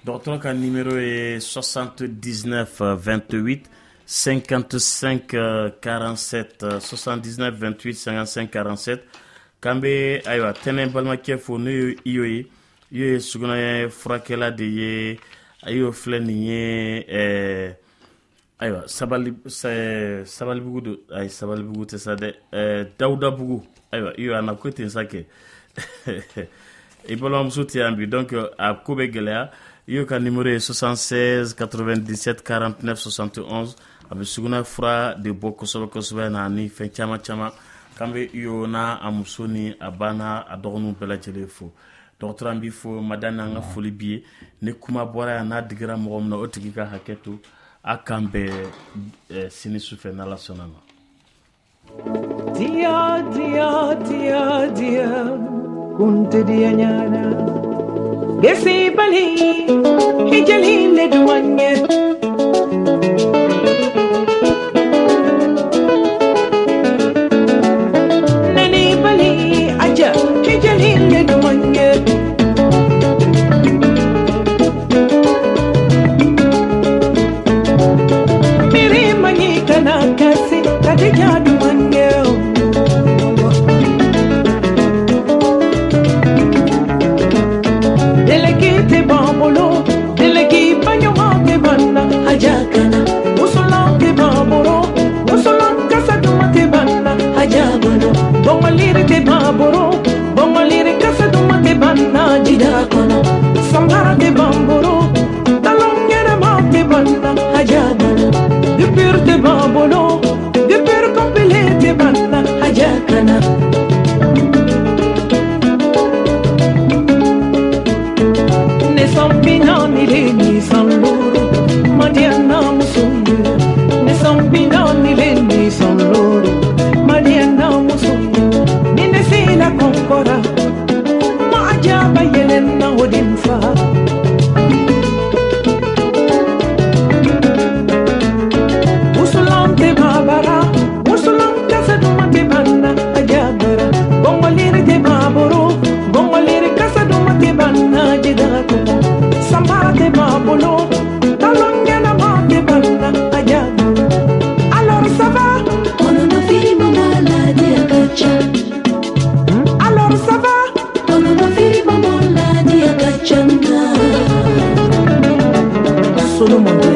docteur ka numéro ye 79 28 55 47 79 28 55 47 k'an bɛ ayiwa tɛnɛ balimakɛ fo n'o ye iyo ye iyo ye sugunɛ furakɛla de ye iyo filɛ nin ye ayiwa sabalibugu do ayi sabalibugu tɛ sa dɛ dawudabugu ayiwa iyo a na ko ten sa kɛ i balimamuso tɛ yan bi donc a ko bɛ gɛlɛya iyo ka numéro ye 76 97 49 71 a bɛ sugunɛ fura de bɔ kosɛbɛ kosɛbɛ na ni fɛn caman caman k'an bɛ iyo n'a a muso ni a ba n'a a dɔgɔninw bɛɛ lajɛlen fo docteur an b'i fo madame an ka foli b'i ye ni kuma bɔra yan n'a digira mɔgɔ min na o tigi ka hakɛ to a kan bɛɛ sini sufɛ n'Ala sɔnna ma. Dia dia dia dia kunte dia nyana gesi bali hijali le duanye nani bali aja hijali le duanye miri mani kana kasi kadija duanye Delegate bambolo, delegate banyomate banna, hajakana. Usolante bambolo, usolan casa dumate banna, hajabano. Bongalire te bambolo, bongalire casa dumate banna, jidakono. Sambara te bambolo, talongere mate banna, hajabano. Dupir te bambolo, dupir compile te banna, hajakana. Binani ni sanloro Madiana musundu ne sambinani ni sanloro Madiana musundu ne sila konkora ma ajaba yelena odinfa usulante babara usulante sadumate banna ajabara bongolire te baboro bongolire kasadumate banna jidako Sambate babolo, talongena mate banna ajabu. Alors ça va? On en fili mama la dia kacha. Alors ça va? On en fili mama la dia kacha. Solomon.